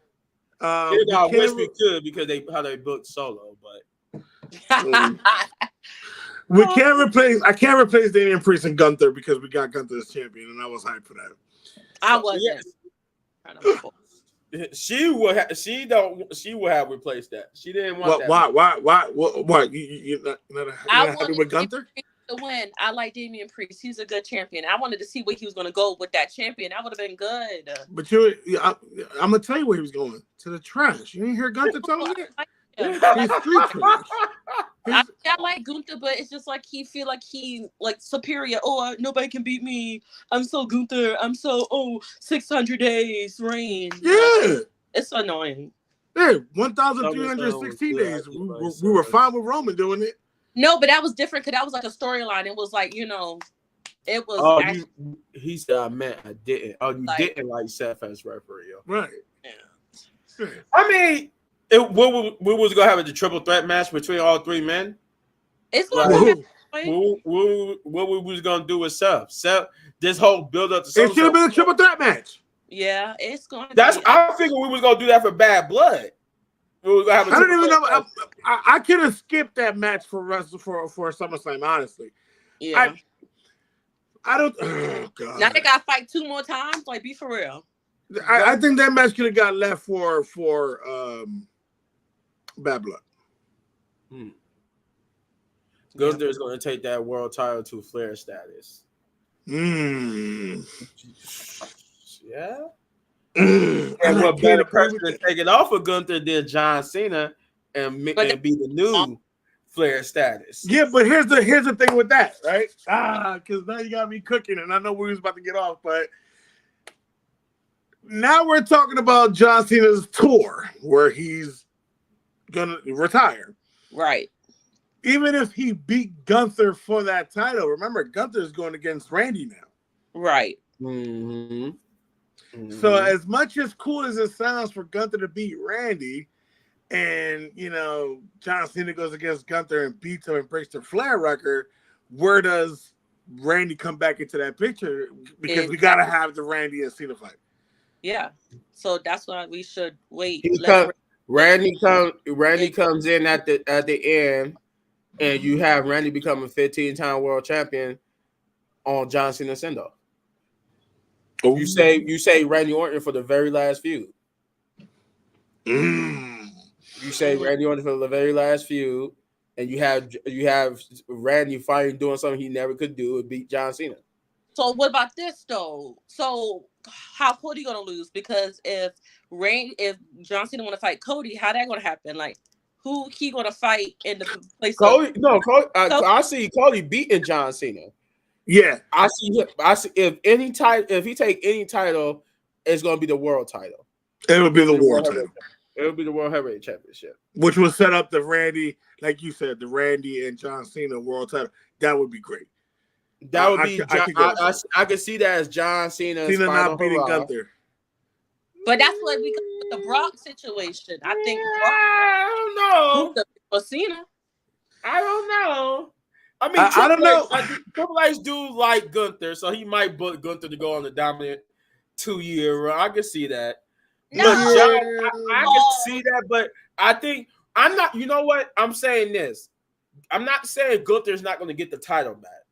I wish we could because how they booked Solo, but we can't replace. I can't replace Damian Priest and Gunther because we got Gunther as champion, and I was hyped for that. I wasn't. She would have replaced that. She didn't want that. Why? You not happy with Gunther? To win, I like Damian Priest. He's a good champion. I wanted to see where he was going to go with that champion. That would have been good. But I'm gonna tell you where he was going, to the trash. You didn't hear Gunther tell you that? He's street trash. I like Gunther, but it's just like he feel like he like superior. Oh, nobody can beat me. I'm so Gunther. I'm so 600 days reign. Yeah, it's annoying. Yeah, 1,316 days. We were fine with Roman doing it. No, but that was different because that was like a storyline. It was like, it was. He said, I meant I didn't. Oh, you didn't like Seth as referee. Right. Yeah. I mean, we was going to have a triple threat match between all three men. It's going to what we was going to do with Seth. This whole build up to it should have been a triple threat match. Yeah, it's going to I figured we was going to do that for Bad Blood. I don't even know. I could have skipped that match for SummerSlam, honestly. Yeah. I don't. Oh God. Now they got to fight 2 more times. Like, be for real. I think that match could have got left for Bad Blood. Gunther is going to take that world title to Flair status. Yeah. And what better person to take it off of Gunther than John Cena and be the new Flair status? Yeah, but here's the thing with that, right? Because now you got me cooking, and I know we was about to get off, but now we're talking about John Cena's tour where he's gonna retire. Right. Even if he beat Gunther for that title, remember Gunther's going against Randy now. Right. Mm-hmm. So as much as cool as it sounds for Gunther to beat Randy, and John Cena goes against Gunther and beats him and breaks the Flair record, where does Randy come back into that picture? Because we gotta have the Randy and Cena fight. Yeah. So that's why we should wait. Randy comes in at the end, and you have Randy become a 15-time world champion on John Cena's send-off. Oh. You say Randy Orton for the very last feud. You say Randy Orton for the very last feud, and you have Randy finally doing something he never could do and beat John Cena. So what about this though? So how Cody gonna lose? Because if John Cena want to fight Cody, how that gonna happen? Like who he gonna fight in the place? Cody. I see Cody beating John Cena. Yeah, I see if he take any title, it's gonna be the world title. It would be the world title. It would be the World Heavyweight Championship, which will set up the Randy, like you said, the Randy and John Cena world title. That would be great. That would be I John. could go with that. I could see that as John Cena's Cena final not beating hurrah. Gunther. But that's what we got with the Brock situation. I think Brock I don't know. for Cena. I don't know. I mean, I don't know. Triple H do like Gunther, so he might book Gunther to go on the dominant 2-year run. I can see that. No, But John, I can see that, but I think I'm not. You know what? I'm saying this. I'm not saying Gunther's not going to get the title back,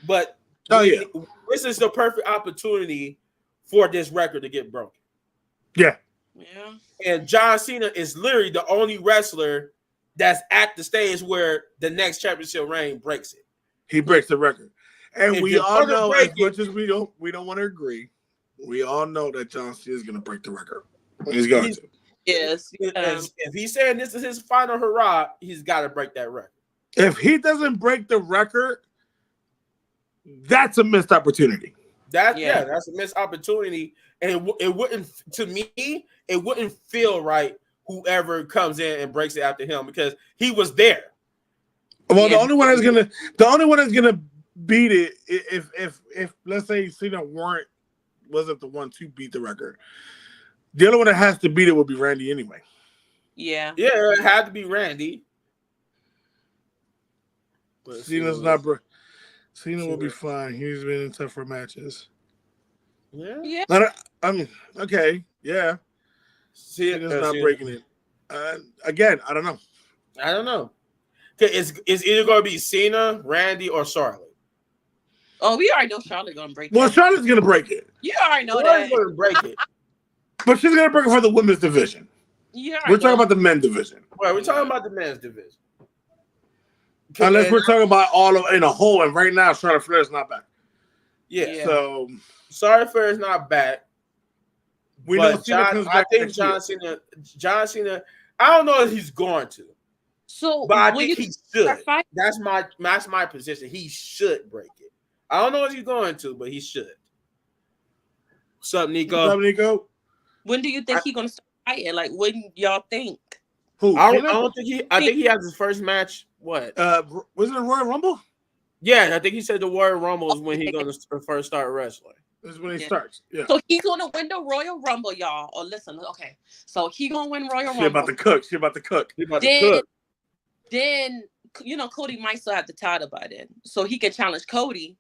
but this is the perfect opportunity for this record to get broken. Yeah. And John Cena is literally the only wrestler that's at the stage where the next championship reign breaks it. He breaks the record. And we all know, as much as we don't want to agree, we all know that John Cena is going to break the record. He's going to. Yes. If he's saying this is his final hurrah, he's got to break that record. If he doesn't break the record, that's a missed opportunity. That's a missed opportunity. And it wouldn't, to me, it wouldn't feel right whoever comes in and breaks it after him because he was there. Well, the only one that's gonna beat it if let's say Cena wasn't the one to beat the record. The only one that has to beat it would be Randy anyway. Yeah. Yeah, it had to be Randy. Cena's Cena will be fine. He's been in tougher matches. Yeah. I mean, okay, yeah. Cena's not breaking it. Again, I don't know. It's either going to be Cena, Randy, or Charlotte. Oh, we already know Charlotte's going to break it. Well, Charlotte's going to break it. You already know Charlotte's that. going to break it. But she's going to break it for the women's division. We're talking about the men's division. Right, we're talking about the men's division. Unless we're talking about all of in a whole, and right now Charlotte Flair's not back. Yeah. So Charlotte Flair's not back. We know Cena comes back. I think John Cena. I don't know if he's going to. So, but I think he should. That's my position. He should break it. I don't know if he's going to, but he should. What's up, Nico? When do you think he's gonna start fighting? Like, when y'all think? Who? I don't think he. I think he has his first match. What? Was it a Royal Rumble? Yeah, I think he said the Royal Rumble is when he's gonna first start wrestling. This is when he starts. Yeah. So he's gonna win the Royal Rumble, y'all. Oh, listen, okay. So he gonna win Royal Rumble. She about to cook. He about to cook. Then Cody might still have the title by then, so he can challenge Cody,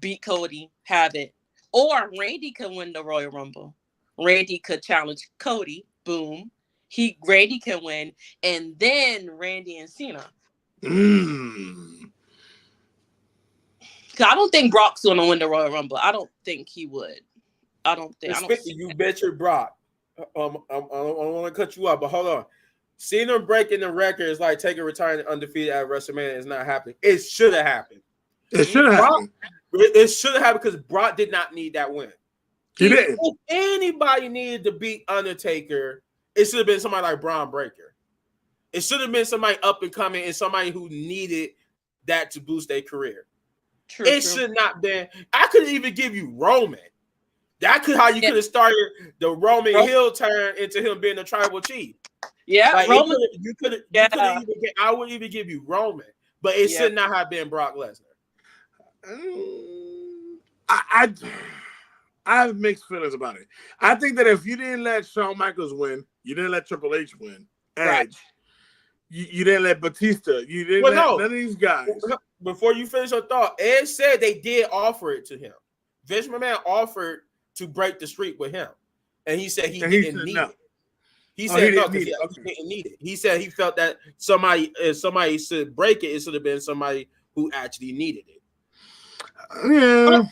beat Cody, have it, or Randy can win the Royal Rumble. Randy could challenge Cody. Boom. Randy can win, and then Randy and Cena. I don't think Brock's gonna win the Royal Rumble. I don't think he would. I don't you bet your Brock. I don't want to cut you off, but hold on. Cena breaking the record is like taking retiring undefeated at WrestleMania. Is not happening. It should have happened. It should have happened. It should have happened because Brock did not need that win. He didn't. If anybody needed to beat Undertaker, it should have been somebody like Braun Breaker. It should have been somebody up and coming and somebody who needed that to boost their career. True. Should not been. I could even give you Roman. That could how you could have started the Roman heel turn into him being a tribal chief. Yeah, like Roman. You could have even. I would even give you Roman, but it should not have been Brock Lesnar. I have mixed feelings about it. I think that if you didn't let Shawn Michaels win, you didn't let Triple H win, Edge, you didn't let Batista, you didn't let none of these guys. Before you finish your thought, Edge said they did offer it to him. Vince McMahon offered to break the streak with him, and he said he didn't need it. He said no because he didn't need it. He said he felt that if somebody should break it, it should have been somebody who actually needed it. Yeah,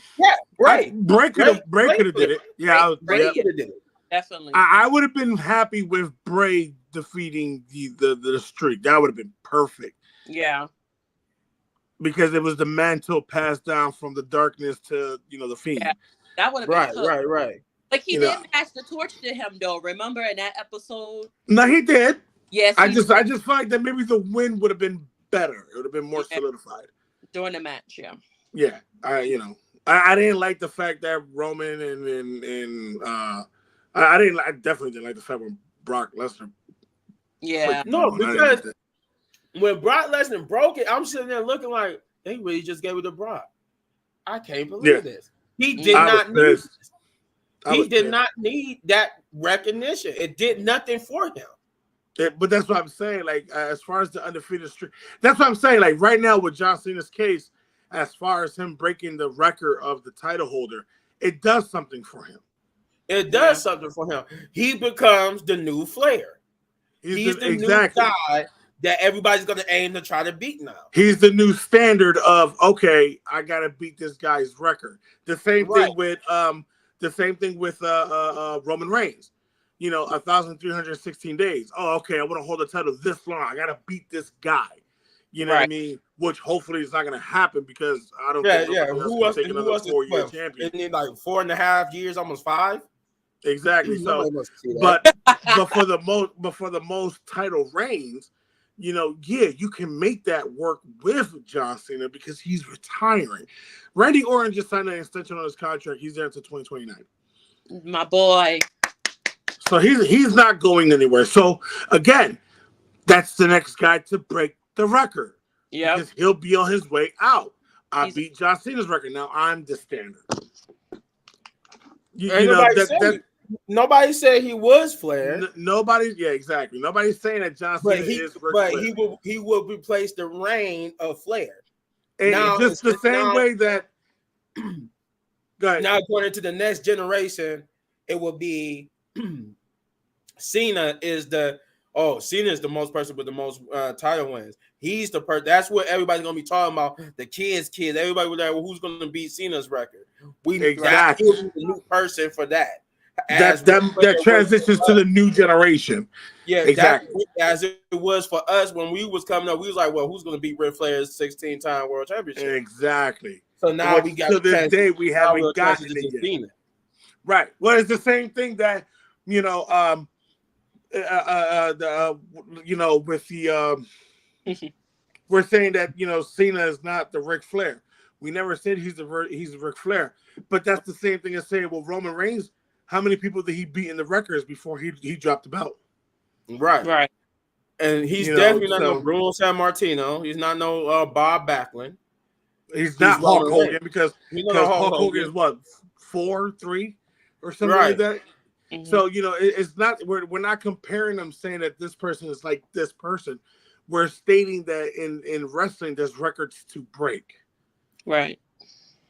right. Break could have did it. Yeah, Bray could have did it. Definitely. I would have been happy with Bray defeating the streak. That would have been perfect. Yeah. Because it was the mantle passed down from the darkness to the Fiend. Yeah, that would have been right. Like he didn't pass the torch to him though. Remember in that episode? No, he did. Yes. I just felt like that maybe the win would have been better. It would have been more solidified during the match. Yeah. Yeah. I didn't like the fact that Roman and I definitely didn't like the fact when Brock Lesnar. Yeah. No, because when Brock Lesnar broke it, I'm sitting there looking like, They really just gave it to Brock. I can't believe Yeah. this. He did I was not need pissed. this. I He was did pissed. not need that recognition. It did nothing for him. But that's what I'm saying. Like, as far as the undefeated streak, that's what I'm saying. Like, right now with John Cena's case, as far as him breaking the record of the title holder, it does something for him. It does something for him. He becomes the new Flair. He's the exactly. new guy that everybody's going to aim to try to beat now. He's the new standard of, okay, I got to beat this guy's record. The same thing with Roman Reigns. 1,316 days. Oh, okay, I want to hold the title this long. I got to beat this guy. You know what I mean? Which hopefully is not going to happen because I don't think who else take another 4-year champion. Isn't it like 4.5 years, almost 5? Exactly. So, but for the most title reigns, you can make that work with John Cena because he's retiring. Randy Orton just signed an extension on his contract. He's there until 2029. My boy. So he's not going anywhere. So again, that's the next guy to break the record. Yeah, because he'll be on his way out. I beat John Cena's record. Now I'm the standard. Nobody said he was Flair. Exactly. Nobody's saying that John Cena is Ric Flair. He will replace the reign of Flair. And now, just the same way that. Go ahead. Now, according to the next generation, it will be Cena is the most person with the most title wins. He's the person. That's what everybody's gonna be talking about. The kids. Everybody was like, well, who's gonna beat Cena's record? Exactly. The new person for that. That transitions to the new generation. Yeah, exactly. As it was for us when we was coming up, we was like, well, who's gonna beat Ric Flair's 16-time world championship? Exactly. So now we got to this day we haven't gotten it yet. Right. Well, it's the same thing that with the we're saying that Cena is not the Ric Flair. We never said he's Ric Flair, but that's the same thing as saying, well, Roman Reigns, how many people did he beat in the records before he dropped the belt? Right. And he's definitely not no Bruno Sammartino. He's not no Bob Backlund. He's not Hulk Hogan because Hulk Hogan is what 4'3" or something like that. Mm-hmm. So it's not we're not comparing them saying that this person is like this person. We're stating that in wrestling there's records to break. Right.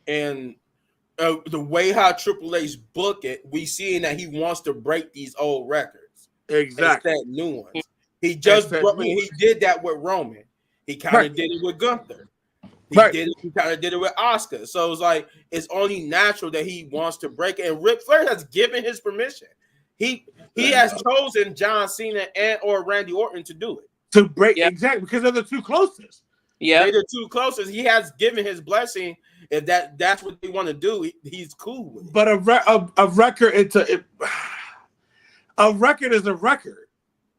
And the way how Triple H book it, we seeing that he wants to break these old records. Exactly. Instead new ones. He did that with Roman. He kind of did it with Gunther. He kind of did it with Oscar. So it's like it's only natural that he wants to break it. And Ric Flair has given his permission. He has chosen John Cena and or Randy Orton to do it. To break exactly because they're the two closest. Yeah, they're the two closest. He has given his blessing. If that's what they want to do, he's cool with it. But a record, a record is a record.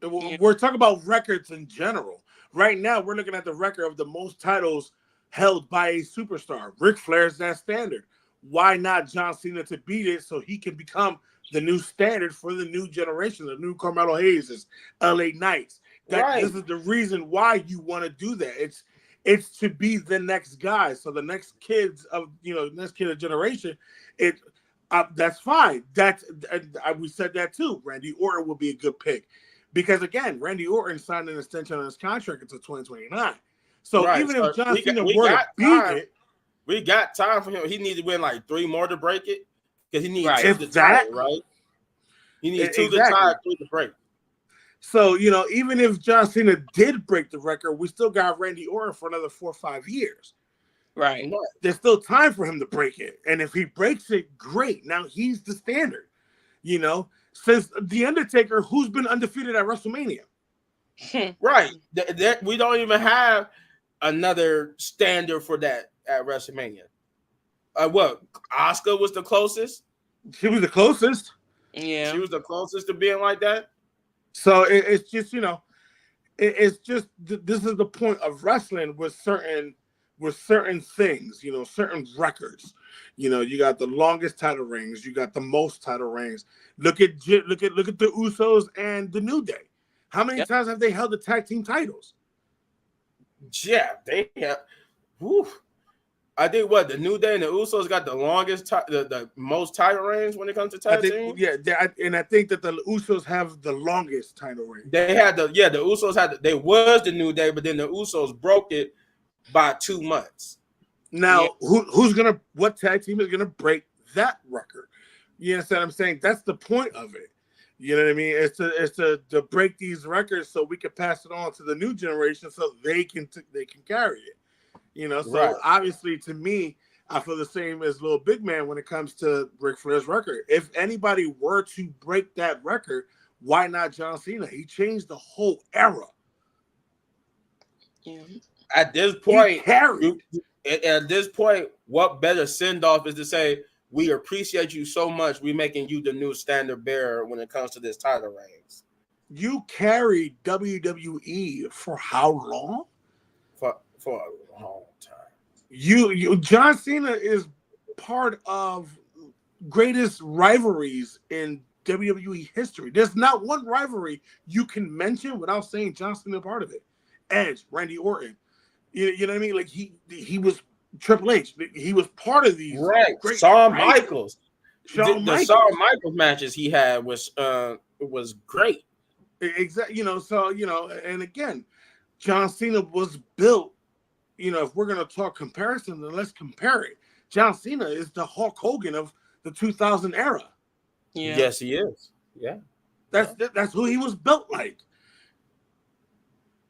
We're talking about records in general. Right now, we're looking at the record of the most titles held by a superstar. Ric Flair's that standard. Why not John Cena to beat it so he can become the new standard for the new generation, the new Carmelo Hayes, LA Knights. This is the reason why you want to do that. It's to be the next guy. So the next kids of next kid of generation, that's fine. We said that too. Randy Orton will be a good pick because again, Randy Orton signed an extension on his contract until 2029. So even if John Cena were to beat it, we got time for him. He needs to win like 3 more to break it because he needs 2 to tie it, right? He needs 2 to tie, 3 to break. So, even if John Cena did break the record, we still got Randy Orton for another 4 or 5 years. Right. There's still time for him to break it. And if he breaks it, great. Now he's the standard. Since The Undertaker, who's been undefeated at WrestleMania? Right. We don't even have another standard for that at WrestleMania. What? Asuka was the closest? She was the closest. Yeah. She was the closest to being like that. So it's just, it's just this is the point of wrestling with certain things, certain records. You got the longest title reigns, you got the most title reigns. Look at the Usos and the New Day. How many times have they held the tag team titles? Yeah, they have. Whew. I think the New Day and the Usos got the longest, the most title reigns when it comes to tag team. And I think that the Usos have the longest title reign. They had the Usos they was the New Day, but then the Usos broke it by 2 months. Now, what tag team is gonna break that record? You understand what I'm saying? That's the point of it. You know what I mean? It's to break these records so we can pass it on to the new generation so they can carry it. You know, so right. Obviously to me, I feel the same as Little Big Man when it comes to Ric Flair's record. If anybody were to break that record, why not John Cena? He changed the whole era. Yeah. At this point, what better send off is to say, we appreciate you so much. We're making you the new standard bearer when it comes to this title reigns. You carried WWE for how long? For a long time. John Cena is part of greatest rivalries in WWE history. There's not one rivalry you can mention without saying John Cena part of it. Edge, Randy Orton. You know what I mean? Like he was Triple H. He was part of these. Right. Shawn Michaels. The Shawn Michaels matches he had was great. Exactly. And again, John Cena was built. If we're going to talk comparison, then let's compare it. John Cena is the Hulk Hogan of the 2000 era. Yeah. Yes, he is. Yeah. That's who he was built like.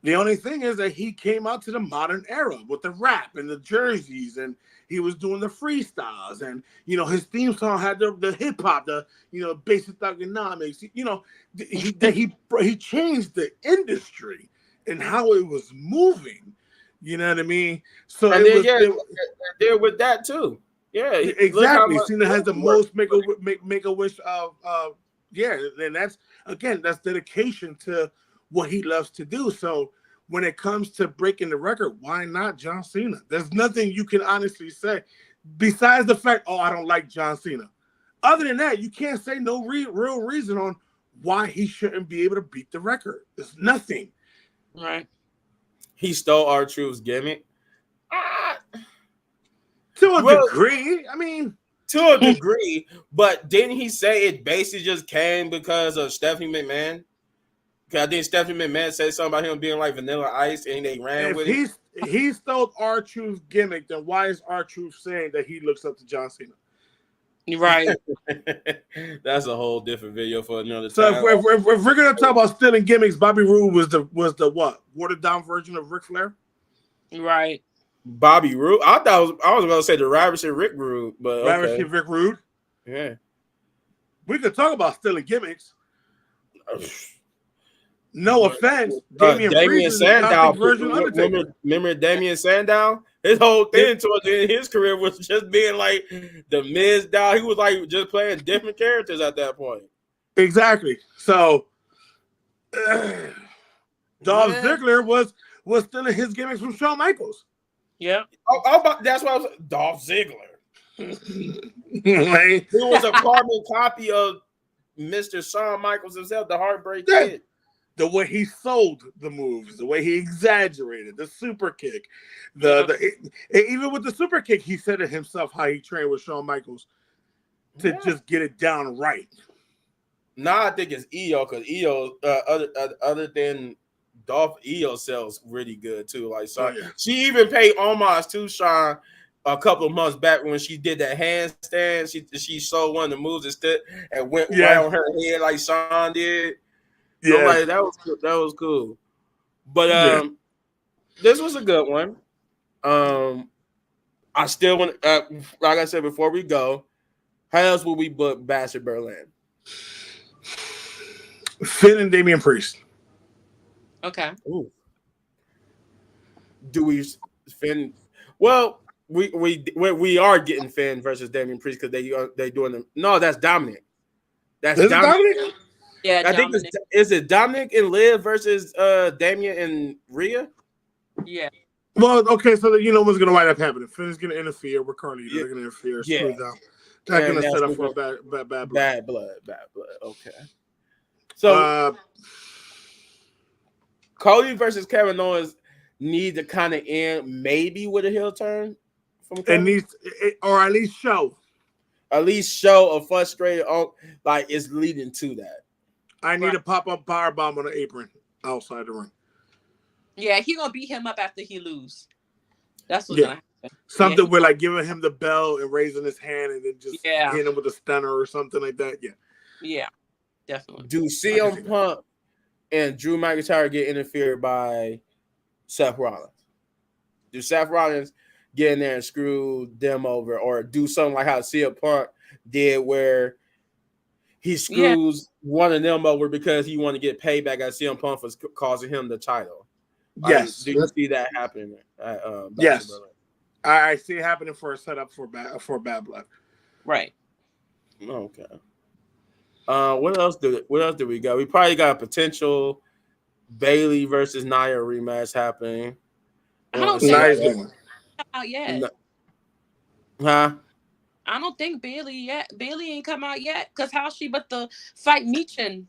The only thing is that he came out to the modern era with the rap and the jerseys, and he was doing the freestyles, and his theme song had the hip hop, the basic thugonomics. He changed the industry and how it was moving. You know what I mean? So and they're with that too. Yeah, exactly. Cena has the most make a wish of and that's dedication to what he loves to do. So when it comes to breaking the record, why not John Cena? There's nothing you can honestly say besides the fact, I don't like John Cena. Other than that, you can't say no real reason on why he shouldn't be able to beat the record. There's nothing. Right. He stole R-Truth's gimmick. To a degree. I mean, to a degree, but didn't he say it basically just came because of Stephanie McMahon? Because I think Stephanie McMahon said something about him being like Vanilla Ice, and they ran with it. If he stole R-Truth's gimmick, then why is R-Truth saying that he looks up to John Cena? Right. That's a whole different video for another time. So if we're gonna talk about stealing gimmicks, Bobby Roode was the what? Watered down version of Ric Flair? Right. Bobby Roode. I was gonna say the Ravishing Rick Rude, but Ravishing Rick Rude. Yeah. We could talk about stealing gimmicks. No offense, Damien Sandow. Remember Damien Sandow? His whole thing towards the end of his career was just being like the Miz doll. He was like just playing different characters at that point. Exactly. So Dolph Ziggler was stealing his gimmicks from Shawn Michaels. Yeah. That's why I was Dolph Ziggler. He was a carbon copy of Mr. Shawn Michaels himself, the Heartbreak Kid. The way he sold the moves, the way he exaggerated the super kick, even with the super kick, he said it himself how he trained with Shawn Michaels to just get it down right. Now I think it's EO because EO, other than Dolph, EO sells really good too. Like, so she even paid homage to Shawn a couple of months back when she did that handstand. She sold one of the moves and went right on her head like Shawn did. Yeah, so like, that was cool. But this was a good one. I still want, like I said before we go, how else would we book Bastard Berlin? Finn and Damian Priest. Okay. Ooh. Do we Finn? Well, we are getting Finn versus Damian Priest because they doing them. No, that's Dominic. That's Dominic. Yeah, I think is it Dominic and Liv versus Damian and Rhea? Yeah. Well, okay, so you know what's gonna wind up happening. Finn is gonna interfere with Carly. They're gonna interfere. Yeah. That's gonna set up for bad blood. Bad blood. Okay. So Cody versus Kevin Owens. need to kind of end maybe with a heel turn from It Kevin. needs, or at least show A frustrated, like it's leading to that. I need a pop-up powerbomb on the apron outside the ring. Yeah, he gonna beat him up after he lose. That's what's gonna happen. Something with like giving him the bell and raising his hand and then just hitting him with a stunner or something like that. Yeah, definitely. Do CM Punk and Drew McIntyre get interfered by Seth Rollins? Do Seth Rollins get in there and screw them over, or do something like how CM Punk did, where he screws one of them over because he wanted to get payback at CM Punk for causing him the title? Yes. Do you see that happening? Yes. I see it happening for a setup for Bad Blood. Right. Okay. What else do we got? We probably got a potential Bailey versus Nia rematch happening. I don't think come out yet. Huh? I don't think Bailey ain't come out yet. Cause how's she but to fight Michin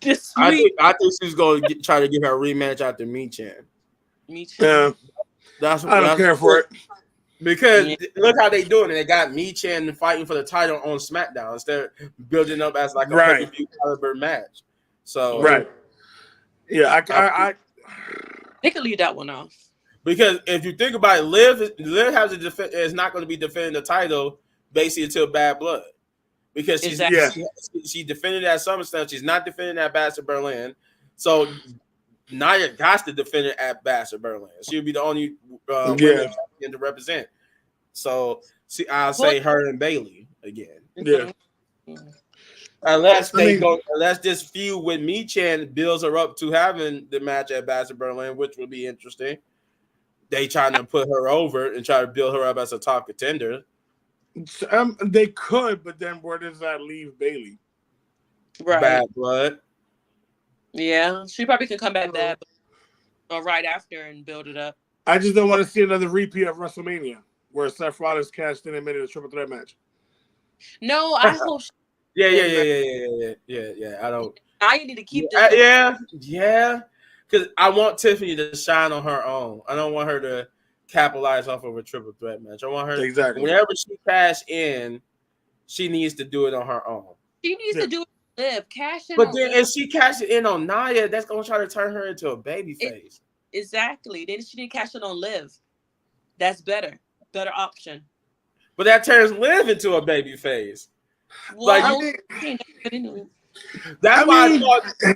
this week? I think she's going to try to get her rematch after Michin. Yeah. I don't care for it. Because look how they doing it. They got Michin fighting for the title on SmackDown instead of building up as like a pay-per-view caliber match. So they could leave that one off. Because if you think about it, Liv has is not going to be defending the title basically until Bad Blood. Because she defended at SummerSlam. She's not defending at Bash of Berlin. So Nia got to defend it at Bash of Berlin. She'll be the only women to represent. So I'll say her and Bailey again. Yeah. Unless this feud with Michin builds her up to having the match at Bash of Berlin, which would be interesting. They trying to put her over and try to build her up as a top contender. They could, but then where does that leave Bailey? Right. Bad Blood. Yeah, she probably can come back right after and build it up. I just don't want to see another repeat of WrestleMania where Seth Rollins cashed in and made it a triple threat match. No, I hope. Yeah. I don't. I need to keep this. Yeah. Because I want Tiffany to shine on her own. I don't want her to capitalize off of a triple threat match. I want her whenever she cash in, she needs to do it on her own. She needs to do it. Live cash in. But then if she cashes in on Nia, that's gonna try to turn her into a baby face. Exactly. Then she didn't cash in on Liv. That's better option. But that turns Liv into a baby face. Well, that's why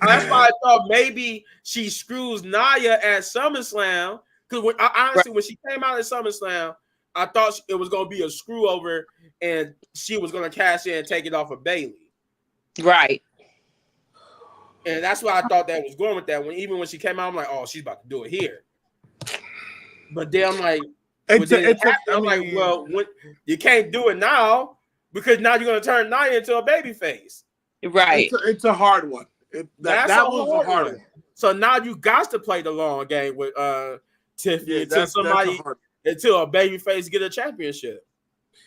I thought maybe she screws Nia at SummerSlam. Because honestly, when she came out at SummerSlam, I thought it was going to be a screw over and she was going to cash in and take it off of Bailey. Right. And that's why I thought that was going with that. Even when she came out, I'm like, oh, she's about to do it here. But then I'm like, well, you can't do it now because now you're going to turn Nia into a baby face. Right. It's a hard one. That was a hard one. So now you got to play the long game with Tiffany until a baby face get a championship.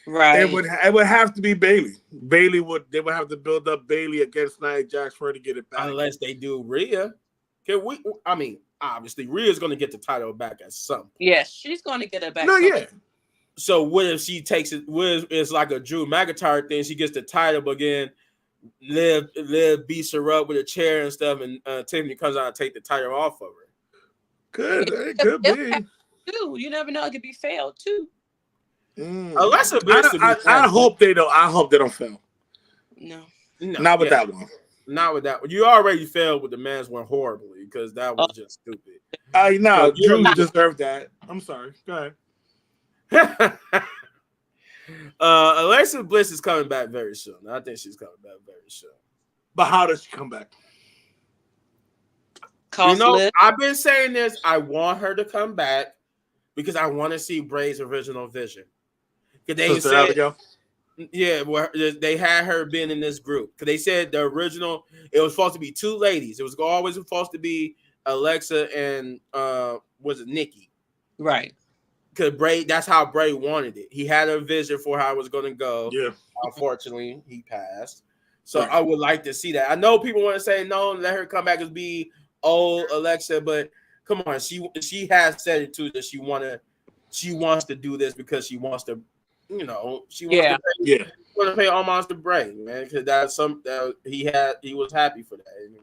Right. It would have to be Bailey. They would have to build up Bailey against Nia Jax for her to get it back. Unless they do Rhea. Obviously Rhea's going to get the title back at some point. Yes, she's going to get it back. No, yeah. So what if she takes it? What if it's like a Drew McIntyre thing? She gets the title, but again, Liv beats her up with a chair and stuff, and Tiffany comes out and take the title off of her. Good, it could be. You never know; it could be failed too. Unless I hope they don't. I hope they don't fail. No, not with that one. Not with that one. You already failed with the man's one horribly because that was just stupid. Drew deserved that. I'm sorry. Go ahead. Alexa Bliss is coming back very soon. I think she's coming back very soon. But how does she come back? I've been saying this. I want her to come back because I want to see Bray's original vision. They said, they had her being in this group because they said the original. It was supposed to be two ladies. It was always supposed to be Alexa and was it Nikki? Right. Because Bray, that's how Bray wanted it. He had a vision for how it was going to go. Yeah. Unfortunately, he passed. So I would like to see that. I know people want to say no, let her come back and be old Alexa, but come on, she has said it too that she wants to do this because she wants to, she wants to pay homage to Bray, man, because that's something that he was happy for that. And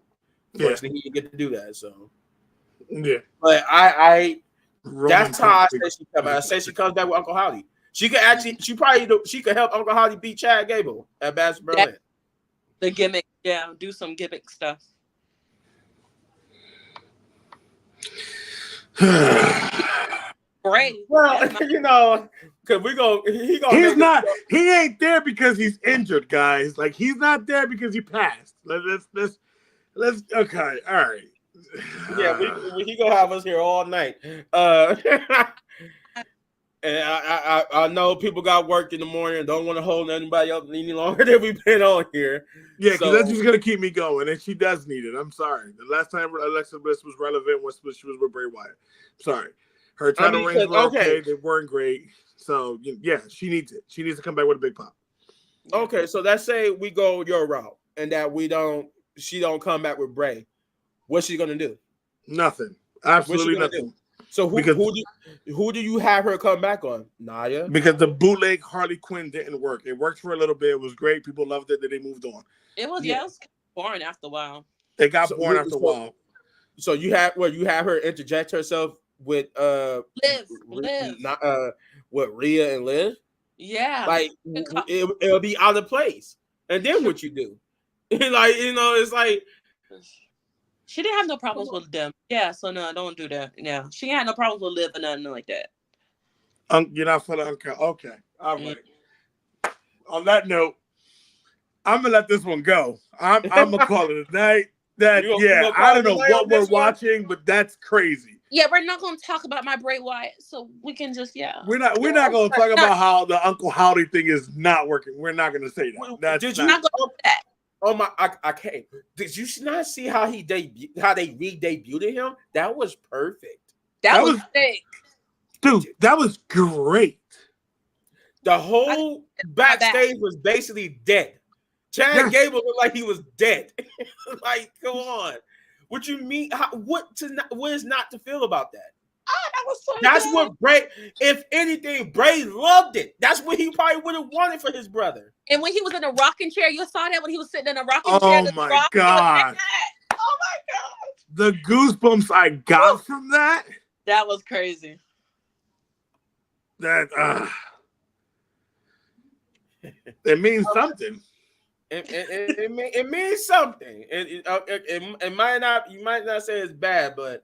fortunately, he didn't get to do that. So but I that's how I say she comes. I say she comes back with Uncle Howdy. She could help Uncle Howdy beat Chad Gable at Bash Berlin. The gimmick, do some gimmick stuff. Great. Well, because he ain't there because he's injured, guys. Like, he's not there because he passed. Let's okay, all right. Yeah, he gonna have us here all night. And I know people got work in the morning and don't want to hold anybody up any longer than we've been on here. Yeah, because that's just gonna keep me going, and she does need it. I'm sorry. The last time Alexa Bliss was relevant was when she was with Bray Wyatt. Sorry, her title reigns were okay. They weren't great. So yeah, she needs it. She needs to come back with a big pop. Okay, so let's say we go your route and that she don't come back with Bray. What's she gonna do? Nothing. Absolutely nothing. So who do you have her come back on? Nia? Because the bootleg Harley Quinn didn't work. It worked for a little bit. It was great. People loved it. Then they moved on. It was it was boring after a while. It got boring after a while. So you have her interject herself with Liv. With Rhea and Liv? Yeah. Like it'll be out of place. And then what you do? It's like she didn't have no problems with them. Yeah, so no, don't do that. Yeah, she had no problems with Liv or nothing like that. You're not for the uncle. Okay, all right. On that note, I'm gonna let this one go. I'm gonna call it a night. I don't know what we're watching, but that's crazy. Yeah, we're not gonna talk about my Bray Wyatt, so we can just We're not gonna talk about how the Uncle Howdy thing is not working. We're not gonna say that. Did you not go with that? Oh my! I can't. Did you not see how how they re-debuted him? That was perfect. That was sick, dude. That was great. The whole backstage was basically dead. Chad Gable looked like he was dead. Like, come on. What you mean? What is not to feel about that? Oh, that was so That's good. what Bray. If anything, Bray loved it. That's what he probably would have wanted for his brother. And when he was in a rocking chair, you saw that when he was sitting in a rocking chair. Oh my god! Oh my god! The goosebumps I got from that. That was crazy. That it means something. It means something. It might not. You might not say it's bad, but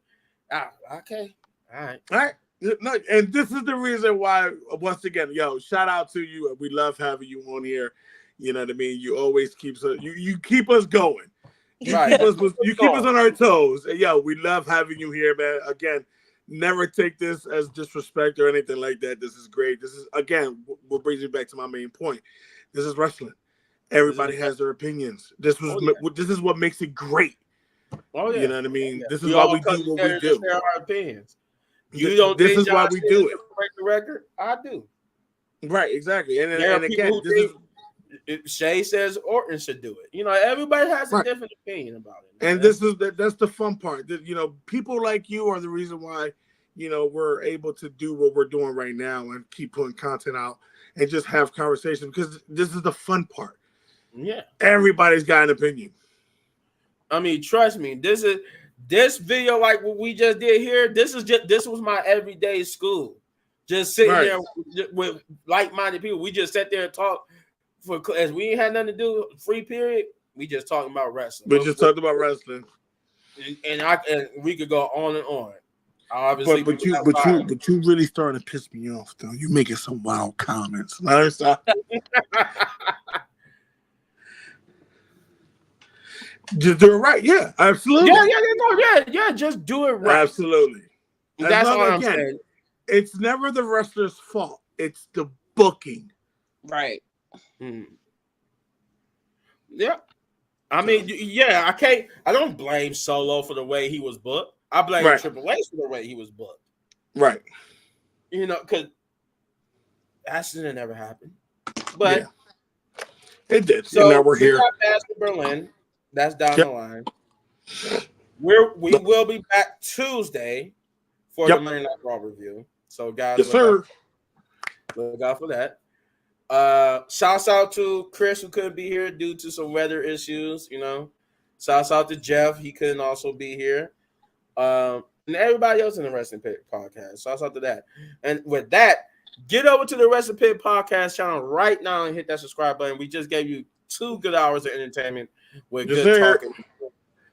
okay. All right. No, and this is the reason why, once again, shout out to you. We love having you on here. You know what I mean? You always keep us. You keep us going. You keep us on our toes. And we love having you here, man. Again, never take this as disrespect or anything like that. This is great. This is, again, what brings me back to my main point. This is wrestling. Everybody has their opinions. This is what makes it great. Oh yeah. You know what I mean? Yeah. This is why we do what we do. Our opinions. You don't. This is why we do it. Break the record. I do. Right. Exactly. And again, Shay says Orton should do it. Everybody has a different opinion about it. Man. And that's the fun part. That people like you are the reason why we're able to do what we're doing right now and keep putting content out and just have conversations, because this is the fun part. Yeah. Everybody's got an opinion. I mean, trust me, this video, like what we just did here, this was my everyday school. Just sitting there with like-minded people. We just sat there and talk as we ain't had nothing to do, free period. We just talking about wrestling. We just talked about wrestling. And we could go on and on. Obviously, but you really starting to piss me off though. You making some wild comments. Just do it right. Yeah, absolutely. Yeah. Just do it right. Absolutely. That's all I'm saying. It's never the wrestler's fault. It's the booking. Right. Yeah. I mean, I don't blame Solo for the way he was booked. I blame Triple H for the way he was booked. Right. Because that should have never happened. But it did. So now we're here. Got past Berlin. That's down the line. We will be back Tuesday for the Monday Night Raw review. So guys, yes, sir. Look out for that. Shouts out to Chris who couldn't be here due to some weather issues. Shouts out to Jeff, he couldn't also be here. And everybody else in the Wrestling Pit podcast. Shouts out to that. And with that, get over to the Wrestling Pit podcast channel right now and hit that subscribe button. We just gave you 2 good hours of entertainment with good talking.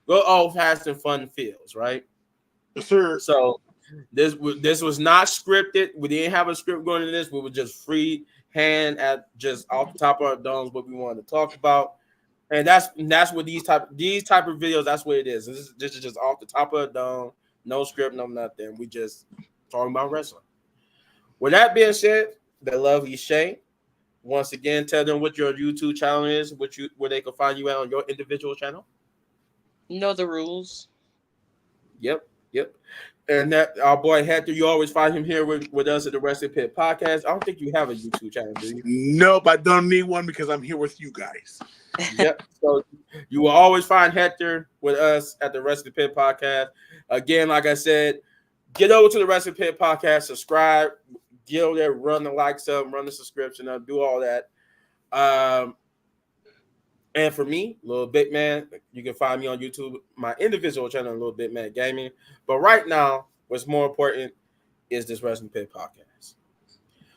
Good old fashioned fun feels, right? Yes, sir. So this was not scripted. We didn't have a script going into this. We were just free hand at just off the top of our domes what we wanted to talk about. And that's what these type of videos, that's what it is. This is just off the top of the dome, no script, no nothing. We just talking about wrestling. With that being said, the lovely Shay, once again, tell them what your YouTube channel is, where they can find you at on your individual channel. Know the rules. Yep. And that our boy Hector, you always find him here with us at the Wrestling Pit podcast. I don't think you have a YouTube channel, do you? Nope, I don't need one because I'm here with you guys. Yep. So you will always find Hector with us at the Wrestling Pit podcast. Again, like I said, get over to the Wrestling Pit podcast, subscribe, get over there, run the likes up, run the subscription up, do all that. And for me, Little Big Man, you can find me on YouTube, my individual channel, Little Big Man Gaming. But right now, what's more important is this Wrestling Pit podcast.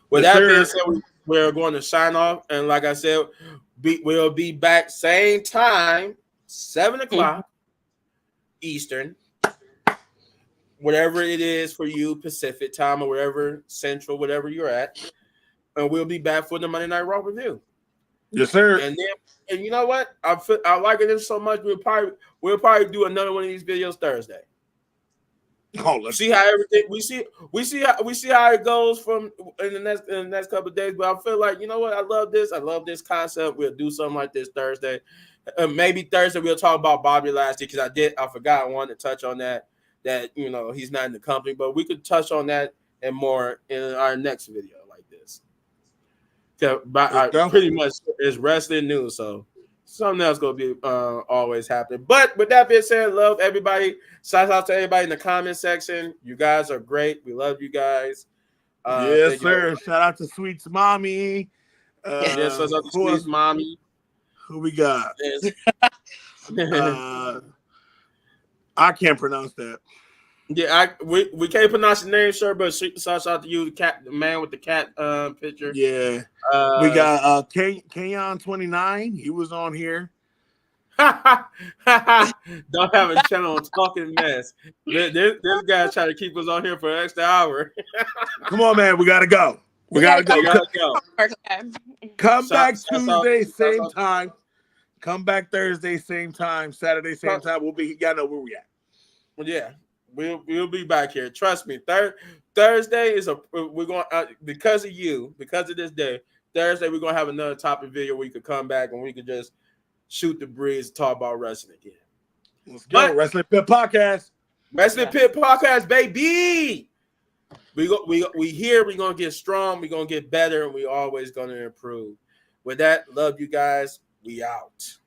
With that being said, we're going to sign off. And like I said, we'll be back same time, 7 o'clock Eastern, whatever it is for you, Pacific time or whatever, Central, whatever you're at. And we'll be back for the Monday Night Raw review. Yes, sir. And you know what? I like it so much. We'll probably do another one of these videos Thursday. Oh, let's see how everything we see how it goes from in the next couple of days. But I feel like, you know what? I love this concept. We'll do something like this Thursday. Maybe Thursday we'll talk about Bobby Lashley because I forgot I wanted to touch on that he's not in the company, but we could touch on that and more in our next video like this. Pretty much it's wrestling news, so something else gonna be always happening. But with that being said, love everybody. Shout out to everybody in the comment section. You guys are great. We love you guys. Yes, sir. Shout out to Sweet's mommy. Yes, shout out to Sweet's mommy. Who we got? I can't pronounce that. Yeah, we can't pronounce the name, sir, but shout out to you, the man with the cat picture. Yeah. We got Kenyon 29. He was on here. Don't have a channel on Talking Mess. This guy's trying to keep us on here for an extra hour. Come on, man. We gotta go. We gotta go. Come back Tuesday, same time. Come back Thursday, same time. Saturday, same time. We'll be. Y'all know where we at. Well, yeah. We'll be back here. Trust me. Thursday is we're going because of this day. Thursday we're gonna have another topic video where you could come back and we could just shoot the breeze, talk about wrestling again. Let's go. Wrestling Pit Podcast. Wrestling Pit Podcast, baby. We here. We're gonna get strong. We're gonna get better, and we always gonna improve. With that, love you guys. We out.